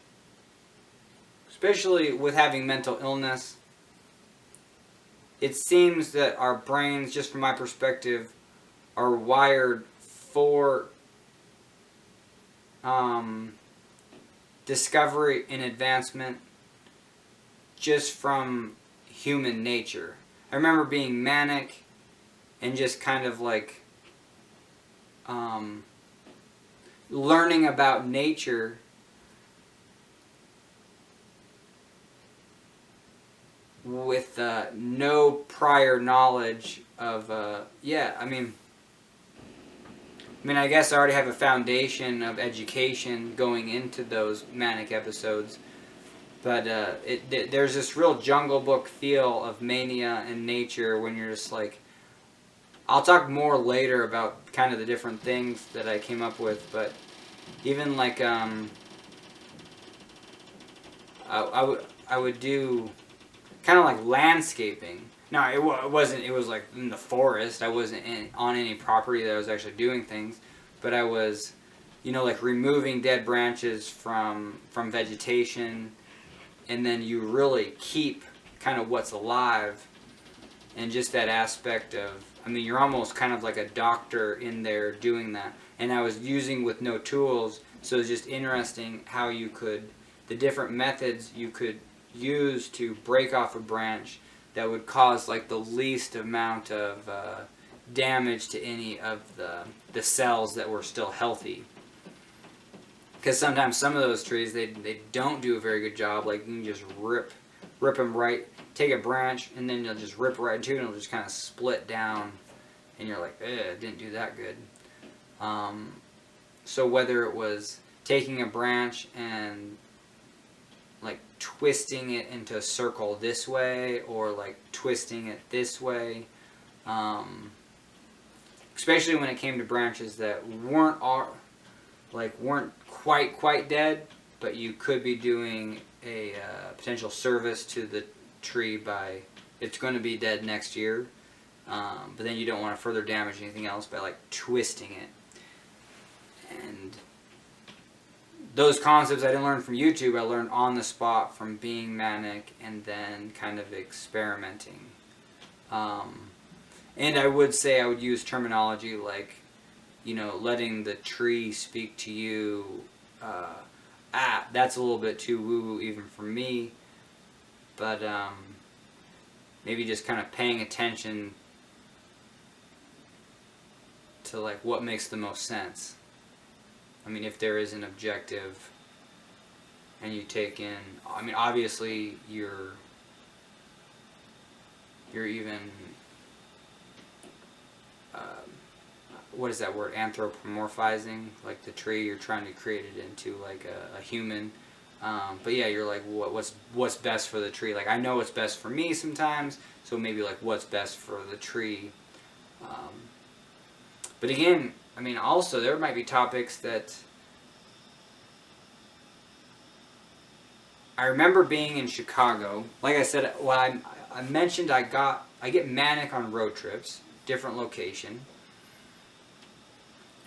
especially with having mental illness. It seems that our brains, just from my perspective, are wired for discovery and advancement just from human nature. I remember being manic and just kind of like learning about nature with no prior knowledge of I guess I already have a foundation of education going into those manic episodes, but there's this real Jungle Book feel of mania and nature when you're just like, I'll talk more later about kind of the different things that I came up with, but even like I would do kind of like landscaping. No, it wasn't. It was like in the forest. I wasn't on any property that I was actually doing things, but I was, like removing dead branches from vegetation, and then you really keep kind of what's alive, and just that aspect of. You're almost kind of like a doctor in there doing that. And I was using with no tools, so it's just interesting how the different methods you could use to break off a branch that would cause like the least amount of damage to any of the cells that were still healthy. Because sometimes some of those trees, they don't do a very good job. Like you can just rip them right, take a branch, and then you'll just rip right into it, and it'll just kind of split down, and you're like, it didn't do that good. So whether it was taking a branch and like twisting it into a circle this way, or like twisting it this way, especially when it came to branches that weren't quite dead, but you could be doing a potential service to the tree by it's going to be dead next year, but then you don't want to further damage anything else by like twisting it. And those concepts I didn't learn from YouTube. I learned on the spot from being manic and then kind of experimenting. And I would say I would use terminology like, letting the tree speak to you. That's a little bit too woo-woo even for me. But maybe just kind of paying attention to like what makes the most sense. If there is an objective and you take in, obviously you're even, what is that word, anthropomorphizing, like the tree, you're trying to create it into like a human. But yeah, you're like, what's best for the tree? Like I know what's best for me sometimes, so maybe like what's best for the tree. But again, also there might be topics that I remember being in Chicago. Like I said, I mentioned I get manic on road trips, different location.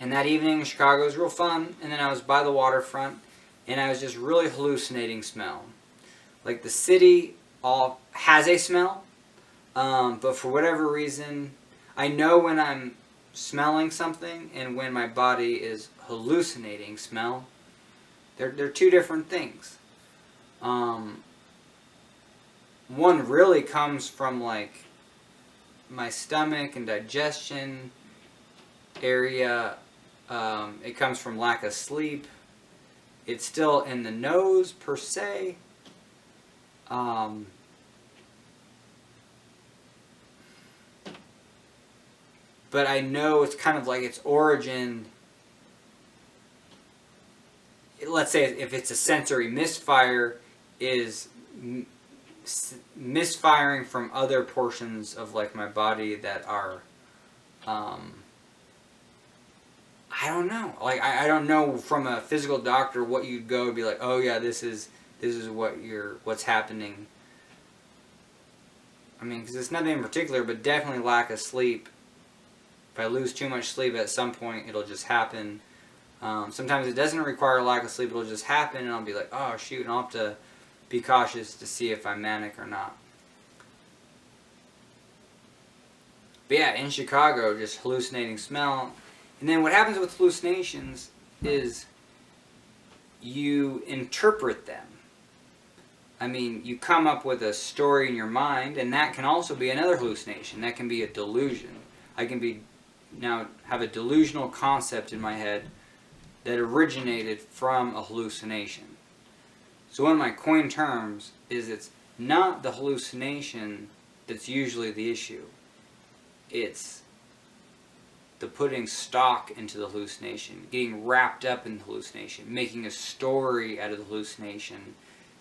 And that evening in Chicago was real fun, and then I was by the waterfront, and I was just really hallucinating smell. Like the city all has a smell, but for whatever reason, I know when I'm smelling something and when my body is hallucinating smell. They're two different things. One really comes from like my stomach and digestion area. It comes from lack of sleep. It's still in the nose per se. But I know it's kind of like its origin. Let's say if it's a sensory misfire, is misfiring from other portions of like my body that are, I don't know. Like I don't know from a physical doctor what you'd go and be like, oh yeah, this is what's happening. Because it's nothing in particular, but definitely lack of sleep. If I lose too much sleep at some point, it'll just happen. Sometimes it doesn't require a lack of sleep, it'll just happen, and I'll be like, oh shoot, and I'll have to be cautious to see if I'm manic or not. But yeah, in Chicago, just hallucinating smell. And then what happens with hallucinations is you interpret them. I mean, you come up with a story in your mind, and that can also be another hallucination. That can be a delusion. I can be now have a delusional concept in my head that originated from a hallucination. So one of my coined terms is it's not the hallucination that's usually the issue. It's the putting stock into the hallucination, getting wrapped up in the hallucination, making a story out of the hallucination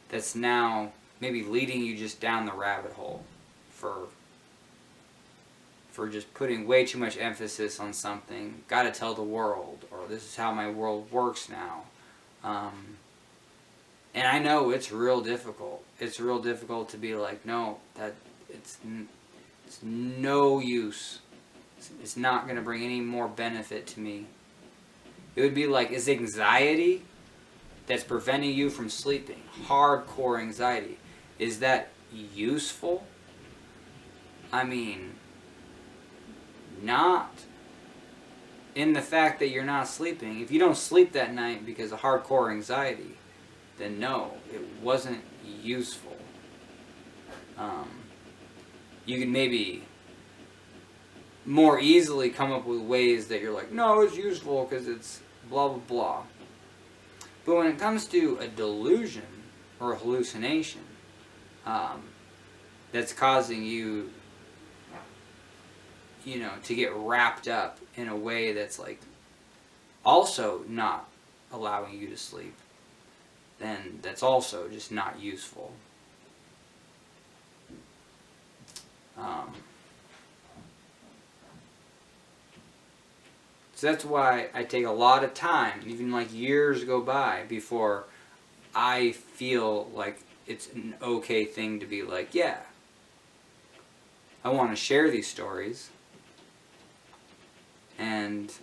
that's now maybe leading you just down the rabbit hole for just putting way too much emphasis on something. Gotta tell the world, or this is how my world works now. And I know it's real difficult. It's real difficult to be like, no, that it's no use. It's not going to bring any more benefit to me. It would be like, is anxiety that's preventing you from sleeping, hardcore anxiety, is that useful? I mean, not in the fact that you're not sleeping. If you don't sleep that night because of hardcore anxiety, then no, it wasn't useful. You can maybe more easily come up with ways that you're like, no, it's useful because it's blah, blah, blah. But when it comes to a delusion or a hallucination that's causing you, to get wrapped up in a way that's like also not allowing you to sleep, then that's also just not useful. So that's why I take a lot of time, even like years go by before I feel like it's an okay thing to be like, yeah, I want to share these stories, and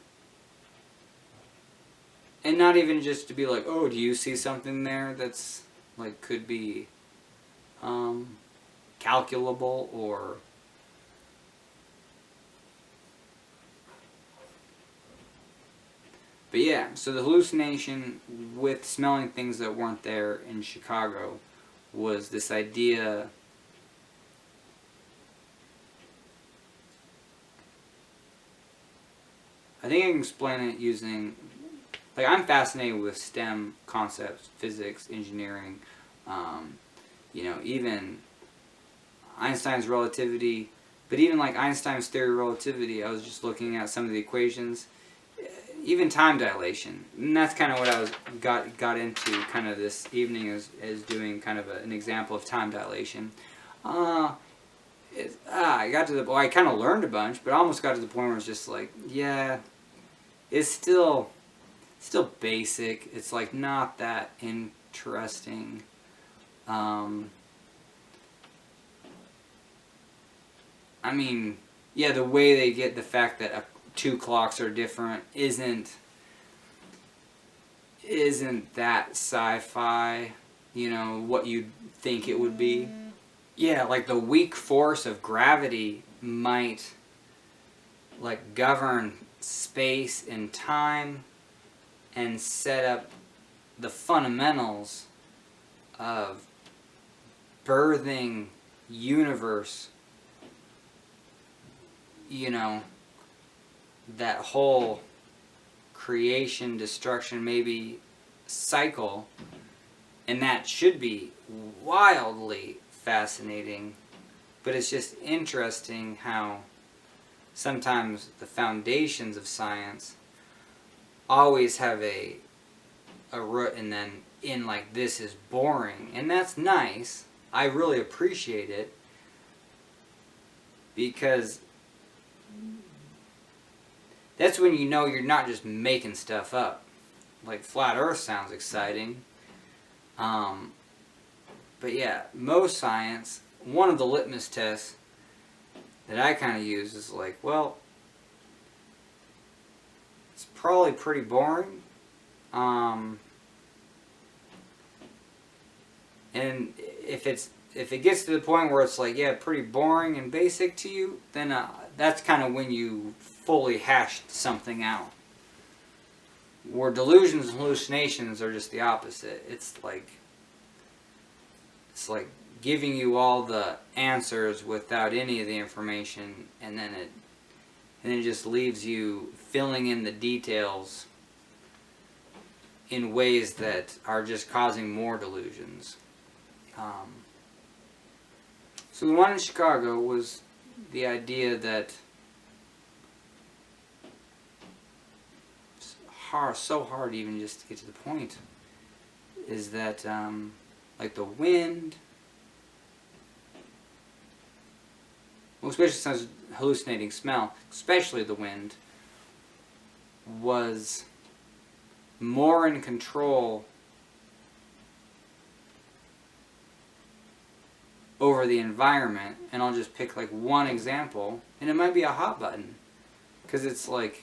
not even just to be like, oh, do you see something there that's like could be calculable, or but yeah, so the hallucination with smelling things that weren't there in Chicago was this idea I think I can explain it using, like, I'm fascinated with STEM concepts, physics, engineering, even Einstein's relativity, but even like Einstein's theory of relativity, I was just looking at some of the equations, even time dilation, and that's kind of what I was got into kind of this evening is doing kind of an example of time dilation. I got to the I kind of learned a bunch, but I almost got to the point where it's just like, yeah, it's still basic. It's like not that interesting. I mean, yeah, the way they get the fact that two clocks are different isn't that sci-fi, what you'd think it would be. Yeah, like the weak force of gravity might like govern space and time and set up the fundamentals of birthing universe, that whole creation, destruction, maybe cycle, and that should be wildly fascinating, but it's just interesting how sometimes the foundations of science always have a root and then in like, this is boring, and that's nice. I really appreciate it because that's when you're not just making stuff up. Like flat earth sounds exciting. But yeah, most science, one of the litmus tests that I kind of use is like, well, it's probably pretty boring. And if it gets to the point where it's like, yeah, pretty boring and basic to you, then that's kind of when you fully hashed something out. Where delusions and hallucinations are just the opposite. It's like giving you all the answers without any of the information, and then it just leaves you filling in the details in ways that are just causing more delusions. So the one in Chicago was the idea that so hard even just to get to the point, is that like the wind, well, especially since hallucinating smell, especially the wind, was more in control over the environment. And I'll just pick like one example, and it might be a hot button, because it's like,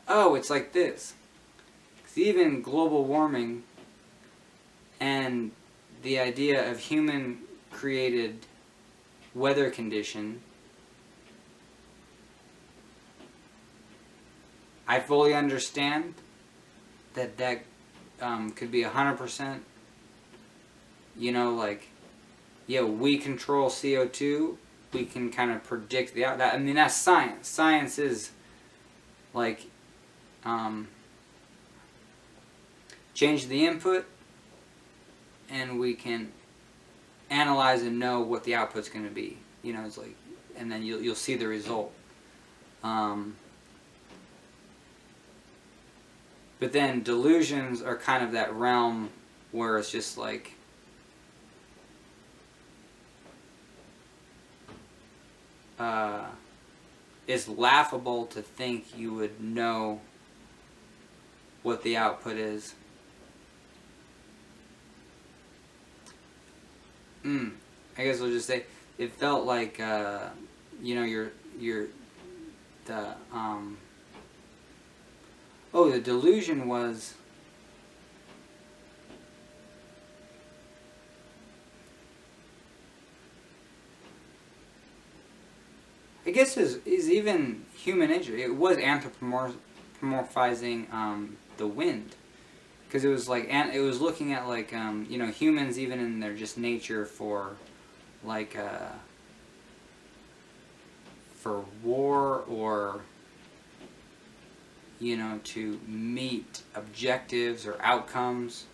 oh, it's like this. Because even global warming and the idea of human created weather condition, I fully understand that could be 100%, you know, like, yeah, we control CO2, we can kind of predict that. I mean, that's science. Science is like, change the input, and we can analyze and know what the output's going to be. You know, it's like, and then you'll see the result. But then delusions are kind of that realm where it's just like, it's laughable to think you would know what the output is. I guess I'll just say it felt like you know, the delusion was I guess is even human nature. It was anthropomorphizing the wind, because it was like, and it was looking at like you know, humans even in their just nature for like for war, or you know, to meet objectives or outcomes.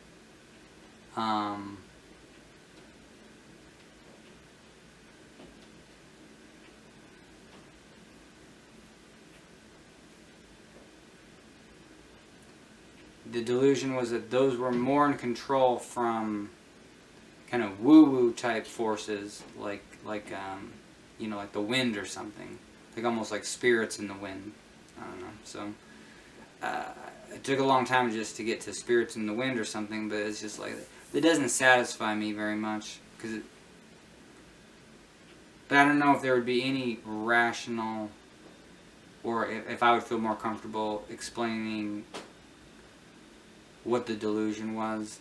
The delusion was that those were more in control from kind of woo-woo type forces, like you know, like the wind or something, like almost like spirits in the wind. I don't know. So it took a long time just to get to spirits in the wind or something, but it's just like, it doesn't satisfy me very much, but I don't know if there would be any rational, or if I would feel more comfortable explaining what the delusion was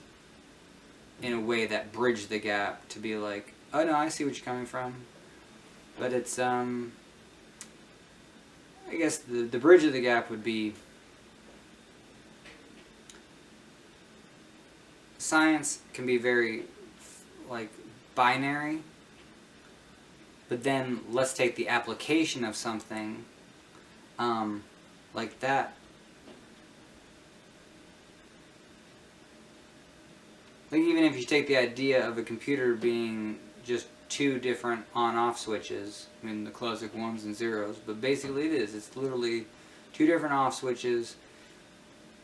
in a way that bridged the gap to be like, oh no, I see what you're coming from. But it's I guess the bridge of the gap would be, science can be very like binary, but then let's take the application of something like that. Like, even if you take the idea of a computer being just two different on-off switches, I mean the classic ones and zeros, but basically it is. It's literally two different off switches,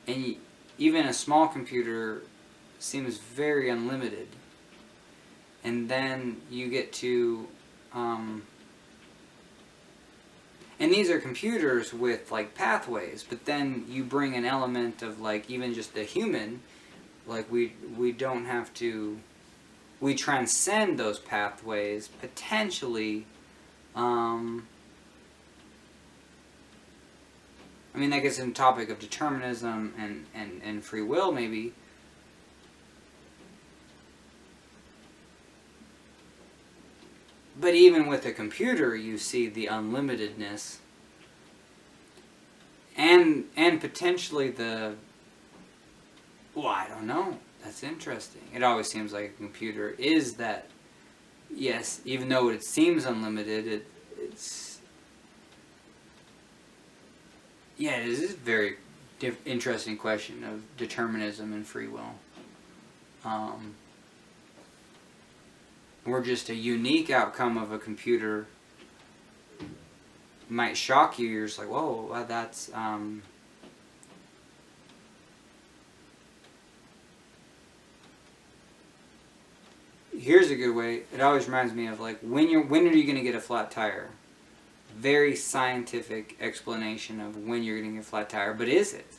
and even a small computer seems very unlimited. And then you get to, and these are computers with like pathways, but then you bring an element of like even just the human. Like we don't have to, we transcend those pathways potentially. I mean, that gets in the topic of determinism and free will maybe. But even with a computer, you see the unlimitedness and potentially the, well, I don't know. That's interesting. It always seems like a computer is that, yes, even though it seems unlimited, it's, yeah, it is a very interesting question of determinism and free will. Or just a unique outcome of a computer might shock you. You're just like, whoa, well, that's here's a good way. It always reminds me of like when are you going to get a flat tire? Very scientific explanation of when you're getting a flat tire, but is it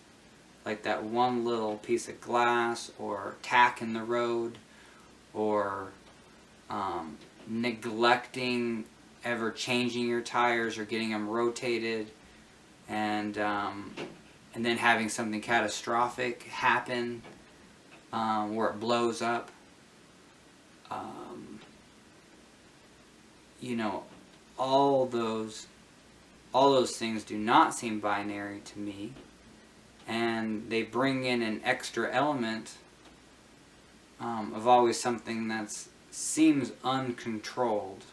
like that one little piece of glass or tack in the road, or neglecting ever changing your tires or getting them rotated, and then having something catastrophic happen where it blows up? You know, all those things do not seem binary to me, and they bring in an extra element of always something that seems uncontrolled.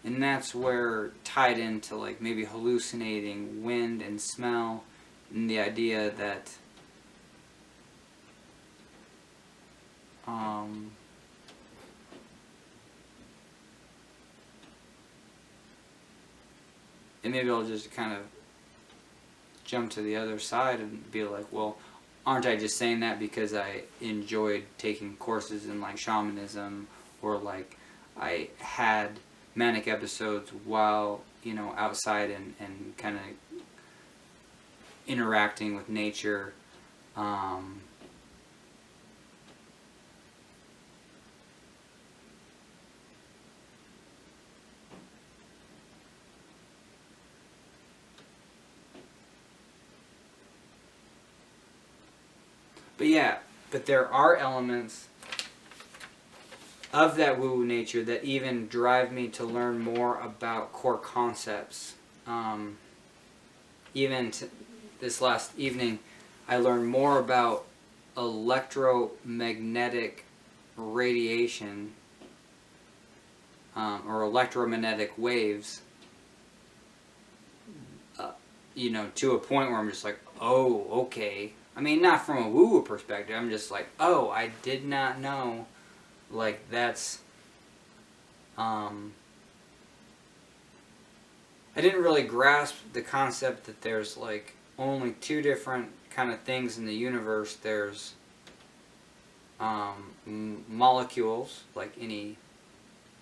And that's where, tied into like maybe hallucinating wind and smell, and the idea that and maybe I'll just kind of jump to the other side and be like, well, aren't I just saying that because I enjoyed taking courses in like shamanism, or like I had manic episodes while, you know, outside and kind of interacting with nature. But yeah, but there are elements of that woo-woo nature that even drive me to learn more about core concepts. Even this last evening, I learned more about electromagnetic radiation, or electromagnetic waves, you know, to a point where I'm just like, oh, okay. I mean, not from a woo-woo perspective. I'm just like, oh, I did not know. Like, that's, I didn't really grasp the concept that there's, like, only two different kind of things in the universe. There's molecules, like any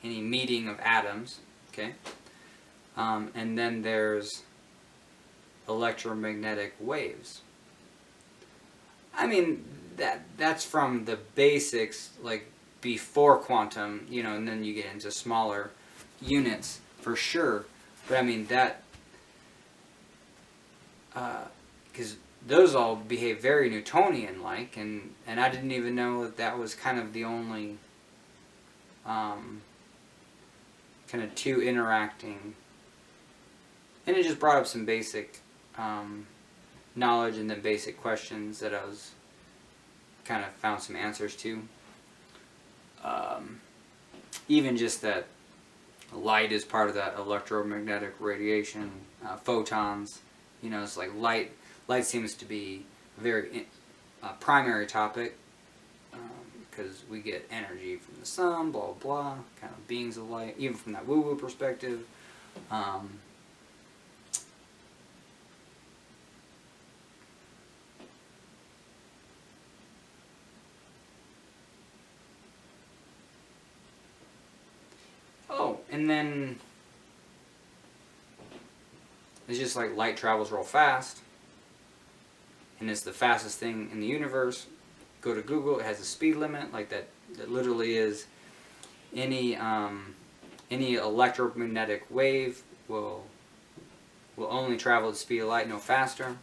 meeting of atoms, okay? And then there's electromagnetic waves. I mean, that's from the basics, like before quantum, you know, and then you get into smaller units for sure. But I mean that, because those all behave very Newtonian-like, and I didn't even know that that was kind of the only kind of two interacting. And it just brought up some basic knowledge and then basic questions that I was kind of found some answers to. Even just that light is part of that electromagnetic radiation, photons. You know, it's like light. Light seems to be a very primary topic, because we get energy from the sun, blah, blah, blah, kind of beings of light, even from that woo-woo perspective. Oh, and then it's just like light travels real fast, and it's the fastest thing in the universe. Go to Google, it has a speed limit, like that literally is any electromagnetic wave will only travel at the speed of light, no faster.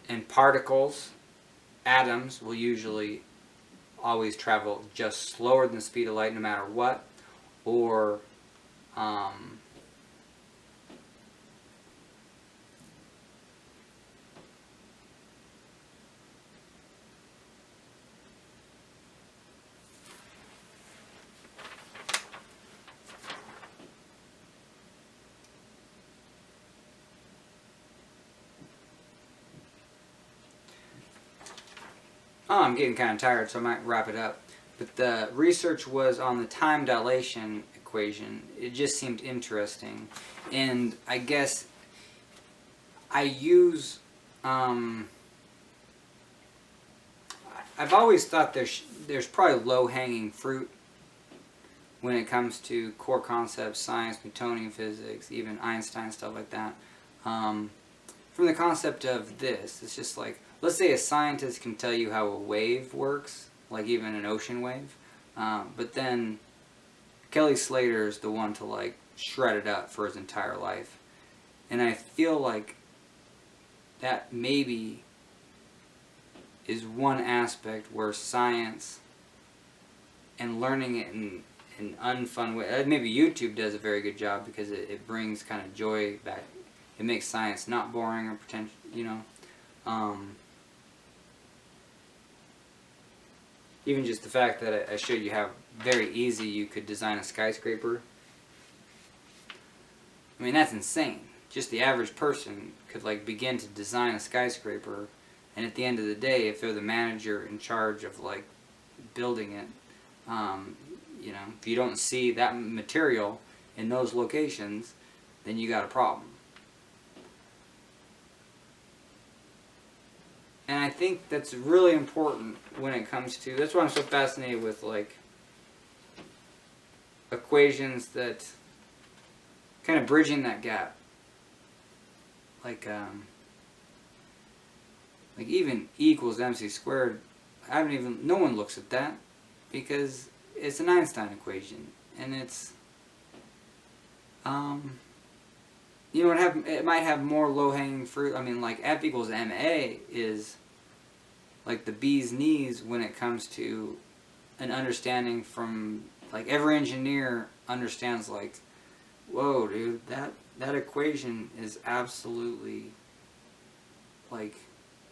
And particles, atoms, will usually always travel just slower than the speed of light no matter what, or um, oh, I'm getting kind of tired, so I might wrap it up. But the research was on the time dilation equation. It just seemed interesting. And I guess I use... I've always thought there's probably low-hanging fruit when it comes to core concepts, science, Newtonian physics, even Einstein, stuff like that. From the concept of this, it's just like, let's say a scientist can tell you how a wave works, like even an ocean wave, but then Kelly Slater is the one to like shred it up for his entire life. And I feel like that maybe is one aspect where science and learning it in an unfun way, maybe YouTube does a very good job because it brings kind of joy back. It makes science not boring or potential, you know. Even just the fact that I showed you how very easy you could design a skyscraper. I mean, that's insane. Just the average person could like begin to design a skyscraper, and at the end of the day, if they're the manager in charge of like building it, you know, if you don't see that material in those locations, then you got a problem. And I think that's really important when it comes to, that's why I'm so fascinated with like equations that kind of bridging that gap. Like even E equals MC squared, no one looks at that because it's an Einstein equation, and it's, you know, it might have more low-hanging fruit. I mean, like F equals MA is like the bee's knees when it comes to an understanding from, like, every engineer understands, like, whoa, dude, that equation is absolutely, like,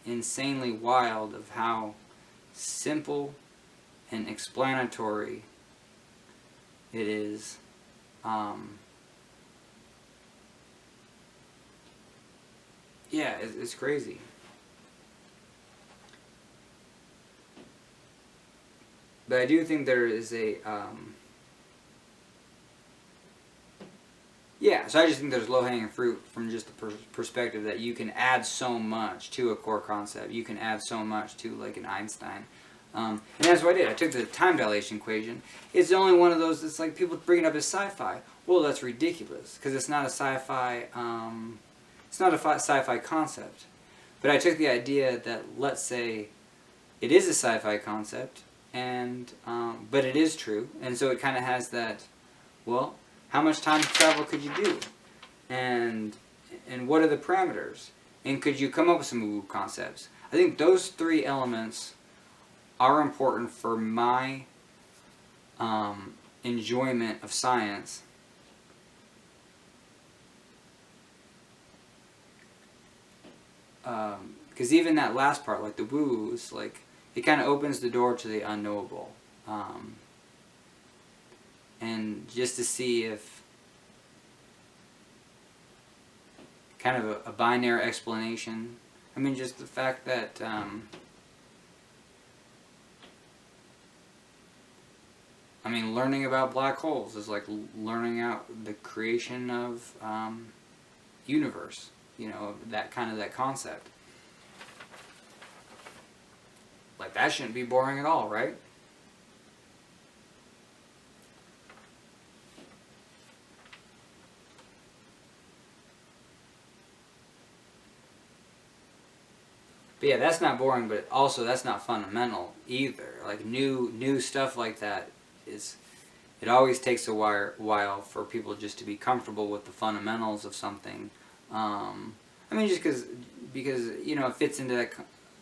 insanely wild of how simple and explanatory it is. Yeah, it's crazy. But I do think there is a, yeah, so I just think there's low-hanging fruit from just the perspective that you can add so much to a core concept. You can add so much to, like, an Einstein. And that's what I did. I took the time dilation equation. It's the only one of those that's like people bring it up as sci-fi. Well, that's ridiculous because it's not a sci-fi. It's not a sci-fi concept. But I took the idea that, let's say, it is a sci-fi concept, and but it is true, and so it kind of has that. Well, how much time travel could you do, and what are the parameters, and could you come up with some woo concepts? I think those three elements are important for my enjoyment of science. Because even that last part, like the woo-woos, like, it kind of opens the door to the unknowable. And just to see if kind of a binary explanation. I mean, just the fact that I mean, learning about black holes is like learning out the creation of universe. You know, that concept. Like, that shouldn't be boring at all, right? But yeah, that's not boring, but also that's not fundamental either. Like, new stuff like that is, it always takes a while for people just to be comfortable with the fundamentals of something. I mean, just because, you know, it fits into that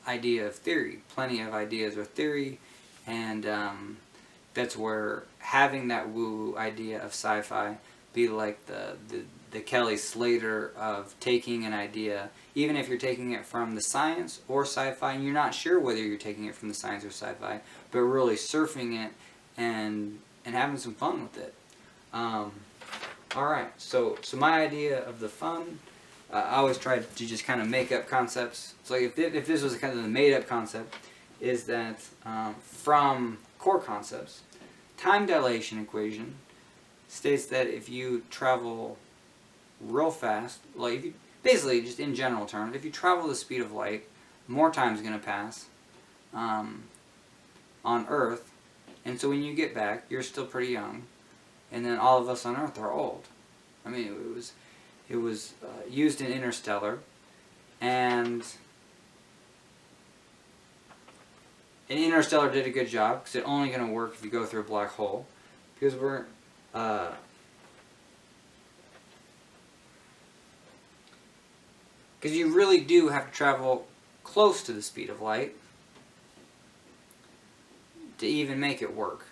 idea of theory. Plenty of ideas are theory, And that's where having that woo idea of sci-fi be like the Kelly Slater of taking an idea, even if you're taking it from the science or sci-fi, and you're not sure whether you're taking it from the science or sci-fi, but really surfing it and having some fun with it. Alright, so my idea of the fun, I always try to just kind of make up concepts. So if this was kind of the made up concept, is that from core concepts, time dilation equation states that if you travel real fast, like if you, basically just in general terms, if you travel the speed of light, more time is going to pass on Earth, and so when you get back, you're still pretty young, and then all of us on Earth are old. I mean, it was used in Interstellar, and Interstellar did a good job because it's only going to work if you go through a black hole, because we're because you really do have to travel close to the speed of light to even make it work.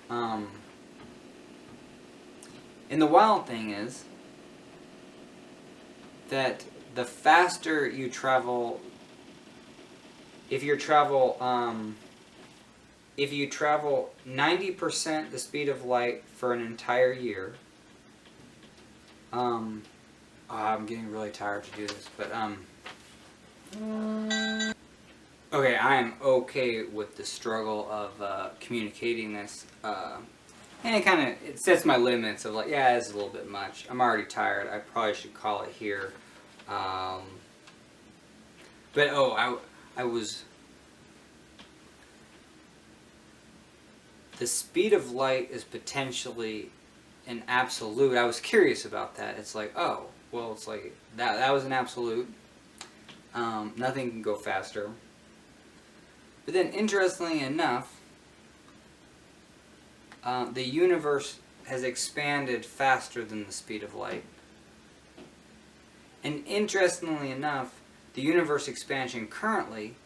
And the wild thing is that the faster you travel, if you travel 90% the speed of light for an entire year, I'm getting really tired to do this, but okay, I am okay with the struggle of communicating this, and it sets my limits of like, yeah, this is a little bit much. I'm already tired. I probably should call it here. But I was. The speed of light is potentially an absolute. I was curious about that. It's like, oh, well, it's like that was an absolute. Nothing can go faster. But then, interestingly enough, the universe has expanded faster than the speed of light. And interestingly enough, the universe expansion currently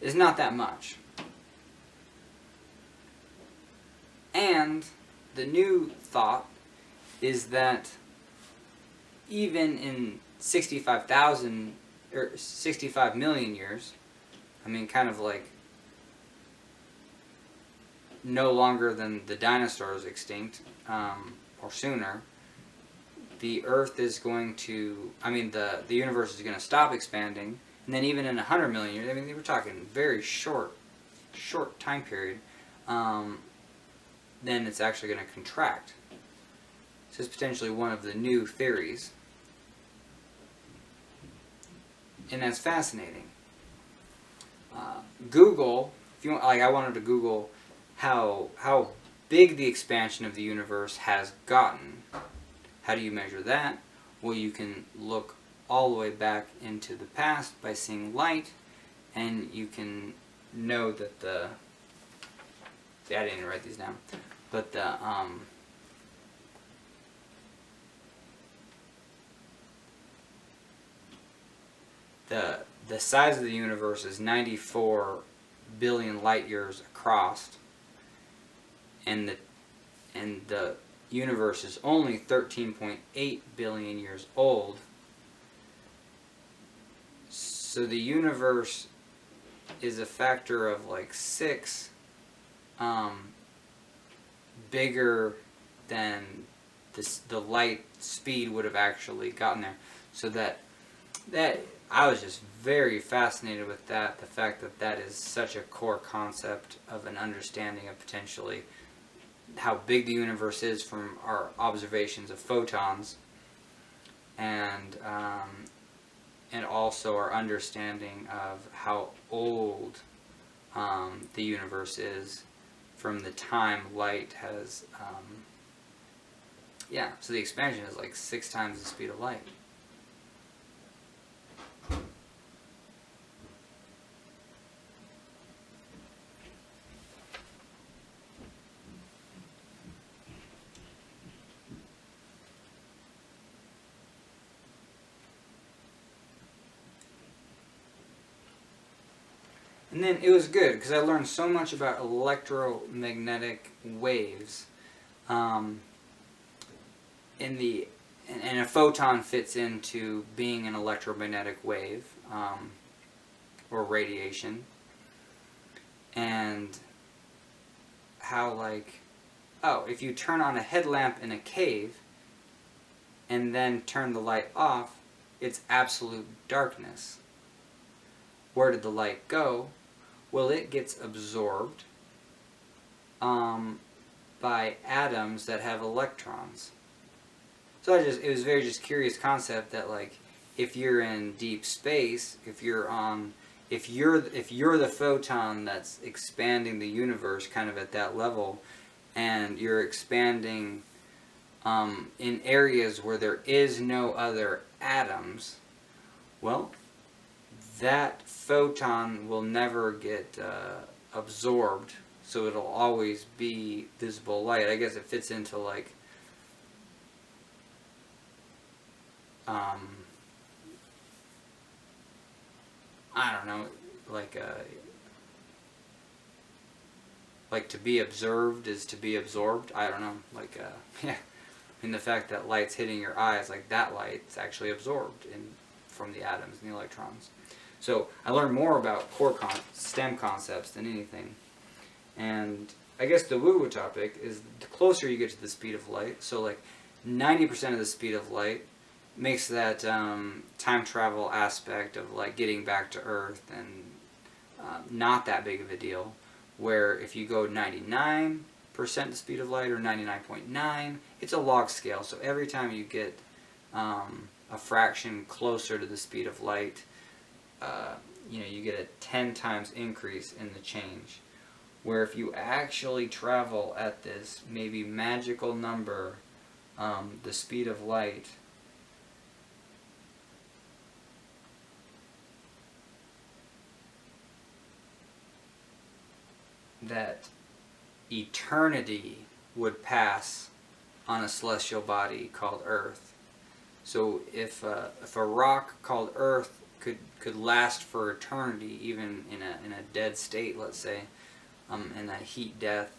is not that much. And the new thought is that even in 65,000 or 65 million years, I mean, kind of like no longer than the dinosaurs extinct, or sooner, the Earth is going to, I mean, the universe is going to stop expanding, and then even in 100 million years, I mean, we're talking very short time period, then it's actually going to contract. This is potentially one of the new theories. And that's fascinating. Google, if you want, like I wanted to Google how big the expansion of the universe has gotten. How do you measure that? Well, you can look all the way back into the past by seeing light, and you can know that see, I didn't write these down, but the size of the universe is 94 billion light years across, and the universe is only 13.8 billion years old. So the universe is a factor of like 6 bigger than the light speed would have actually gotten there. So that I was just very fascinated with that, the fact that that is such a core concept of an understanding of potentially how big the universe is from our observations of photons, and also our understanding of how old the universe is from the time light has, so the expansion is like 6 times the speed of light. And then it was good because I learned so much about electromagnetic waves. Um, in the and a photon fits into being an electromagnetic wave, or radiation, and how, like, oh, if you turn on a headlamp in a cave and then turn the light off, it's absolute darkness. Where did the light go? Well, it gets absorbed by atoms that have electrons. So it was a very just curious concept that, like, if you're in deep space, if you're the photon that's expanding the universe kind of at that level, and you're expanding in areas where there is no other atoms, well, that photon will never get absorbed, so it'll always be visible light. I guess it fits into, like, I don't know, like to be observed is to be absorbed. I don't know, like, yeah. And the fact that light's hitting your eyes, like, that light's actually absorbed from the atoms and the electrons. So I learned more about STEM concepts than anything. And I guess the woo-woo topic is the closer you get to the speed of light, so like 90% of the speed of light makes that time travel aspect of, like, getting back to Earth and not that big of a deal. Where if you go 99% the speed of light or 99.9, it's a log scale. So every time you get a fraction closer to the speed of light, you get a 10 times increase in the change. Where if you actually travel at this maybe magical number, the speed of light, that eternity would pass on a celestial body called Earth. So if a rock called Earth could last for eternity, even in a dead state, let's say, in that heat death,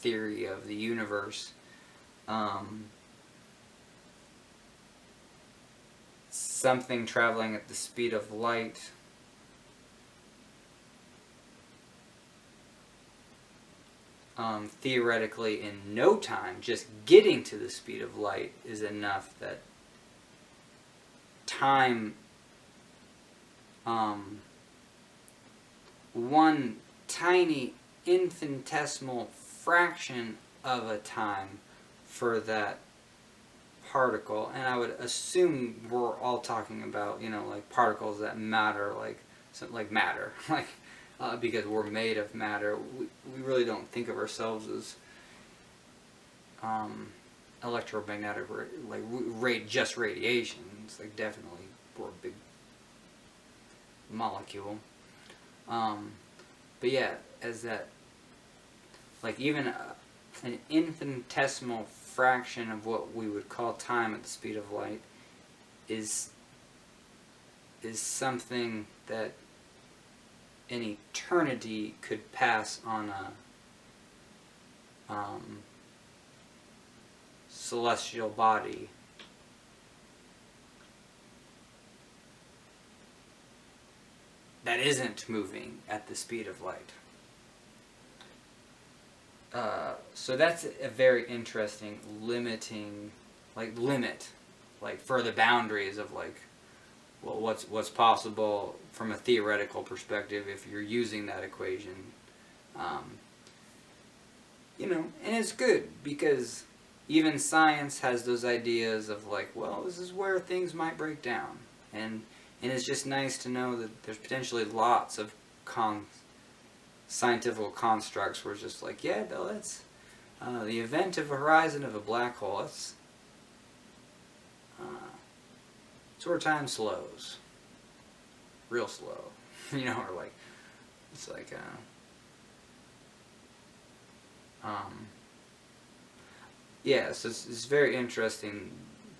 theory of the universe, something traveling at the speed of light theoretically in no time, just getting to the speed of light is enough that time, one tiny infinitesimal fraction of a time for that particle, and I would assume we're all talking about, like, particles that matter, like matter, like, because we're made of matter. We really don't think of ourselves as electromagnetic, like, just radiation. It's like, definitely we're a big molecule. But yeah, as that, like, even an infinitesimal fraction of what we would call time at the speed of light is something that an eternity could pass on a celestial body. That isn't moving at the speed of light. So that's a very interesting limiting, limit, for the boundaries of, well, what's possible from a theoretical perspective if you're using that equation. And it's good because even science has those ideas of, well, this is where things might break down. And it's just nice to know that there's potentially lots of scientific constructs where it's just yeah, that's the event of a horizon of a black hole. It's where time slows. Real slow. Or it's yeah, so it's very interesting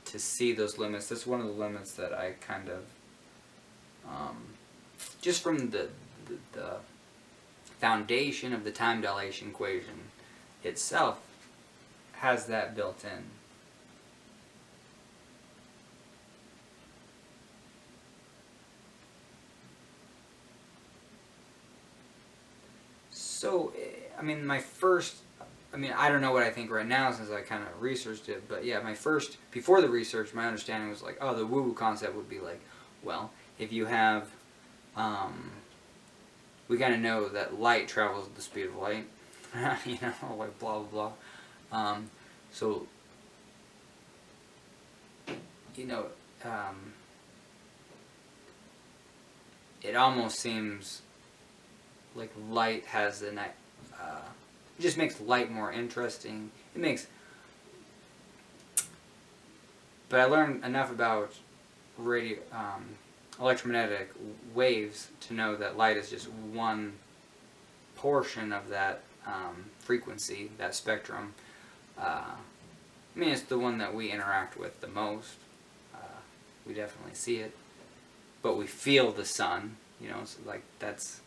to see those limits. That's one of the limits that I kind of, just from the the foundation of the time dilation equation itself has that built in. So, I mean, I don't know what I think right now since I kind of researched it, but yeah, before the research, my understanding was like, oh, the woo-woo concept would be like, well, if you have, we kind of know that light travels at the speed of light, you know, like blah, blah, blah. So, you know, it almost seems like light has the night. It just makes light more interesting. But I learned enough about electromagnetic waves to know that light is just one portion of that frequency, that spectrum. I mean, it's the one that we interact with the most. We definitely see it, but we feel the sun. You know, so like that's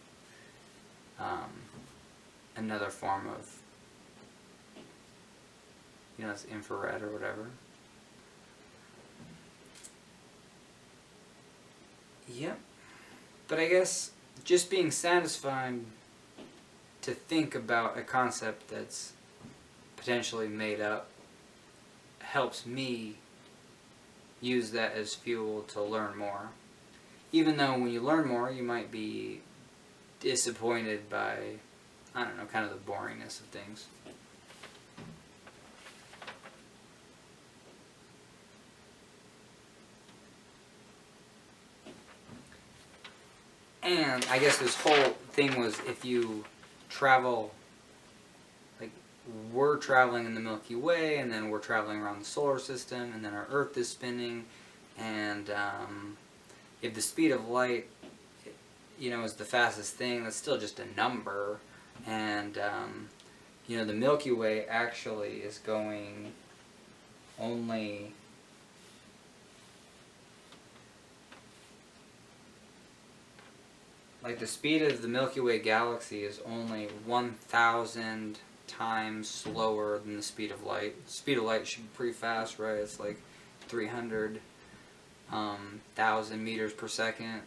another form of, you know, it's infrared or whatever. Yep. But I guess just being satisfied to think about a concept that's potentially made up helps me use that as fuel to learn more. Even though when you learn more, you might be disappointed by, I don't know, kind of the boringness of things. And I guess this whole thing was if you travel, like we're traveling in the Milky Way, and then we're traveling around the solar system, and then our Earth is spinning, and if the speed of light, you know, is the fastest thing, that's still just a number, and you know, the Milky Way actually is going only, like the speed of the Milky Way galaxy is only 1,000 times slower than the speed of light. The speed of light should be pretty fast, right? It's like 300,000 meters per second.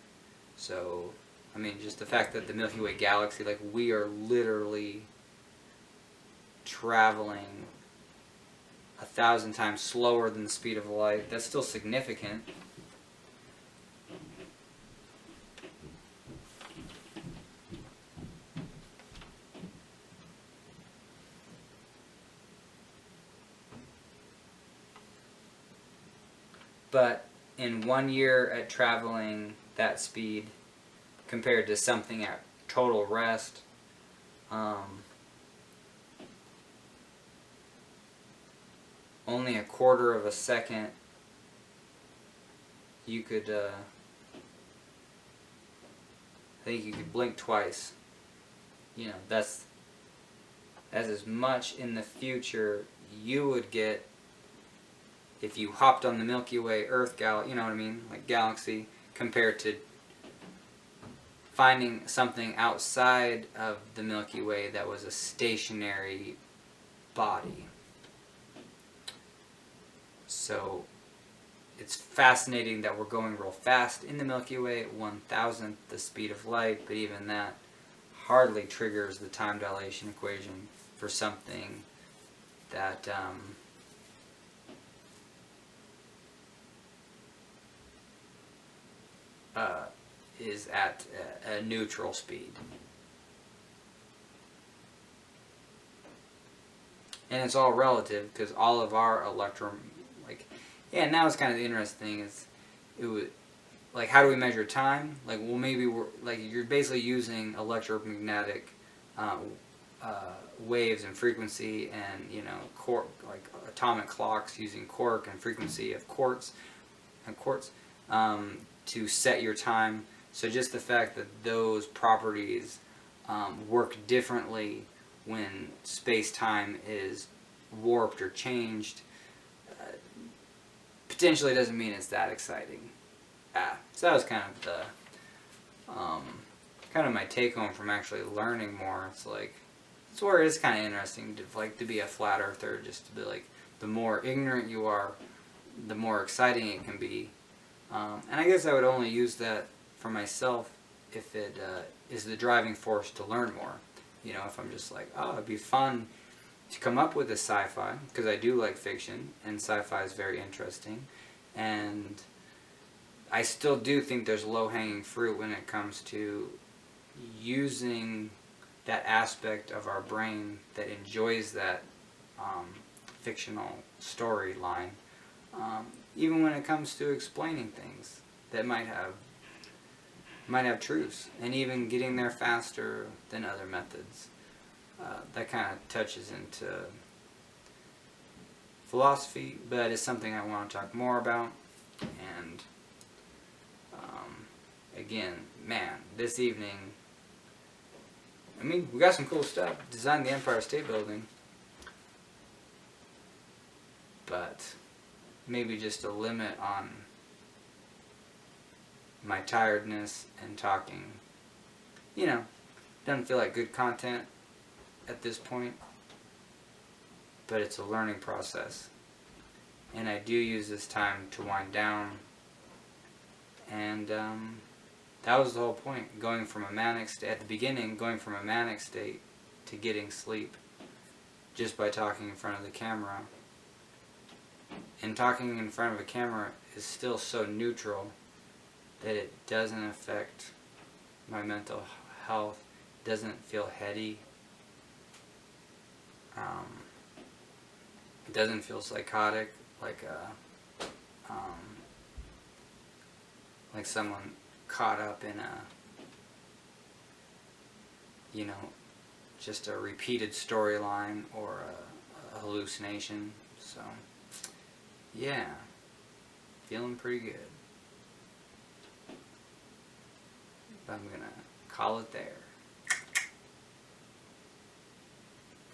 So, I mean, just the fact that the Milky Way galaxy, like we are literally traveling 1,000 times slower than the speed of light, that's still significant. But in 1 year at traveling that speed compared to something at total rest, only a quarter of a second you could, I think you could blink twice. You know, that's as much in the future you would get if you hopped on the Milky Way Earth you know what I mean, like galaxy, compared to finding something outside of the Milky Way that was a stationary body. So it's fascinating that we're going real fast in the Milky Way at 1,000th the speed of light, but even that hardly triggers the time dilation equation for something that is at a neutral speed. And it's all relative because all of our yeah, now it's kind of the interesting thing is, it would, like, how do we measure time? Like, well, maybe you're basically using electromagnetic waves and frequency, and you know, like atomic clocks using quark and frequency of quartz to set your time. So just the fact that those properties work differently when space-time is warped or changed potentially doesn't mean it's that exciting. So that was kind of kind of my take home from actually learning more. It's like, it's where it is kind of interesting to like to be a flat earther, just to be like, the more ignorant you are, the more exciting it can be. And I guess I would only use that for myself if it is the driving force to learn more. You know, if I'm just like, oh, it'd be fun to come up with a sci-fi, because I do like fiction, and sci-fi is very interesting. And I still do think there's low-hanging fruit when it comes to using that aspect of our brain that enjoys that fictional storyline, even when it comes to explaining things that might have truths, and even getting there faster than other methods. That kind of touches into philosophy, but it's something I want to talk more about. And again, man, this evening, I mean, we got some cool stuff. Designed the Empire State Building, but maybe just a limit on my tiredness and talking. You know, doesn't feel like good content at this point, but it's a learning process. And I do use this time to wind down. And that was the whole point. Going from a manic state, at the beginning, going from a manic state to getting sleep just by talking in front of the camera. And talking in front of a camera is still so neutral that it doesn't affect my mental health, doesn't feel heady, it doesn't feel psychotic, like someone caught up in just a repeated storyline or a hallucination. So, yeah, feeling pretty good. I'm gonna call it there.